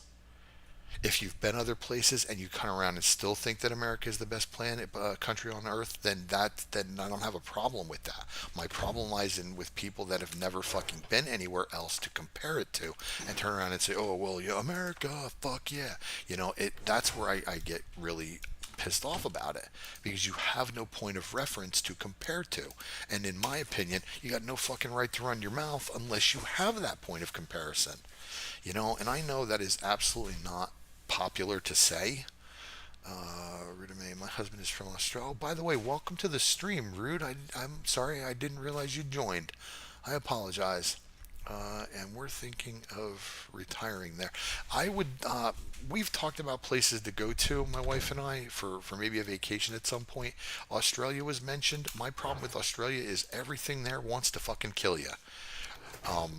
If you've been other places and you come around and still think that America is the best planet country on earth, then I don't have a problem with that. My problem lies in with people that have never fucking been anywhere else to compare it to, and turn around and say, "Oh well, yeah, America, fuck yeah," you know it. That's where I get really pissed off about it because you have no point of reference to compare to. And in my opinion, you got no fucking right to run your mouth unless you have that point of comparison. You know, and I know that is absolutely not popular to say. Rude May, my husband is from Australia. Oh, by the way, welcome to the stream, Rude. I'm sorry I didn't realize you joined. I apologize. And we're thinking of retiring there. I would. We've talked about places to go to, my wife and I, for maybe a vacation at some point. Australia was mentioned. My problem with Australia is everything there wants to fucking kill you.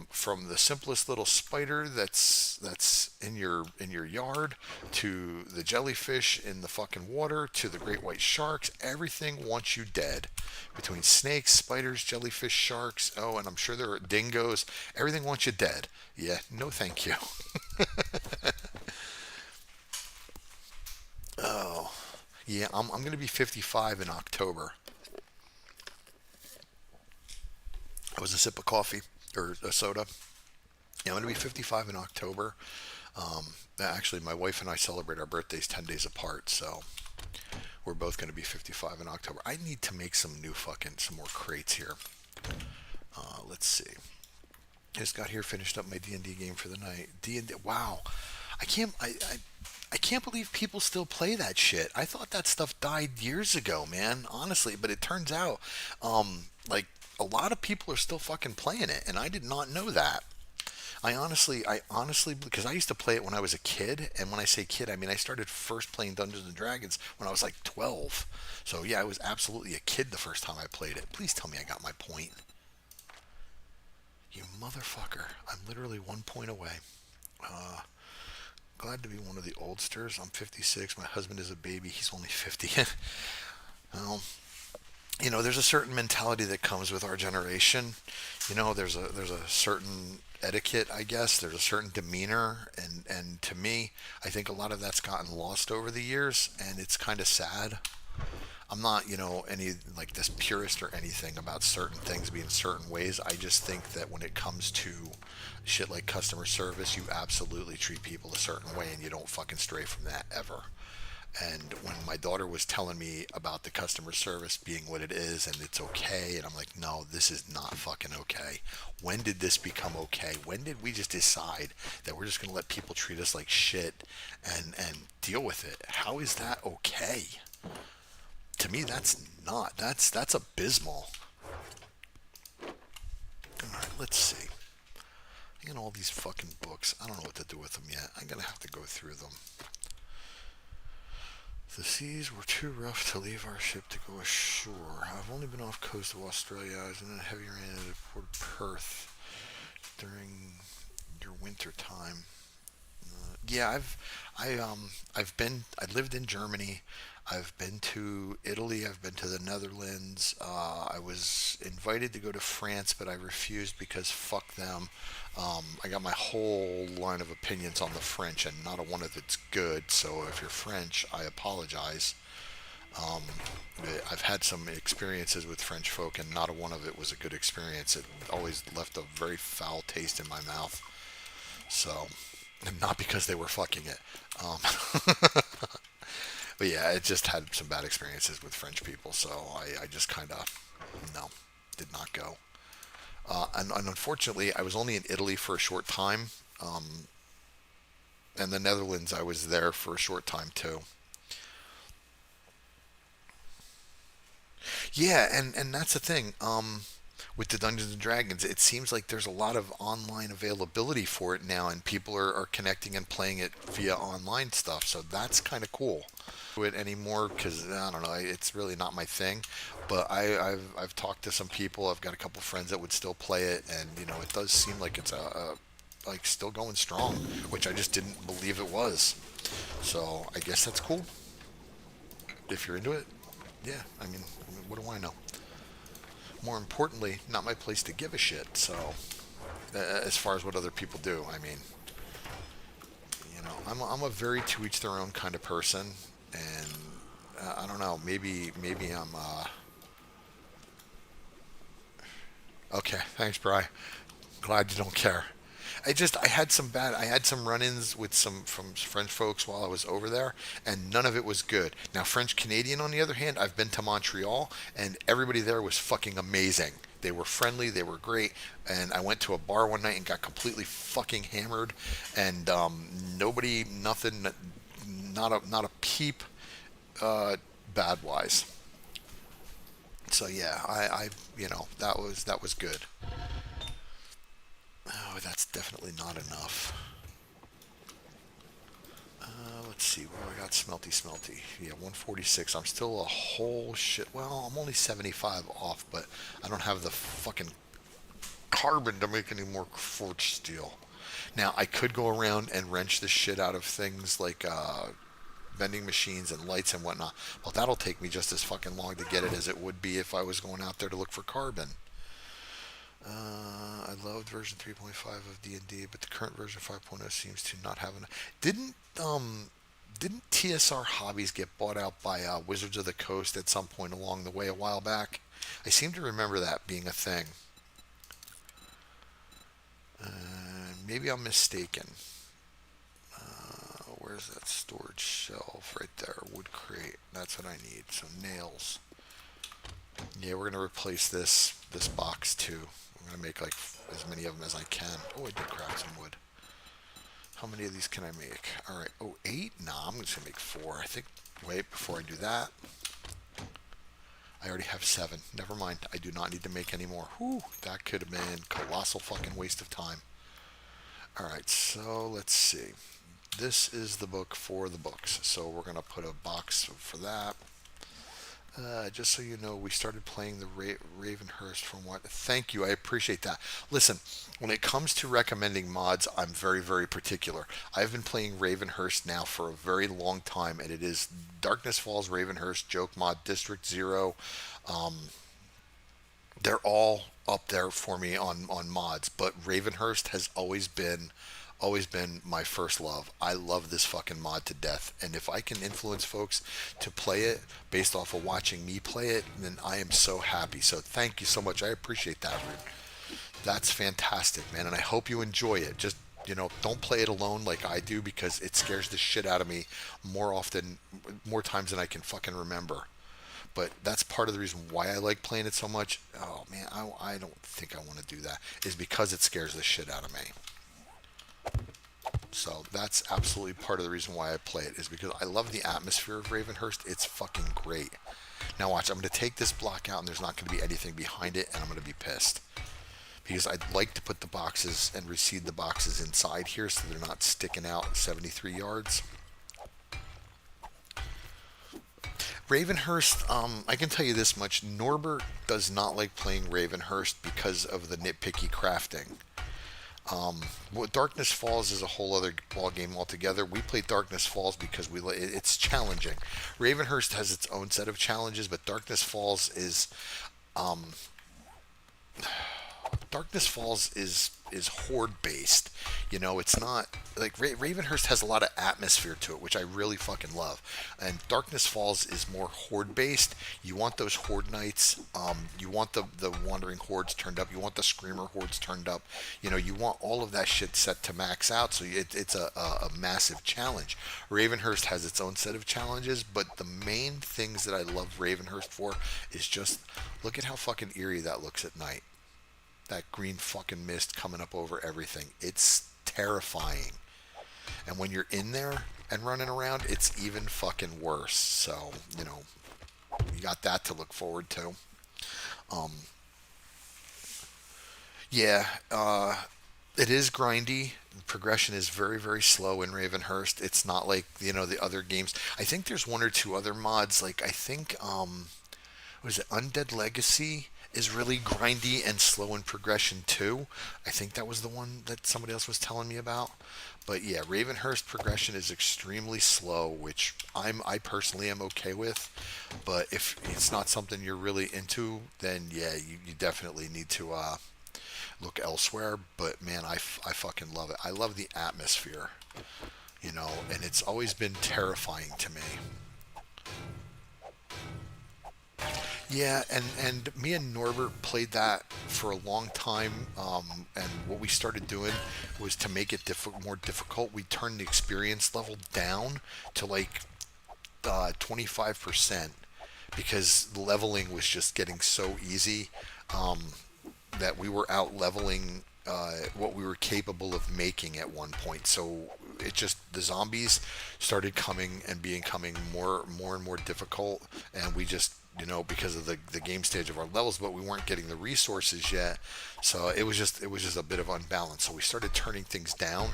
From the simplest little spider that's in your yard to the jellyfish in the fucking water to the great white sharks, everything wants you dead. Between snakes, spiders, jellyfish, sharks, oh, and I'm sure there are dingoes, everything wants you dead. Yeah, no thank you. Oh, yeah, I'm gonna be 55 in October. I was a sip of coffee or a soda. Yeah, I'm gonna be 55 in October. Actually, my wife and I celebrate our birthdays 10 days apart, so we're both going to be 55 in October. I need to make some more crates here. Let's see. Just got here, finished up my D&D game for the night. D&D, wow. I can't. I can't believe people still play that shit. I thought that stuff died years ago, man. Honestly, but it turns out, like a lot of people are still fucking playing it, and I did not know that. I honestly, because I used to play it when I was a kid, and when I say kid, I mean I started first playing Dungeons and Dragons when I was like 12. So yeah, I was absolutely a kid the first time I played it. Please tell me I got my point. You motherfucker. I'm literally 1 point away. Uh, Glad to be one of the oldsters. I'm 56. My husband is a baby. He's only 50. Well, there's a certain mentality that comes with our generation. There's a certain etiquette, I guess. There's a certain demeanor, and to me, I think a lot of that's gotten lost over the years, and it's kind of sad. I'm not, any like this purist or anything about certain things being certain ways. I just think that when it comes to shit like customer service, you absolutely treat people a certain way and you don't fucking stray from that ever. And when my daughter was telling me about the customer service being what it is and it's okay, and I'm like, no, this is not fucking okay. When did this become okay? When did we just decide that we're just gonna let people treat us like shit and deal with it? How is that okay? To me, that's not. That's abysmal. All right, let's see. I got all these fucking books. I don't know what to do with them yet. I'm gonna have to go through them. The seas were too rough to leave our ship to go ashore. I've only been off coast of Australia. I was in a heavy rain at Port Perth during your winter time. Yeah, I lived in Germany. I've been to Italy. I've been to the Netherlands. I was invited to go to France, but I refused because fuck them. I got my whole line of opinions on the French, and not a one of it's good. So if you're French, I apologize. Um, I've had some experiences with French folk, and not a one of it was a good experience. It always left a very foul taste in my mouth. So, and not because they were fucking it. Um, but yeah, it just had some bad experiences with French people, so I just kind of, no, did not go. And unfortunately, I was only in Italy for a short time, and the Netherlands, I was there for a short time too. Yeah, and that's the thing. With the Dungeons and Dragons, it seems like there's a lot of online availability for it now, and people are connecting and playing it via online stuff. So that's kind of cool. It anymore because I don't know, it's really not my thing. But I've talked to some people. I've got a couple friends that would still play it, and it does seem like it's a like still going strong, which I just didn't believe it was. So I guess that's cool if you're into it. Yeah, I mean, what do I know? More importantly, not my place to give a shit. So, as far as what other people do, I mean, I'm a very to each their own kind of person, and I don't know. Maybe I'm. Okay, thanks, Bry. Glad you don't care. I had some run-ins with some from French folks while I was over there, and none of it was good. Now French Canadian, on the other hand, I've been to Montreal, and everybody there was fucking amazing. They were friendly, they were great, and I went to a bar one night and got completely fucking hammered, and nobody, nothing, not a peep, uh, bad wise. So yeah, that was good. Oh, that's definitely not enough. Let's see, what do I got? Smelty, smelty. Yeah, 146. I'm still a whole shit. Well, I'm only 75 off, but I don't have the fucking carbon to make any more forged steel. Now, I could go around and wrench the shit out of things like vending machines and lights and whatnot. Well, that'll take me just as fucking long to get it as it would be if I was going out there to look for carbon. I loved version 3.5 of D&D, but the current version 5.0 seems to not have enough. Didn't TSR Hobbies get bought out by Wizards of the Coast at some point along the way a while back? I seem to remember that being a thing. Maybe I'm mistaken. Where's that storage shelf? Right there. Wood crate. That's what I need. So nails. Yeah, we're gonna replace this box too. I'm gonna make like as many of them as I can. Oh, I did craft some wood. How many of these can I make? All right. Oh, eight? Nah, I'm just gonna make four. I think. Wait, before I do that, I already have seven. Never mind. I do not need to make any more. Whew, that could have been colossal fucking waste of time. All right. So let's see. This is the book for the books. So we're gonna put a box for that. Just so you know, we started playing the Ravenhearst from what? Thank you, I appreciate that. Listen, when it comes to recommending mods, I'm very, very particular. I've been playing Ravenhearst now for a very long time, and it is Darkness Falls, Ravenhearst, Joke Mod, District Zero. Um, they're all up there for me on mods, but Ravenhearst has always been my first love. I love this fucking mod to death, and if I can influence folks to play it based off of watching me play it, then I am so happy. So thank you so much. I appreciate that, Rude. That's fantastic, man, and I hope you enjoy it. Just don't play it alone like I do because it scares the shit out of me more times than I can fucking remember. But that's part of the reason why I like playing it so much. Oh man, I don't think I want to do that. Is because it scares the shit out of me. So that's absolutely part of the reason why I play it is because I love the atmosphere of Ravenhearst. It's fucking great. Now watch, I'm going to take this block out and there's not going to be anything behind it and I'm going to be pissed. Because I'd like to put the boxes and reseed the boxes inside here so they're not sticking out 73 yards. Ravenhearst, I can tell you this much. Norbert does not like playing Ravenhearst because of the nitpicky crafting. Darkness Falls is a whole other ball game altogether. We play Darkness Falls because it's challenging. Ravenhearst has its own set of challenges, but um, Darkness Falls is horde based. It's not like Ravenhearst has a lot of atmosphere to it, which I really fucking love. And Darkness Falls is more horde based. You want those horde knights. You want the wandering hordes turned up. You want the screamer hordes turned up. You want all of that shit set to max out. So it's a massive challenge. Ravenhearst has its own set of challenges, but the main things that I love Ravenhearst for is just look at how fucking eerie that looks at night. That green fucking mist coming up over everything. It's terrifying. And when you're in there and running around, it's even fucking worse. So, you got that to look forward to. Um, yeah, it is grindy. The progression is very, very slow in Ravenhearst. It's not like, the other games. I think there's one or two other mods. Like, I think, what is it, Undead Legacy is really grindy and slow in progression too. I think that was the one that somebody else was telling me about. But yeah, Ravenhearst progression is extremely slow, which I personally am okay with. But if it's not something you're really into, then yeah, you definitely need to look elsewhere. But man, I fucking love it. I love the atmosphere, and it's always been terrifying to me. Yeah, and me and Norbert played that for a long time. And what we started doing was to make it more difficult. We turned the experience level down to like 25% because leveling was just getting so easy um, that we were out leveling what we were capable of making at one point. So the zombies started coming and becoming more and more difficult, and we just because of the game stage of our levels, but we weren't getting the resources yet, so it was just a bit of unbalance. So we started turning things down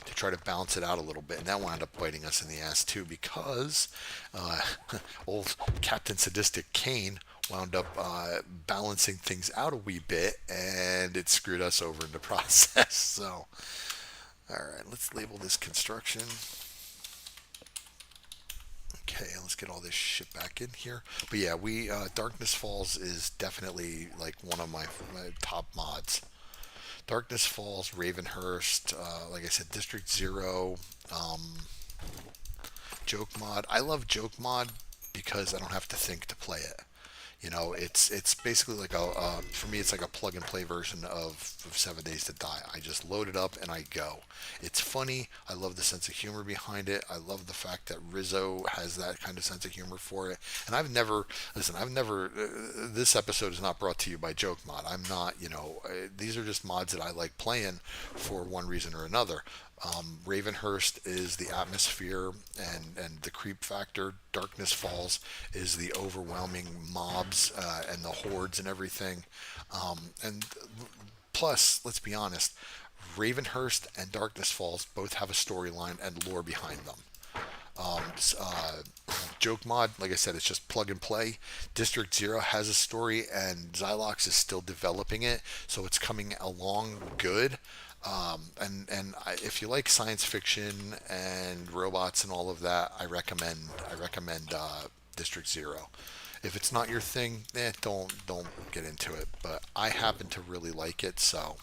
to try to balance it out a little bit, and that wound up biting us in the ass too because uh, old Captain Sadistic Kane wound up balancing things out a wee bit, and it screwed us over in the process. So, all right, let's label this construction. Okay, let's get all this shit back in here. But yeah, we Darkness Falls is definitely like one of my top mods. Darkness Falls, Ravenhearst, like I said, District Zero, um, Joke Mod. I love Joke Mod because I don't have to think to play it. It's basically like for me it's like a plug and play version of 7 Days to Die. I just load it up and I go. It's funny. I love the sense of humor behind it. I love the fact that Rizzo has that kind of sense of humor for it. And this episode is not brought to you by Joke Mod. I'm not, these are just mods that I like playing for one reason or another. Ravenhearst is the atmosphere and the creep factor. Darkness Falls is the overwhelming mobs and the hordes and everything. And plus, let's be honest, Ravenhearst and Darkness Falls both have a storyline and lore behind them. Joke mod, like I said, it's just plug and play. District Zero has a story, and Xylox is still developing it, so it's coming along good. If you like science fiction and robots and all of that, I recommend District Zero. If it's not your thing, don't get into it. But I happen to really like it, so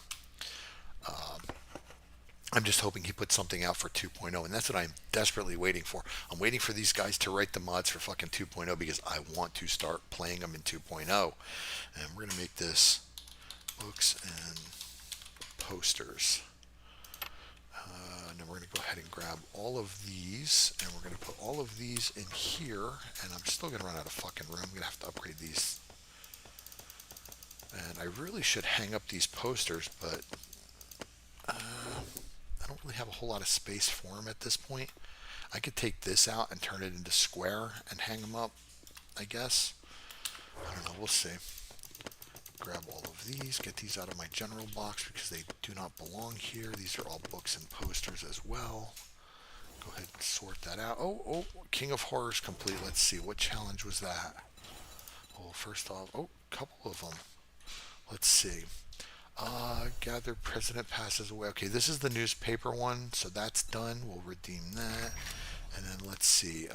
I'm just hoping he puts something out for 2.0, and that's what I'm desperately waiting for. I'm waiting for these guys to write the mods for fucking 2.0 because I want to start playing them in 2.0. And we're gonna make this books and posters. And then we're gonna go ahead and grab all of these, and we're gonna put all of these in here. And I'm still gonna run out of fucking room. I'm gonna have to upgrade these. And I really should hang up these posters, but I don't really have a whole lot of space for them at this point. I could take this out and turn it into square and hang them up, I guess. I don't know, we'll see. Grab all of these, get these out of my general box because they do not belong here. These are all books and posters as well. Go ahead and sort that out. Oh, King of Horrors complete. Let's see, what challenge was that? Well, first off, a couple of them. Let's see. Gather President passes away. Okay, this is the newspaper one, so that's done. We'll redeem that. And then let's see.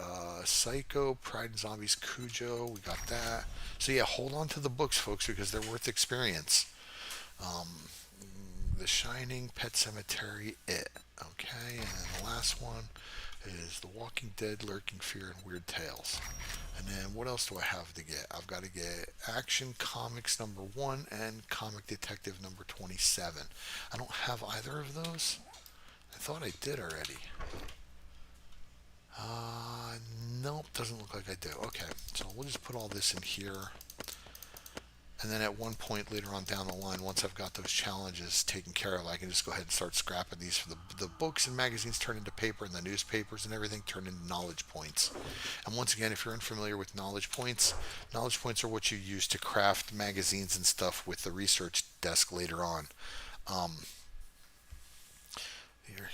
Psycho, Pride and Zombies, Cujo. We got that. So yeah, hold on to the books, folks, because they're worth experience. Um, the Shining, Pet Cemetery, It. Okay, and then the last one is The Walking Dead, Lurking Fear, and Weird Tales. And then what else do I have to get? I've got to get Action Comics number 1 and Comic Detective number 27. I don't have either of those. I thought I did already. Nope, doesn't look like I do. Okay, so we'll just put all this in here. And then at one point later on down the line, once I've got those challenges taken care of, I can just go ahead and start scrapping these for the books and magazines turn into paper, and the newspapers and everything turn into knowledge points. And once again, if you're unfamiliar with knowledge points are what you use to craft magazines and stuff with the research desk later on. Um, here.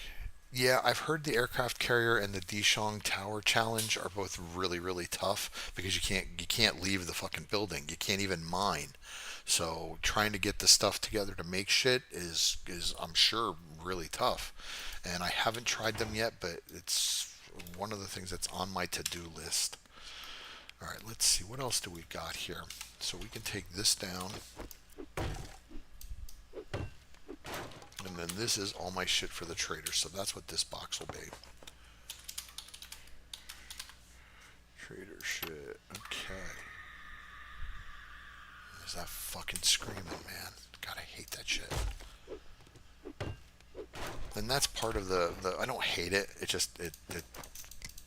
Yeah, I've heard the aircraft carrier and the Dishong Tower challenge are both really, really tough because you can't leave the fucking building. You can't even mine. So trying to get the stuff together to make shit is I'm sure really tough. And I haven't tried them yet, but it's one of the things that's on my to-do list. All right, let's see what else do we got here. So we can take this down. And then this is all my shit for the trader. So that's what this box will be. Trader shit. Okay. There's that fucking screaming, man. God, I hate that shit. And that's part of the I don't hate it. It just it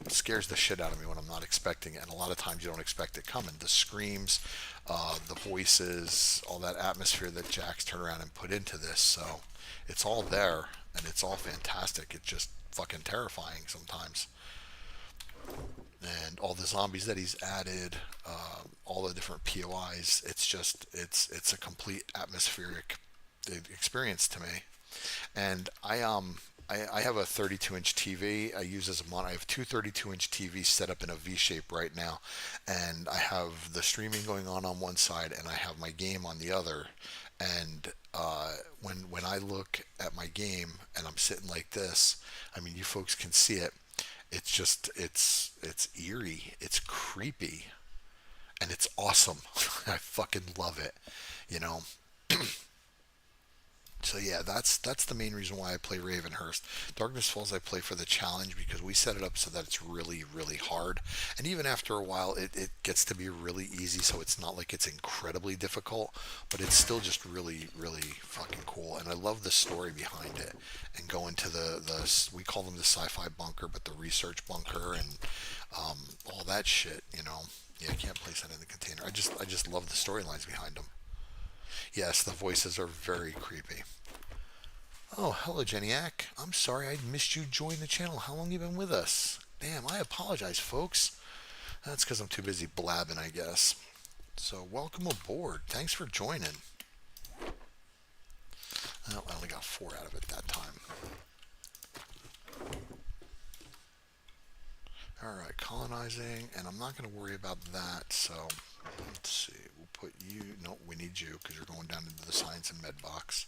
scares the shit out of me when I'm not expecting it. And a lot of times you don't expect it coming. The screams, the voices, all that atmosphere that Jack's turned around and put into this. So it's all there and it's all fantastic. It's just fucking terrifying sometimes. And all the zombies that he's added, all the different POIs. It's just it's a complete atmospheric experience to me. And I have a 32-inch TV I use as a monitor. I have two 32-inch TVs set up in a V shape right now, and I have the streaming going on one side, and I have my game on the other. And when I look at my game and I'm sitting like this, I mean, you folks can see it. It's just it's eerie, it's creepy, and it's awesome. I fucking love it, you know. So yeah, that's the main reason why I play Ravenhearst. Darkness Falls I play for the challenge because we set it up so that it's really, really hard. And even after a while it gets to be really easy, so it's not like it's incredibly difficult, but it's still just really, really fucking cool. And I love the story behind it. And go into the we call them the sci-fi bunker, but the research bunker and all that shit, you know. Yeah, I can't place that in the container. I just love the storylines behind them. Yes, the voices are very creepy. Oh, hello, Jeniac. I'm sorry I missed you join the channel. How long you been with us? Damn, I apologize, folks. That's because I'm too busy blabbing, I guess. So, welcome aboard. Thanks for joining. Well, I only got 4 out of it that time. Alright, colonizing, and I'm not going to worry about that, so let's see. We'll put you. No, we need you because you're going down into the science and med box.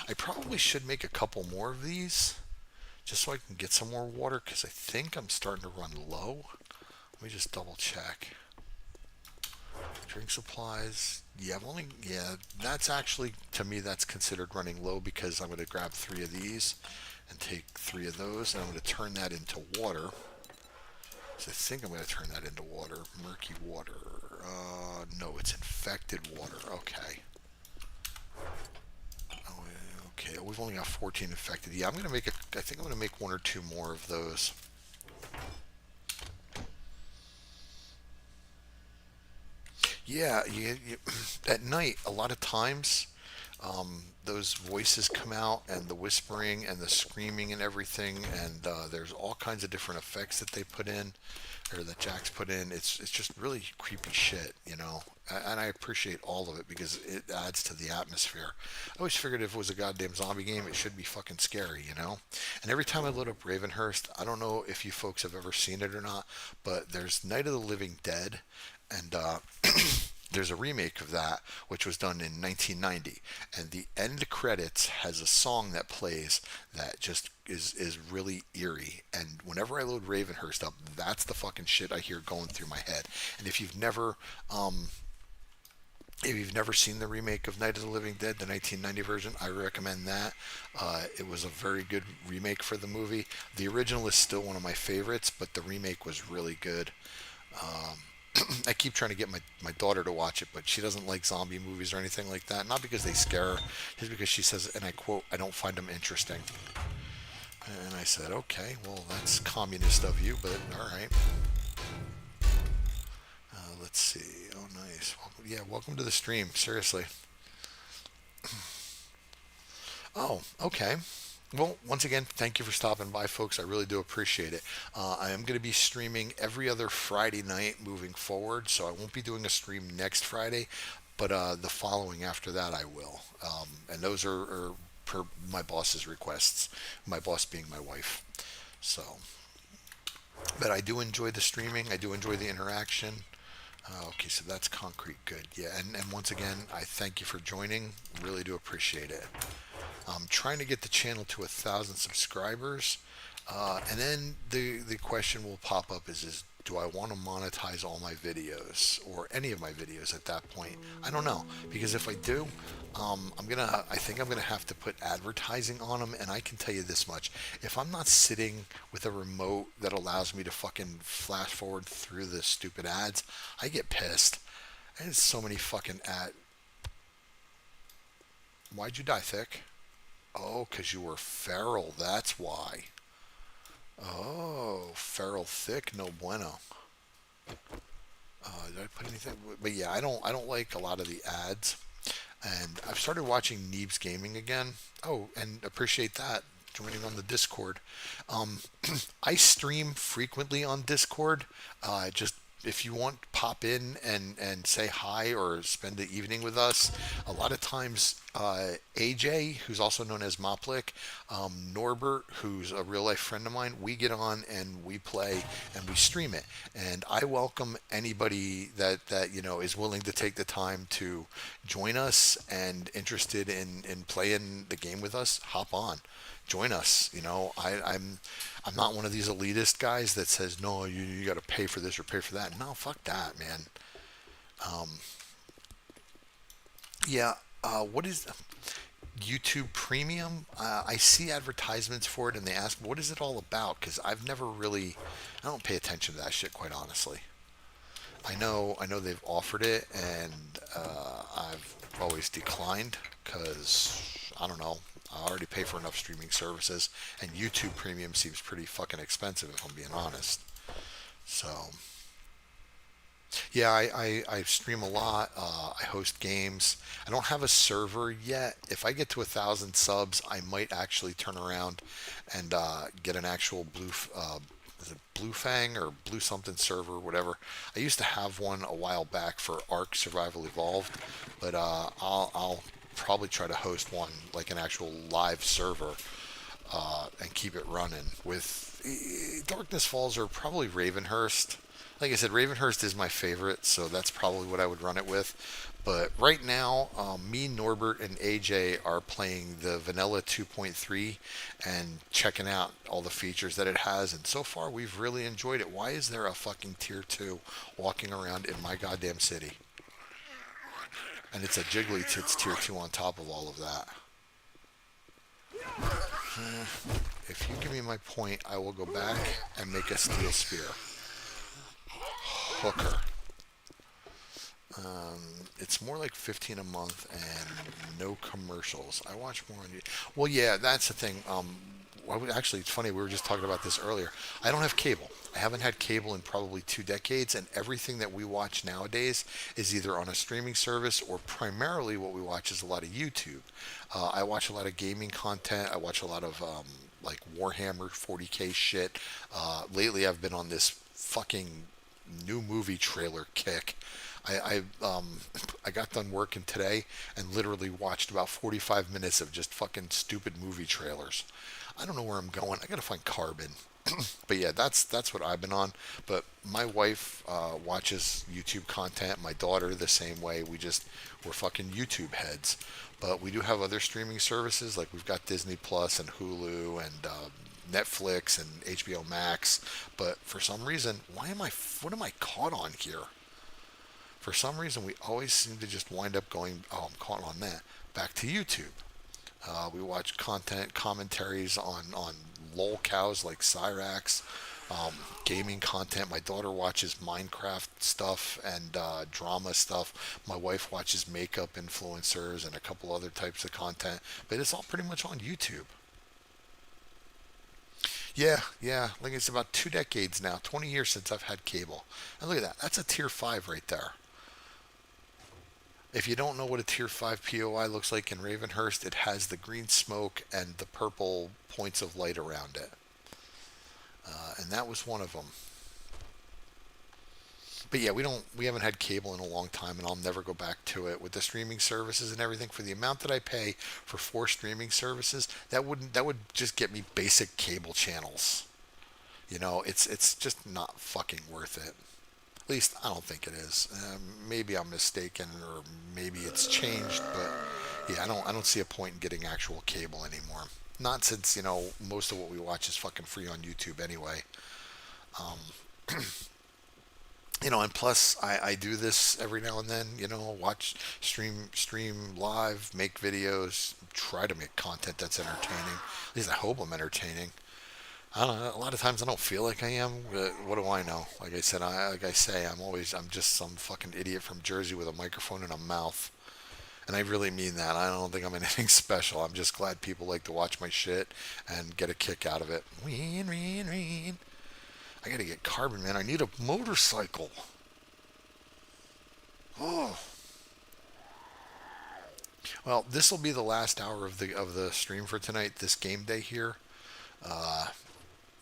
I probably should make a couple more of these just so I can get some more water because I think I'm starting to run low. Let me just double check. Drink supplies. Yeah, I've only. Yeah, that's actually, to me, that's considered running low because I'm going to grab 3 of these and take 3 of those, and I'm going to turn that into water. So I think I'm going to turn that into water. Murky water. No, it's infected water. Okay. Oh, okay. We've only got 14 infected. Yeah, I'm going to make I think I'm going to make 1 or 2 more of those. Yeah, at night, a lot of times, those voices come out, and the whispering and the screaming and everything, and there's all kinds of different effects that they put in, or that Jack's put in. It's just really creepy shit, you know. And I appreciate all of it because it adds to the atmosphere. I always figured if it was a goddamn zombie game, it should be fucking scary, you know. And every time I load up Ravenhearst, I don't know if you folks have ever seen it or not, but there's Night of the Living Dead, and there's a remake of that which was done in 1990, and the end credits has a song that plays that just is really eerie. And whenever I load Ravenhurst up, that's the fucking shit I hear going through my head. And if you've never seen the remake of Night of the Living Dead, the 1990 version, I recommend that. It was a very good remake for the movie. The original is still one of my favorites, but the remake was really good. I keep trying to get my daughter to watch it, but she doesn't like zombie movies or anything like that. Not because they scare her, just because she says, and I quote, "I don't find them interesting." And I said, okay, well, that's communist of you, but all right. Let's see. Oh, nice. Well, yeah, welcome to the stream. Seriously. Oh, okay. Well, once again, thank you for stopping by, folks. I really do appreciate it. I am going to be streaming every other Friday night moving forward, so I won't be doing a stream next Friday, but the following after that I will. And those are per my boss's requests, my boss being my wife. So, but I do enjoy the streaming. I do enjoy the interaction. Okay, so that's concrete. Good. Yeah, and once again, I thank you for joining. Really do appreciate it. I'm trying to get the channel to 1,000 subscribers, and then the question will pop up is do I want to monetize all my videos or any of my videos at that point? I don't know, because if I do, I think I'm gonna have to put advertising on them. And I can tell you this much: if I'm not sitting with a remote that allows me to fucking flash forward through the stupid ads, I get pissed. And so many fucking ad. Why'd you die, Thick? Oh, 'cause you were feral, that's why. Oh, feral thick, no bueno. Did I put anything? But yeah, I don't like a lot of the ads. And I've started watching Neebs Gaming again. Oh, and appreciate that joining on the Discord. Um, I stream frequently on Discord. Just if you want, pop in and say hi or spend the evening with us. A lot of times, AJ, who's also known as Moplik, Norbert, who's a real life friend of mine, we get on and we play and we stream it. And I welcome anybody that is willing to take the time to join us and interested in playing the game with us. Hop on, join us. I'm not one of these elitist guys that says no, you got to pay for this or pay for that. No, fuck that, man. Yeah. What is YouTube Premium? I see advertisements for it, and they ask, "What is it all about?" Because I don't pay attention to that shit, quite honestly. I know they've offered it, and I've always declined because I don't know. I already pay for enough streaming services, and YouTube Premium seems pretty fucking expensive if I'm being honest. So, Yeah, I stream a lot. I host games. I don't have a server yet. If I get to 1,000 subs, I might actually turn around and get an actual is it Blue Fang or Blue something server, whatever. I used to have one a while back for Ark Survival Evolved, but I'll probably try to host one like an actual live server and keep it running with Darkness Falls or probably Ravenhearst. Like I said, Ravenhearst is my favorite, so that's probably what I would run it with. But right now, me, Norbert, and AJ are playing the Vanilla 2.3 and checking out all the features that it has. And so far, we've really enjoyed it. Why is there a fucking tier 2 walking around in my goddamn city? And it's a Jiggly Tits tier 2 on top of all of that. If you give me my point, I will go back and make a steel spear. Hooker. It's more like 15 a month and no commercials. I watch more on you. Well, yeah, that's the thing. Actually, it's funny. We were just talking about this earlier. I don't have cable. I haven't had cable in probably 2 decades, and everything that we watch nowadays is either on a streaming service or primarily what we watch is a lot of YouTube. I watch a lot of gaming content. I watch a lot of like Warhammer 40K shit. Lately, I've been on this fucking new movie trailer kick. I got done working today and literally watched about 45 minutes of just fucking stupid movie trailers. I don't know where I'm going. I gotta find Carbon. But yeah, that's what I've been on. But my wife watches YouTube content. My daughter the same way. We're fucking YouTube heads. But we do have other streaming services like we've got Disney Plus and Hulu and Netflix and HBO Max. But for some reason, what am I caught on here? For some reason, we always seem to just wind up going, oh, I'm caught on that, back to YouTube. We watch content, commentaries on lol cows like Cyrax, gaming content. My daughter watches Minecraft stuff and drama stuff. My wife watches makeup influencers and a couple other types of content. But it's all pretty much on YouTube. Yeah, yeah. Like it's about 2 decades now, 20 years since I've had cable. And look at that. That's a tier 5 right there. If you don't know what a tier 5 POI looks like in Ravenhearst, it has the green smoke and the purple points of light around it. And that was one of them. But yeah, we haven't had cable in a long time, and I'll never go back to it with the streaming services and everything. For the amount that I pay for 4 streaming services, that would just get me basic cable channels. It's just not fucking worth it. At least I don't think it is. Maybe I'm mistaken, or maybe it's changed. But yeah, I don't see a point in getting actual cable anymore. Not since most of what we watch is fucking free on YouTube anyway. Um, and plus I do this every now and then. Watch stream live, make videos, try to make content that's entertaining. At least I hope I'm entertaining. I don't know. A lot of times I don't feel like I am. But what do I know? Like I said, like I say, I'm just some fucking idiot from Jersey with a microphone and a mouth. And I really mean that. I don't think I'm anything special. I'm just glad people like to watch my shit and get a kick out of it. Ween, ween, ween. I gotta get Carbon, man. I need a motorcycle. Oh. Well, this will be the last hour of the stream for tonight. This game day here. Uh,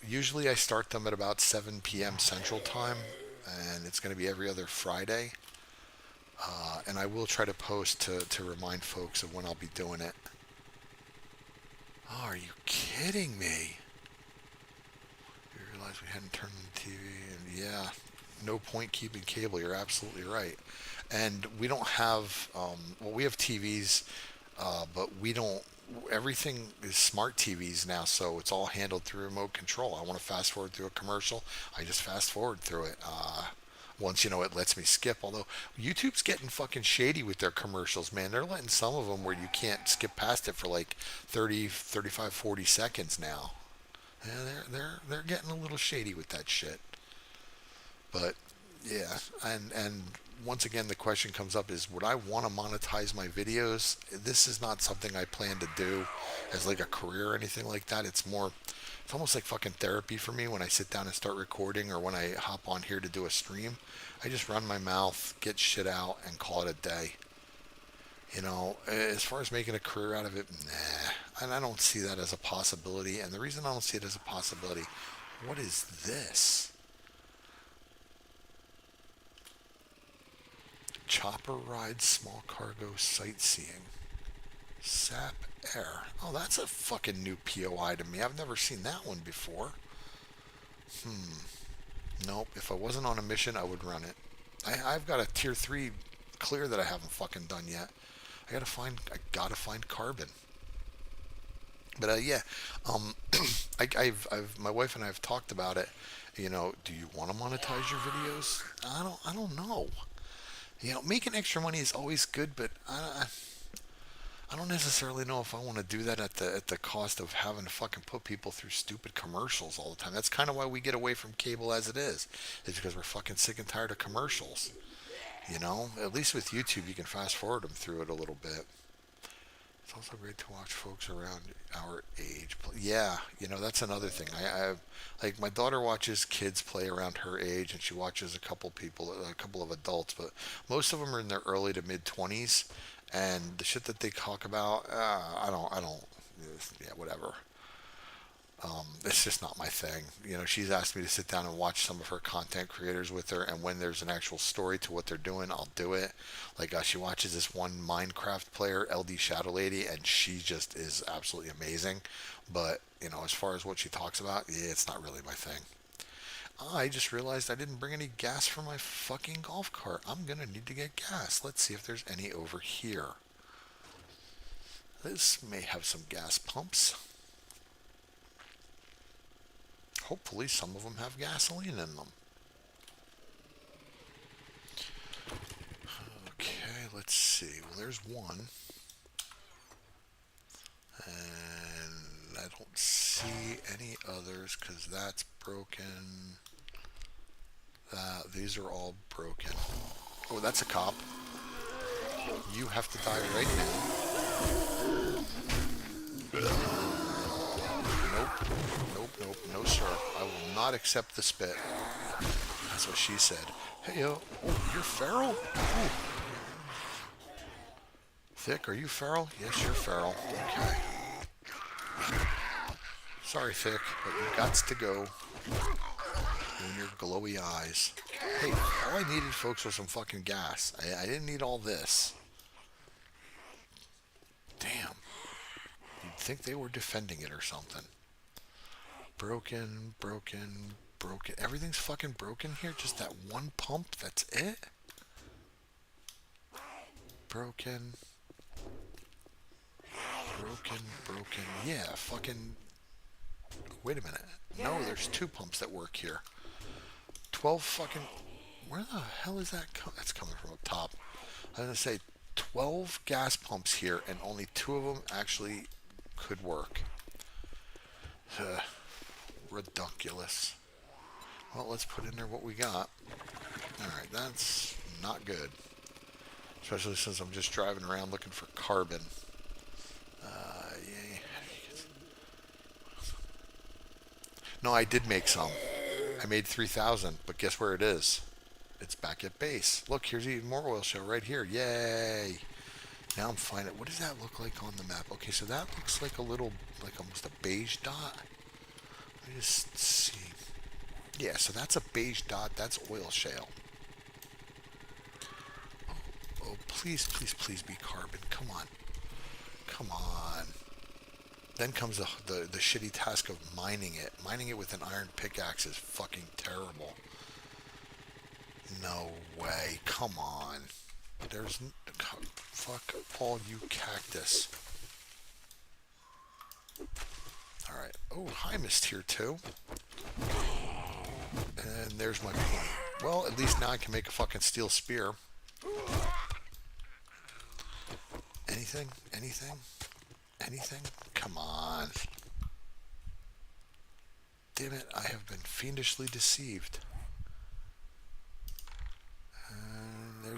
Usually I start them at about 7 p.m. Central Time, and it's going to be every other Friday. And I will try to post to remind folks of when I'll be doing it. Oh, are you kidding me? We realized we hadn't turned on the TV, and yeah, no point keeping cable. You're absolutely right. And we don't have, well, we have TVs, but we don't. Everything is smart TVs now, so it's all handled through remote control. I want to fast forward through a commercial, I just fast forward through it. Once it lets me skip. Although YouTube's getting fucking shady with their commercials, man. They're letting some of them where you can't skip past it for like 30, 35, 40 seconds now. Yeah, they're getting a little shady with that shit. But yeah, and once again, the question comes up is, would I want to monetize my videos? This is not something I plan to do as like a career or anything like that. It's almost like fucking therapy for me when I sit down and start recording or when I hop on here to do a stream. I just run my mouth, get shit out, and call it a day. As far as making a career out of it, nah. And I don't see that as a possibility. And the reason I don't see it as a possibility, what is this? Chopper ride, small cargo, sightseeing. Sap Air. Oh, that's a fucking new POI to me. I've never seen that one before. Nope. If I wasn't on a mission, I would run it. I've got a tier 3 clear that I haven't fucking done yet. I gotta find carbon. But yeah, um, my wife and I have talked about it. Do you want to monetize your videos? I don't know. Making extra money is always good, but I don't necessarily know if I want to do that at the cost of having to fucking put people through stupid commercials all the time. That's kind of why we get away from cable as it is because we're fucking sick and tired of commercials. At least with YouTube, you can fast forward them through it a little bit. It's also great to watch folks around our age play. Yeah, that's another thing. I like my daughter watches kids play around her age, and she watches a couple of adults, but most of them are in their early to mid 20s, and the shit that they talk about, I don't. Yeah, whatever. It's just not my thing. She's asked me to sit down and watch some of her content creators with her, and when there's an actual story to what they're doing, I'll do it. Like she watches this one Minecraft player, LD Shadow Lady, and she just is absolutely amazing. But as far as what she talks about, yeah, it's not really my thing. I just realized I didn't bring any gas for my fucking golf cart. I'm gonna need to get gas. Let's see if there's any over here. This may have some gas pumps. Hopefully some of them have gasoline in them. Okay, let's see. Well, there's one. And I don't see any others because that's broken. These are all broken. Oh, that's a cop. You have to die right now. Nope. Nope, nope, no sir. I will not accept the spit. That's what she said. Hey, oh, you're feral? Ooh. Thick, are you feral? Yes, you're feral. Okay. Sorry, Thick, but you gots to go. In your glowy eyes. Hey, all I needed, folks, was some fucking gas. I didn't need all this. Damn. You'd think they were defending it or something. Broken, broken, broken. Everything's fucking broken here? Just that one pump? That's it? Broken. Broken, broken. Yeah, fucking... Wait a minute. No, there's 2 pumps that work here. 12 fucking... Where the hell is that That's coming from up top. I was going to say 12 gas pumps here, and only 2 of them actually could work. Ridiculous. Well, let's put in there what we got. Alright, that's not good. Especially since I'm just driving around looking for carbon. Yeah. No, I did make some. I made 3,000, but guess where it is? It's back at base. Look, here's even more oil shale right here. Yay! Now I'm finding... What does that look like on the map? Okay, so that looks like a little... like almost a beige dot. Let me just see. Yeah, so that's a beige dot. That's oil shale. Oh, please, please, please be carbon. Come on. Come on. Then comes the shitty task of mining it. Mining it with an iron pickaxe is fucking terrible. No way. Come on. There's... Fuck all you cactus. Alright. Oh, hi, Miss Tier 2. And there's my point. Well, at least now I can make a fucking steel spear. Anything? Anything? Anything? Come on. Damn it, I have been fiendishly deceived.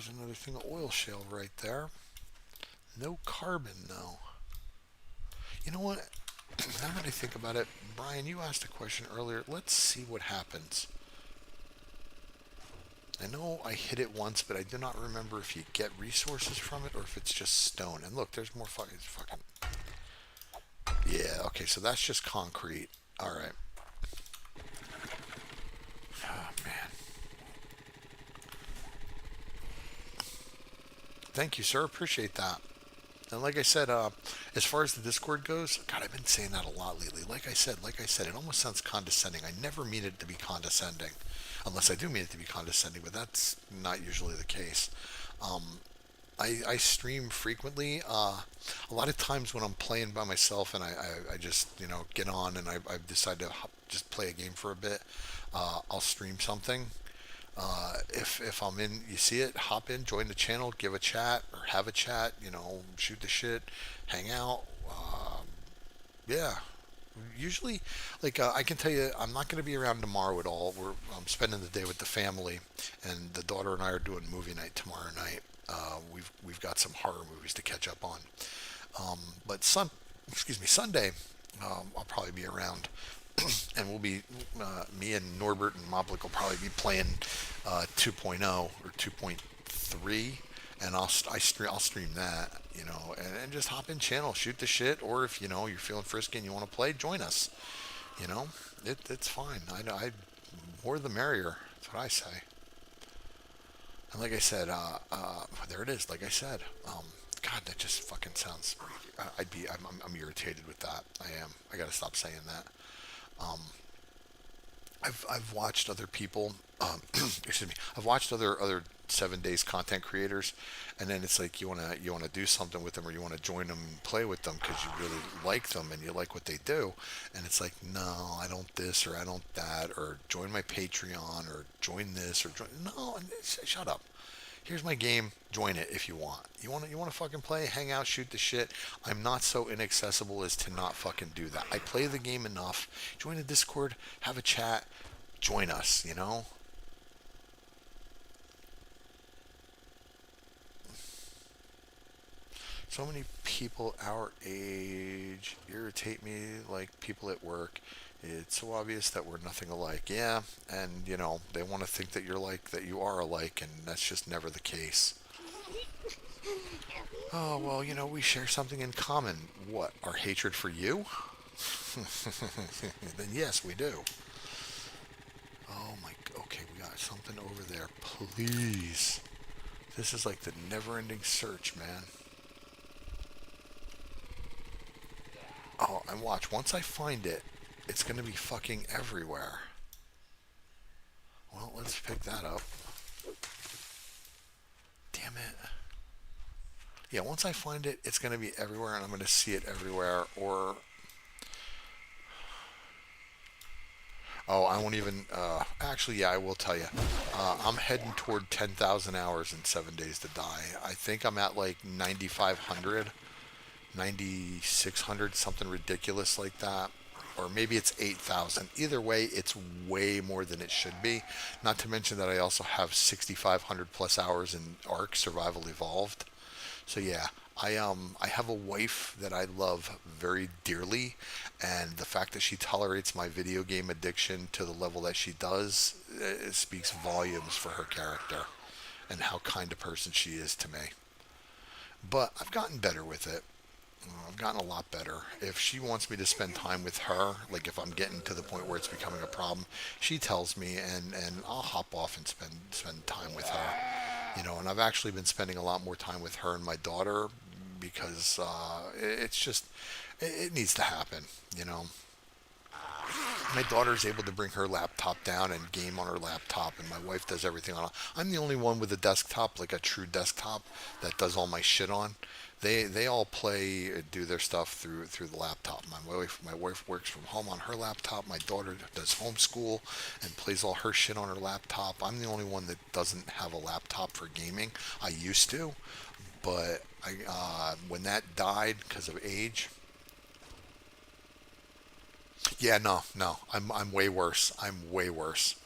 there's another thing of oil shale right there. No carbon, though. You know what? Now that I think about it, Brian, you asked a question earlier. Let's see what happens. I know I hit it once, but I do not remember if you get resources from it or if it's just stone. And look, there's more fucking. Yeah, okay, so that's just concrete. All right. Oh, man. Thank you, sir. Appreciate that. And like I said, as far as the Discord goes, God, I've been saying that a lot lately. Like I said, it almost sounds condescending. I never mean it to be condescending, unless I do mean it to be condescending, but that's not usually the case. Um, I stream frequently. A lot of times when I'm playing by myself and I just get on and I decide to just play a game for a bit, I'll stream something. If I'm in, you see it, hop in, join the channel, give a chat or have a chat, shoot the shit, hang out. Yeah, usually, like I can tell you, I'm not going to be around tomorrow at all. I'm spending the day with the family, and the daughter and I are doing movie night tomorrow night. We've got some horror movies to catch up on. But excuse me, Sunday, I'll probably be around, and we'll be me and Norbert and Moblik will probably be playing 2.0 or 2.3, and I'll stream that, and just hop in channel, shoot the shit, or if you're feeling frisky and you want to play, join us. You know, it's fine. I more the merrier. That's what I say. And like I said, there it is. Like I said, God, that just fucking sounds. I'm irritated with that. I am. I gotta stop saying that. Um, I've watched other people. Excuse me. I've watched other 7 days content creators, and then it's like you wanna do something with them or you wanna join them and play with them because you really like them and you like what they do, and it's like no, I don't this or I don't that or join my Patreon or join this or join no, and shut up. Here's my game. Join it if you want. You want to fucking play, hang out, shoot the shit. I'm not so inaccessible as to not fucking do that. I play the game enough. Join the Discord, have a chat, join us. So many people our age irritate me like people at work. It's so obvious that we're nothing alike. Yeah, and they want to think that that you are alike, and that's just never the case. Oh, well, we share something in common. What? Our hatred for you? Then yes, we do. Oh my. Okay, we got something over there. Please. This is like the never-ending search, man. Oh, and watch. Once I find it, it's gonna be fucking everywhere. Well, let's pick that up. Damn it. Yeah, once I find it, it's gonna be everywhere, and I'm gonna see it everywhere. Or oh, I won't even. Actually, yeah, I will tell you. I'm heading toward 10,000 hours in 7 days to die. I think I'm at like 9,500, 9,600, something ridiculous like that. Or maybe it's 8,000. Either way, it's way more than it should be. Not to mention that I also have 6,500 plus hours in Ark Survival Evolved. So yeah, I have a wife that I love very dearly, and the fact that she tolerates my video game addiction to the level that she does, it speaks volumes for her character and how kind a person she is to me. But I've gotten better with it. I've gotten a lot better. If she wants me to spend time with her, like if I'm getting to the point where it's becoming a problem, she tells me, and I'll hop off and spend time with her. And I've actually been spending a lot more time with her and my daughter because it's just it needs to happen. My daughter's able to bring her laptop down and game on her laptop, and my wife does everything on. I'm the only one with a desktop, like a true desktop, that does all my shit on. They all play, do their stuff through the laptop. My wife works from home on her laptop. My daughter does homeschool and plays all her shit on her laptop. I'm the only one that doesn't have a laptop for gaming. I used to, but when that died because of age. Yeah, no, I'm way worse. I'm way worse.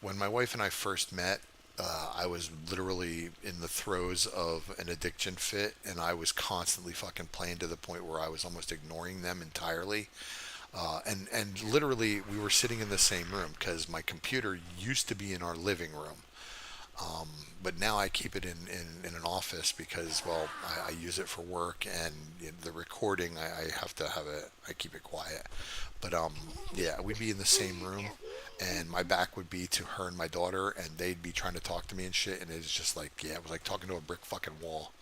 When my wife and I first met, I was literally in the throes of an addiction fit, and I was constantly fucking playing to the point where I was almost ignoring them entirely. And literally, we were sitting in the same room because my computer used to be in our living room. But now I keep it in an office because, well, I use it for work, and the recording, I have to have it, I keep it quiet. But yeah, we'd be in the same room, and my back would be to her and my daughter, and they'd be trying to talk to me and shit, and it's just like, yeah, it was like talking to a brick fucking wall.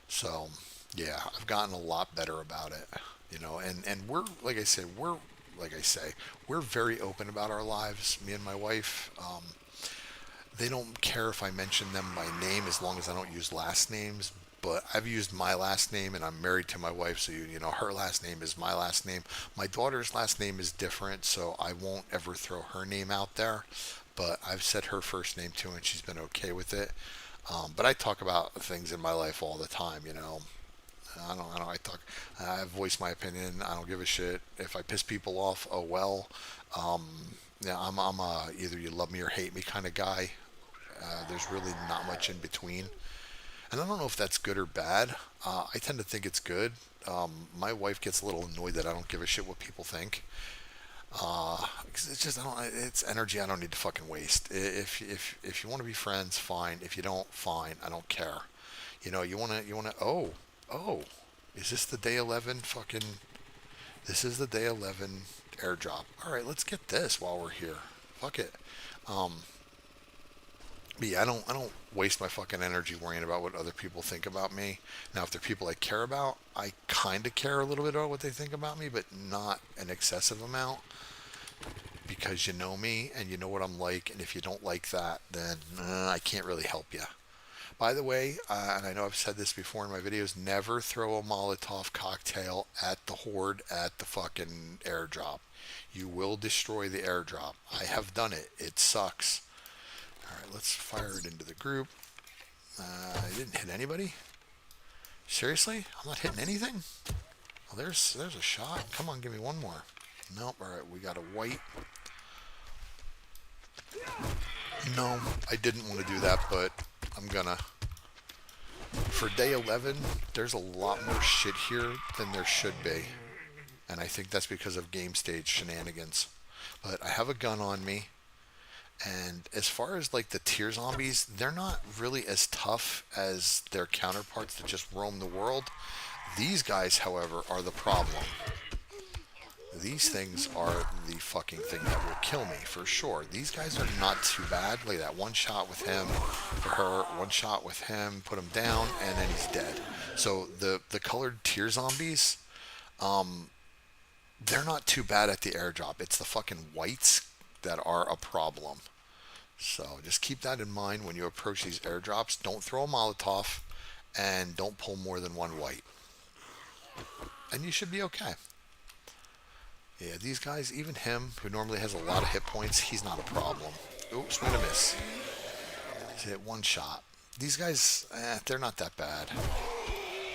So yeah, I've gotten a lot better about it, and we're, like I said, we're very open about our lives, me and my wife. They don't care if I mention them by name as long as I don't use last names. But I've used my last name, and I'm married to my wife, so her last name is my last name. My daughter's last name is different, so I won't ever throw her name out there. But I've said her first name too, and she's been okay with it. But I talk about things in my life all the time. I talk. I voice my opinion. I don't give a shit if I piss people off. Oh well. Yeah, I'm a either you love me or hate me kind of guy. There's really not much in between. And I don't know if that's good or bad. I tend to think it's good. My wife gets a little annoyed that I don't give a shit what people think. 'Cause it's just, I don't. It's energy I don't need to fucking waste. If you want to be friends, fine. If you don't, fine. I don't care. You wanna. Oh. Is this the day 11? Fucking. This is the day 11 airdrop. All right, let's get this while we're here. Fuck it. Um, But yeah, I don't waste my fucking energy worrying about what other people think about me. Now, if they're people I care about, I kind of care a little bit about what they think about me, but not an excessive amount because you know me and you know what I'm like. And if you don't like that, then I can't really help you. By the way, and I know I've said this before in my videos, never throw a Molotov cocktail at the horde at the fucking airdrop. You will destroy the airdrop. I have done it. It sucks. All right, let's fire it into the group. I didn't hit anybody. Seriously? I'm not hitting anything? Well, there's a shot. Come on, give me one more. Nope. All right, we got a white. No, I didn't want to do that, but I'm gonna. For day 11, there's a lot more shit here than there should be. And I think that's because of game stage shenanigans. But I have a gun on me. And as far as like the tier zombies, they're not really as tough as their counterparts that just roam the world. These guys, however, are the problem. These things are the fucking thing that will kill me for sure. These guys are not too bad. Look at that. One shot with him, or her, one shot with him, put him down, and then he's dead. So the colored tier zombies, they're not too bad at the airdrop. It's the fucking whites that are a problem. So just keep that in mind when you approach these airdrops. Don't throw a Molotov and don't pull more than one white. And you should be okay. Yeah, these guys, even him, who normally has a lot of hit points, he's not a problem. Oops, swing and a miss. He's hit one shot. These guys, they're not that bad.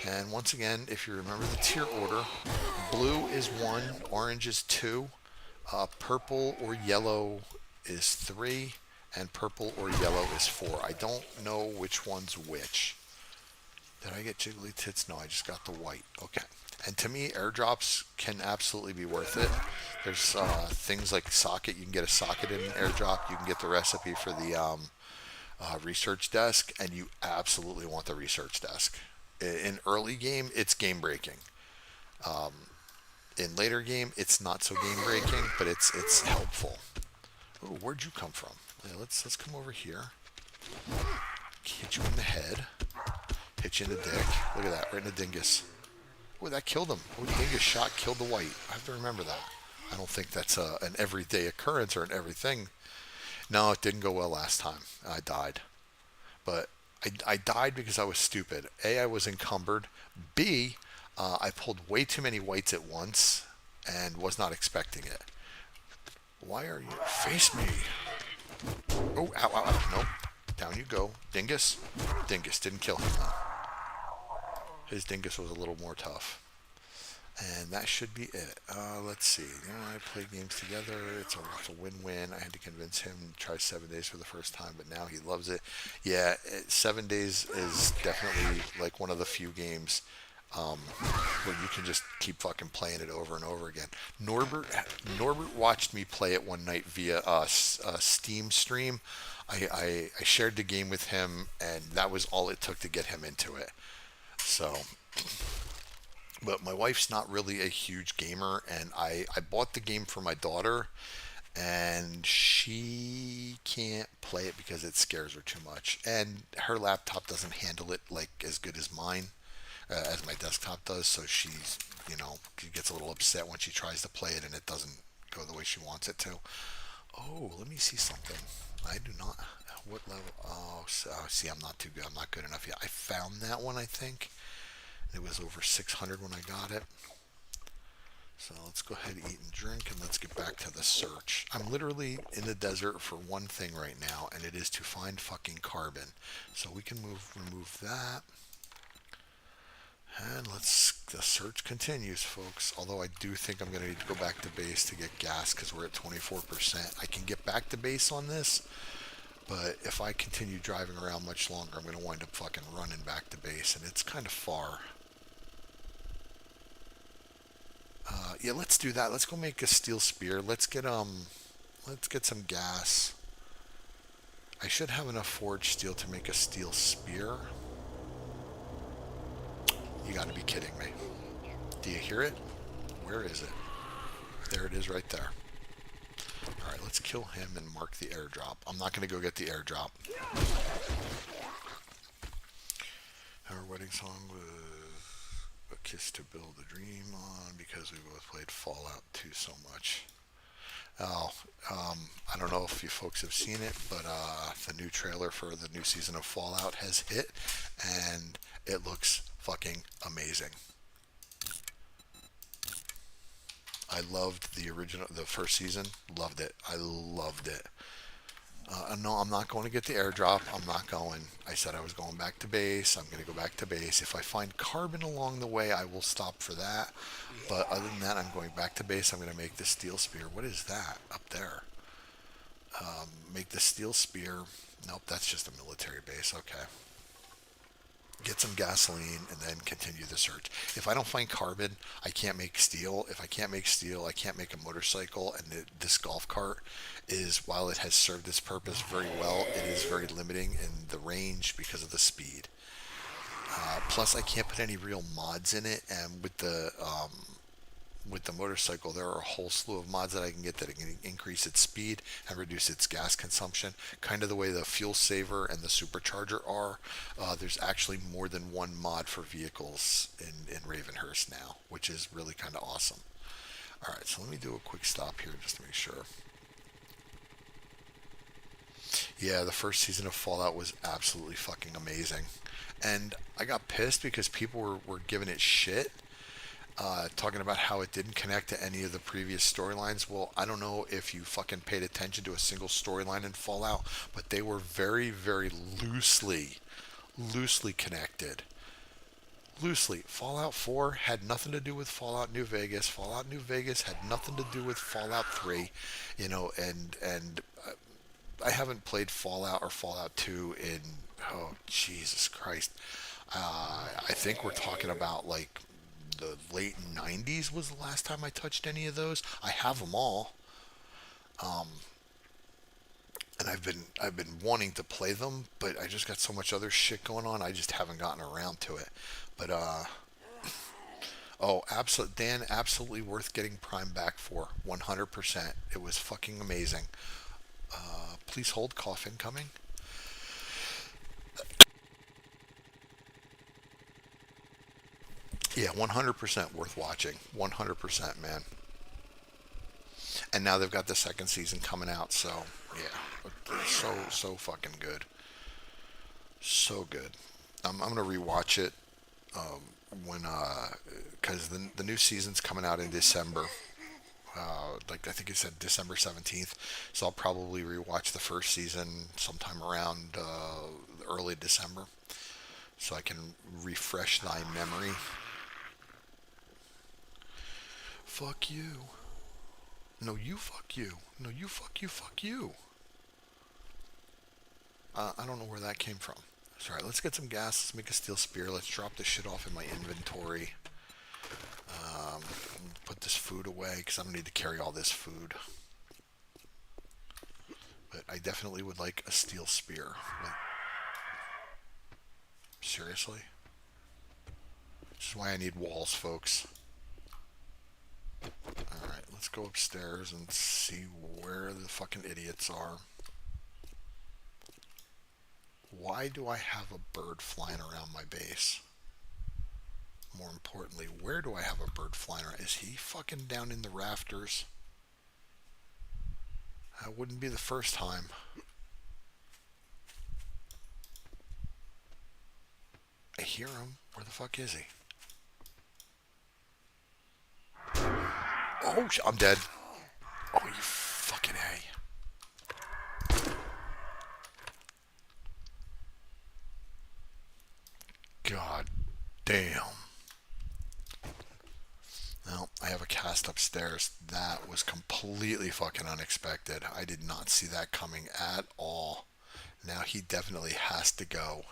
And once again, if you remember the tier order, blue is 1, orange is 2, purple or yellow is 3, and purple or yellow is 4. I don't know which one's which. Did I get jiggly tits? No, I just got the white. Okay. And to me, airdrops can absolutely be worth it. There's things like socket. You can get a socket in an airdrop. You can get the recipe for the research desk, and you absolutely want the research desk. In early game, it's game breaking. In later game, it's not so game breaking, but it's helpful. Oh, where'd you come from? Yeah, let's come over here. Hit you in the head. Hit you in the dick. Look at that, right in the dingus. Oh, that killed him. Oh, the dingus shot killed the white. I have to remember that. I don't think that's an everyday occurrence or an everything. No, it didn't go well last time. I died. But I died because I was stupid. A, I was encumbered. B, I pulled way too many whites at once and was not expecting it. Why are you... Face me. Oh, ow, ow, ow. Nope. Down you go. Dingus. Dingus didn't kill him, though. His dingus was a little more tough. And that should be it. Let's see. I play games together. It's a win-win. I had to convince him to try 7 days for the first time, but now he loves it. Yeah, 7 days is definitely like one of the few games where you can just keep fucking playing it over and over again. Norbert Norbert watched me play it one night via a Steam stream. I shared the game with him, and that was all it took to get him into it. So, but my wife's not really a huge gamer, and I bought the game for my daughter, and she can't play it because it scares her too much, and her laptop doesn't handle it like as good as mine, as my desktop does. So she gets a little upset when she tries to play it and it doesn't go the way she wants it to. Oh, let me see something. I do not. What level? Oh, see, I'm not too good. I'm not good enough yet. I found that one, I think. It was over 600 when I got it. So let's go ahead, eat and drink, and let's get back to the search. I'm literally in the desert for one thing right now, and it is to find fucking carbon. So we can remove that. And the search continues, folks. Although I do think I'm going to need to go back to base to get gas because we're at 24%. I can get back to base on this, but if I continue driving around much longer, I'm going to wind up fucking running back to base, and it's kind of far. Yeah, let's do that. Let's go make a steel spear. Let's get some gas. I should have enough forged steel to make a steel spear. You got to be kidding me. Do you hear it? Where is it? There it is right there. Alright, let's kill him and mark the airdrop. I'm not going to go get the airdrop. Our wedding song was A Kiss to Build a Dream on because we both played Fallout 2 so much. Oh, I don't know if you folks have seen it, but the new trailer for the new season of Fallout has hit, and it looks fucking amazing. I loved the first season. Loved it. I loved it. No, I'm not going to get the airdrop. I'm not going. I said I was going back to base. I'm going to go back to base. If I find carbon along the way, I will stop for that. But other than that, I'm going back to base. I'm going to make the steel spear. What is that up there? Make the steel spear. Nope, that's just a military base. Okay. Get some gasoline and then continue the search. If I don't find carbon, I can't make steel. If I can't make steel, I can't make a motorcycle. And this golf cart is, while it has served its purpose very well, it is very limiting in the range because of the speed. Plus, I can't put any real mods in it, and with the motorcycle, there are a whole slew of mods that I can get that can increase its speed and reduce its gas consumption. Kind of the way the fuel saver and the supercharger are. There's actually more than one mod for vehicles in Ravenhearst now, which is really kind of awesome. Alright, so let me do a quick stop here just to make sure. Yeah, the first season of Fallout was absolutely fucking amazing. And I got pissed because people were giving it shit, talking about how it didn't connect to any of the previous storylines. Well, I don't know if you fucking paid attention to a single storyline in Fallout, but they were very, very loosely connected. Loosely. Fallout 4 had nothing to do with Fallout New Vegas. Fallout New Vegas had nothing to do with Fallout 3, and I haven't played Fallout or Fallout 2 in, oh, Jesus Christ. I think we're talking about like the late 90s was the last time I touched any of those. I have them all. And I've been wanting to play them, but I just got so much other shit going on. I just haven't gotten around to it. But oh, Dan, absolutely worth getting Prime back for 100%. It was fucking amazing. Please hold, cough incoming. Yeah, 100% worth watching. 100%, man. And now they've got the second season coming out, so yeah, so fucking good, so good. I'm gonna rewatch it when because the new season's coming out in December. Like I think it said December 17th, so I'll probably rewatch the first season sometime around early December, so I can refresh thy memory. fuck you. No, you fuck you. No, you fuck you, fuck you. I don't know where that came from. Sorry, let's get some gas. Let's make a steel spear. Let's drop this shit off in my inventory. Put this food away because I'm going to need to carry all this food. But I definitely would like a steel spear. Like, seriously? This is why I need walls, folks. Alright, let's go upstairs and see where the fucking idiots are. Why do I have a bird flying around my base? More importantly, where do I have a bird flying around? Is he fucking down in the rafters? That wouldn't be the first time. I hear him. Where the fuck is he? Oh, I'm dead. Oh, you fucking A. God damn. Well, I have a cast upstairs. That was completely fucking unexpected. I did not see that coming at all. Now he definitely has to go.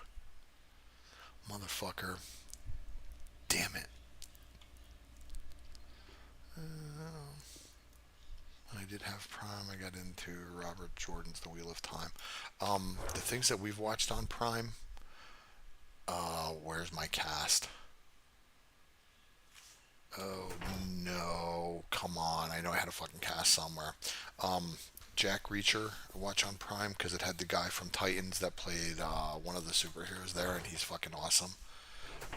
Motherfucker. Damn it. I did have Prime. I got into Robert Jordan's The Wheel of Time. The things that we've watched on Prime. Where's my cast? Oh no! Come on! I know I had a fucking cast somewhere. Jack Reacher, watch on Prime because it had the guy from Titans that played one of the superheroes there, and he's fucking awesome.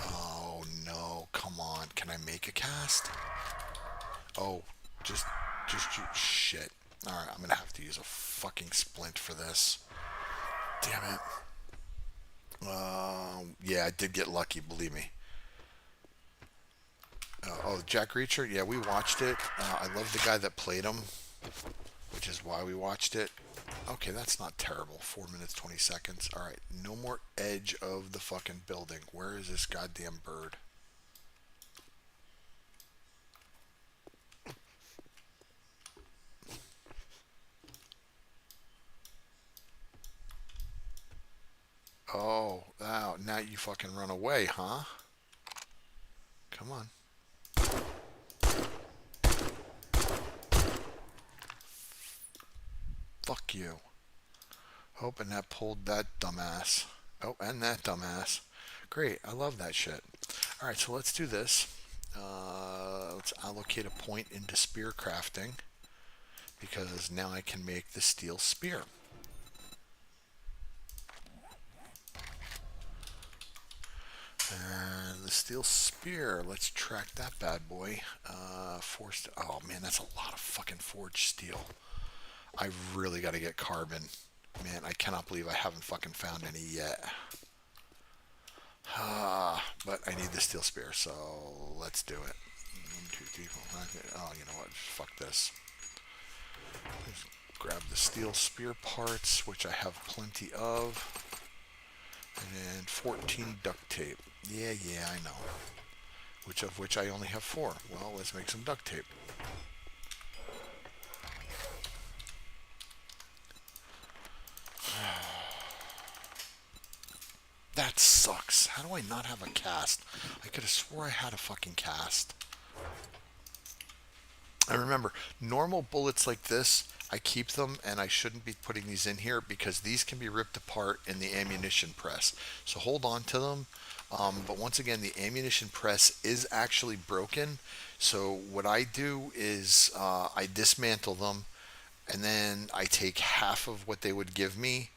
Oh no! Come on! Can I make a cast? Oh, just shit. All right, I'm gonna have to use a fucking splint for this. Damn it. Yeah, I did get lucky. Believe me. Oh, Jack Reacher. Yeah, we watched it. I love the guy that played him, which is why we watched it. Okay, that's not terrible. 4 minutes, 20 seconds. All right, no more edge of the fucking building. Where is this goddamn bird? Oh, wow. Now you fucking run away, huh? Come on. Fuck you. Hoping that pulled that dumbass. Oh, and that dumbass. Great. I love that shit. All right, so let's do this. Let's allocate a point into spear crafting because now I can make the steel spear. And the steel spear, let's track that bad boy. Forced. Oh man, that's a lot of fucking forged steel. I really got to get carbon. Man, I cannot believe I haven't fucking found any yet. But I need the steel spear, so let's do it. 1, 2, 3, 4, 5. Oh, you know what? Fuck this. Let's grab the steel spear parts, which I have plenty of. And 14 duct tape. Yeah, I know. Which I only have 4. Well, let's make some duct tape. That sucks. How do I not have a cast? I could have swore I had a fucking cast. I remember, normal bullets like this, I keep them and I shouldn't be putting these in here because these can be ripped apart in the ammunition press. So hold on to them. But once again, the ammunition press is actually broken. So what I do is I dismantle them and then I take half of what they would give me.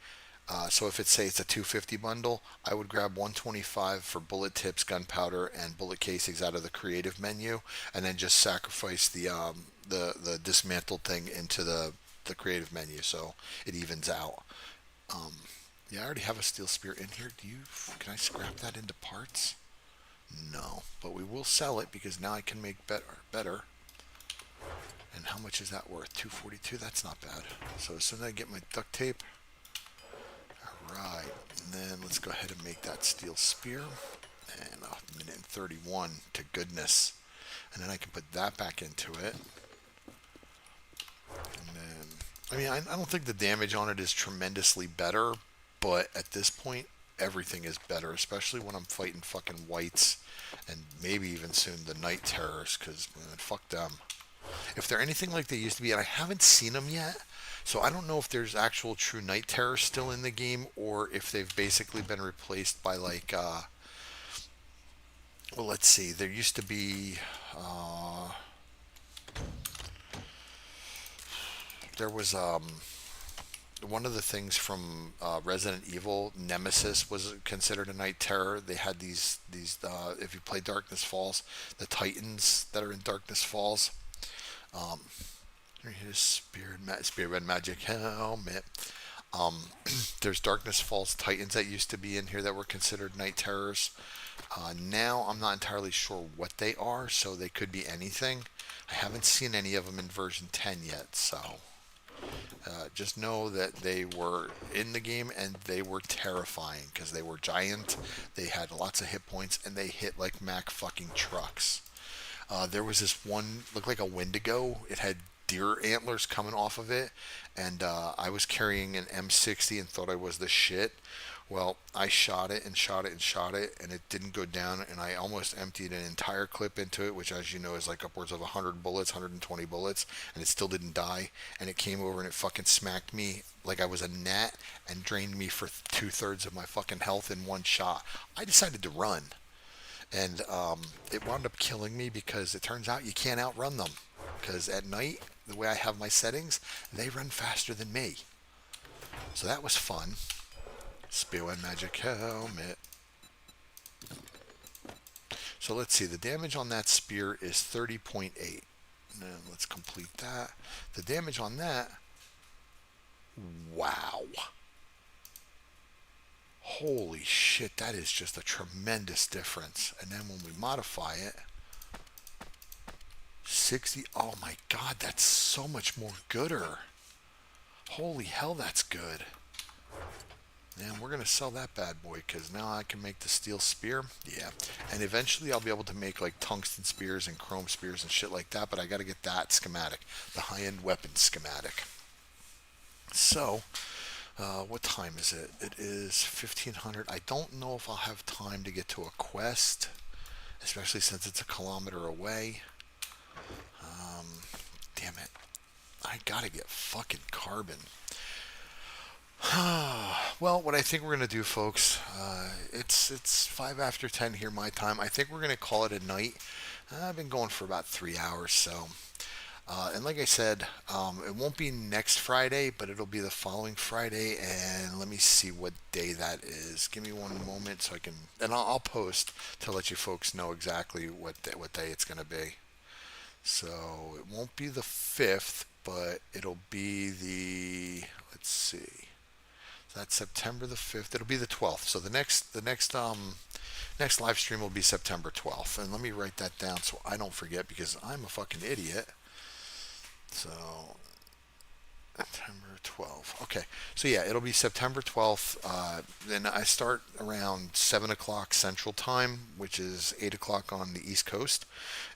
So if it's say it's a 250 bundle, I would grab 125 for bullet tips, gunpowder, and bullet casings out of the creative menu, and then just sacrifice the dismantled thing into the creative menu, so it evens out. Yeah, I already have a steel spear in here. Can I scrap that into parts? No, but we will sell it because now I can make better. And how much is that worth? 242. That's not bad. So as soon as I get my duct tape. Right, and then let's go ahead and make that steel spear. And a minute and 31 to goodness. And then I can put that back into it. And then, I mean, I don't think the damage on it is tremendously better, but at this point, everything is better, especially when I'm fighting fucking whites and maybe even soon the night terrors, because fuck them. If they're anything like they used to be, and I haven't seen them yet, so I don't know if there's actual true night terrors still in the game or if they've basically been replaced by like, well, let's see. There used to be, there was one of the things from Resident Evil, Nemesis was considered a night terror. They had these if you play Darkness Falls, the Titans that are in Darkness Falls. Um, Here's Spirit Magic Helmet. There's Darkness Falls Titans that used to be in here that were considered night terrors. Now I'm not entirely sure what they are, so they could be anything. I haven't seen any of them in version 10 yet, so just know that they were in the game and they were terrifying because they were giant, they had lots of hit points, and they hit like Mack fucking trucks. There was this one, looked like a Wendigo. It had deer antlers coming off of it, and I was carrying an M60 and thought I was the shit. Well, I shot it and shot it and shot it, and it didn't go down, and I almost emptied an entire clip into it, which, as you know, is like upwards of 100 bullets, 120 bullets, and it still didn't die. And it came over and it fucking smacked me like I was a gnat and drained me for 2/3 of my fucking health in one shot. I decided to run, and it wound up killing me because it turns out you can't outrun them. Because at night, the way I have my settings, they run faster than me. So that was fun. Spear and Magic Helmet. So let's see, the damage on that spear is 30.8. Now let's complete that. The damage on that, wow. Holy shit, that is just a tremendous difference. And then when we modify it, 60, oh my god, that's so much more gooder. Holy hell, that's good. And we're going to sell that bad boy because now I can make the steel spear. Yeah. And eventually I'll be able to make like tungsten spears and chrome spears and shit like that, but I got to get that schematic, the high-end weapon schematic. So, what time is it? It is 1500. I don't know if I'll have time to get to a quest, especially since it's a kilometer away. Damn it. I got to get fucking carbon. Well, what I think we're gonna do, folks, it's 5 after 10 here my time. I think we're gonna call it a night. I've been going for about 3 hours, so. And like I said, it won't be next Friday, but it'll be the following Friday. And let me see what day that is. Give me one moment so I can, and I'll post to let you folks know exactly what day it's gonna be. So it won't be the 5th, but it'll be the, let's see. That's September the 5th. It'll be the 12th. So the next live stream will be September 12th. And let me write that down so I don't forget because I'm a fucking idiot. So September 12th. Okay. So yeah, it'll be September 12th. Then I start around 7 o'clock Central Time, which is 8 o'clock on the East Coast.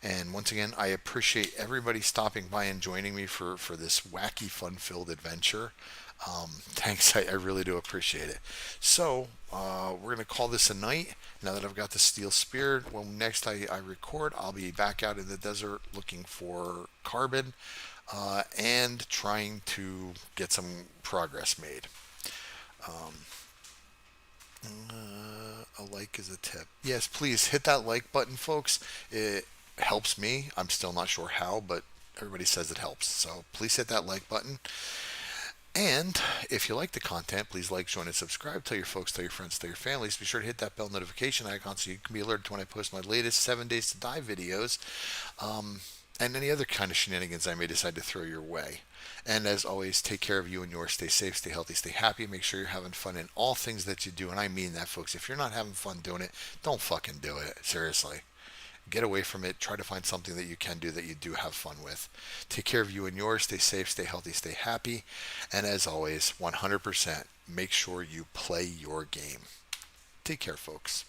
And once again, I appreciate everybody stopping by and joining me for this wacky, fun-filled adventure. Thanks, I really do appreciate it. So, we're going to call this a night. Now that I've got the steel spear, when next I record, I'll be back out in the desert looking for carbon and trying to get some progress made. A like is a tip. Yes, please hit that like button, folks. It helps me. I'm still not sure how, but everybody says it helps. So please hit that like button. And if you like the content, please like, join, and subscribe. Tell your folks, tell your friends, tell your families. Be sure to hit that bell notification icon so you can be alerted to when I post my latest 7 Days to Die videos and any other kind of shenanigans I may decide to throw your way. And as always, take care of you and yours. Stay safe, stay healthy, stay happy. Make sure you're having fun in all things that you do. And I mean that, folks. If you're not having fun doing it, don't fucking do it. Seriously. Get away from it. Try to find something that you can do that you do have fun with. Take care of you and yours. Stay safe, stay healthy, stay happy. And as always, 100% make sure you play your game. Take care, folks.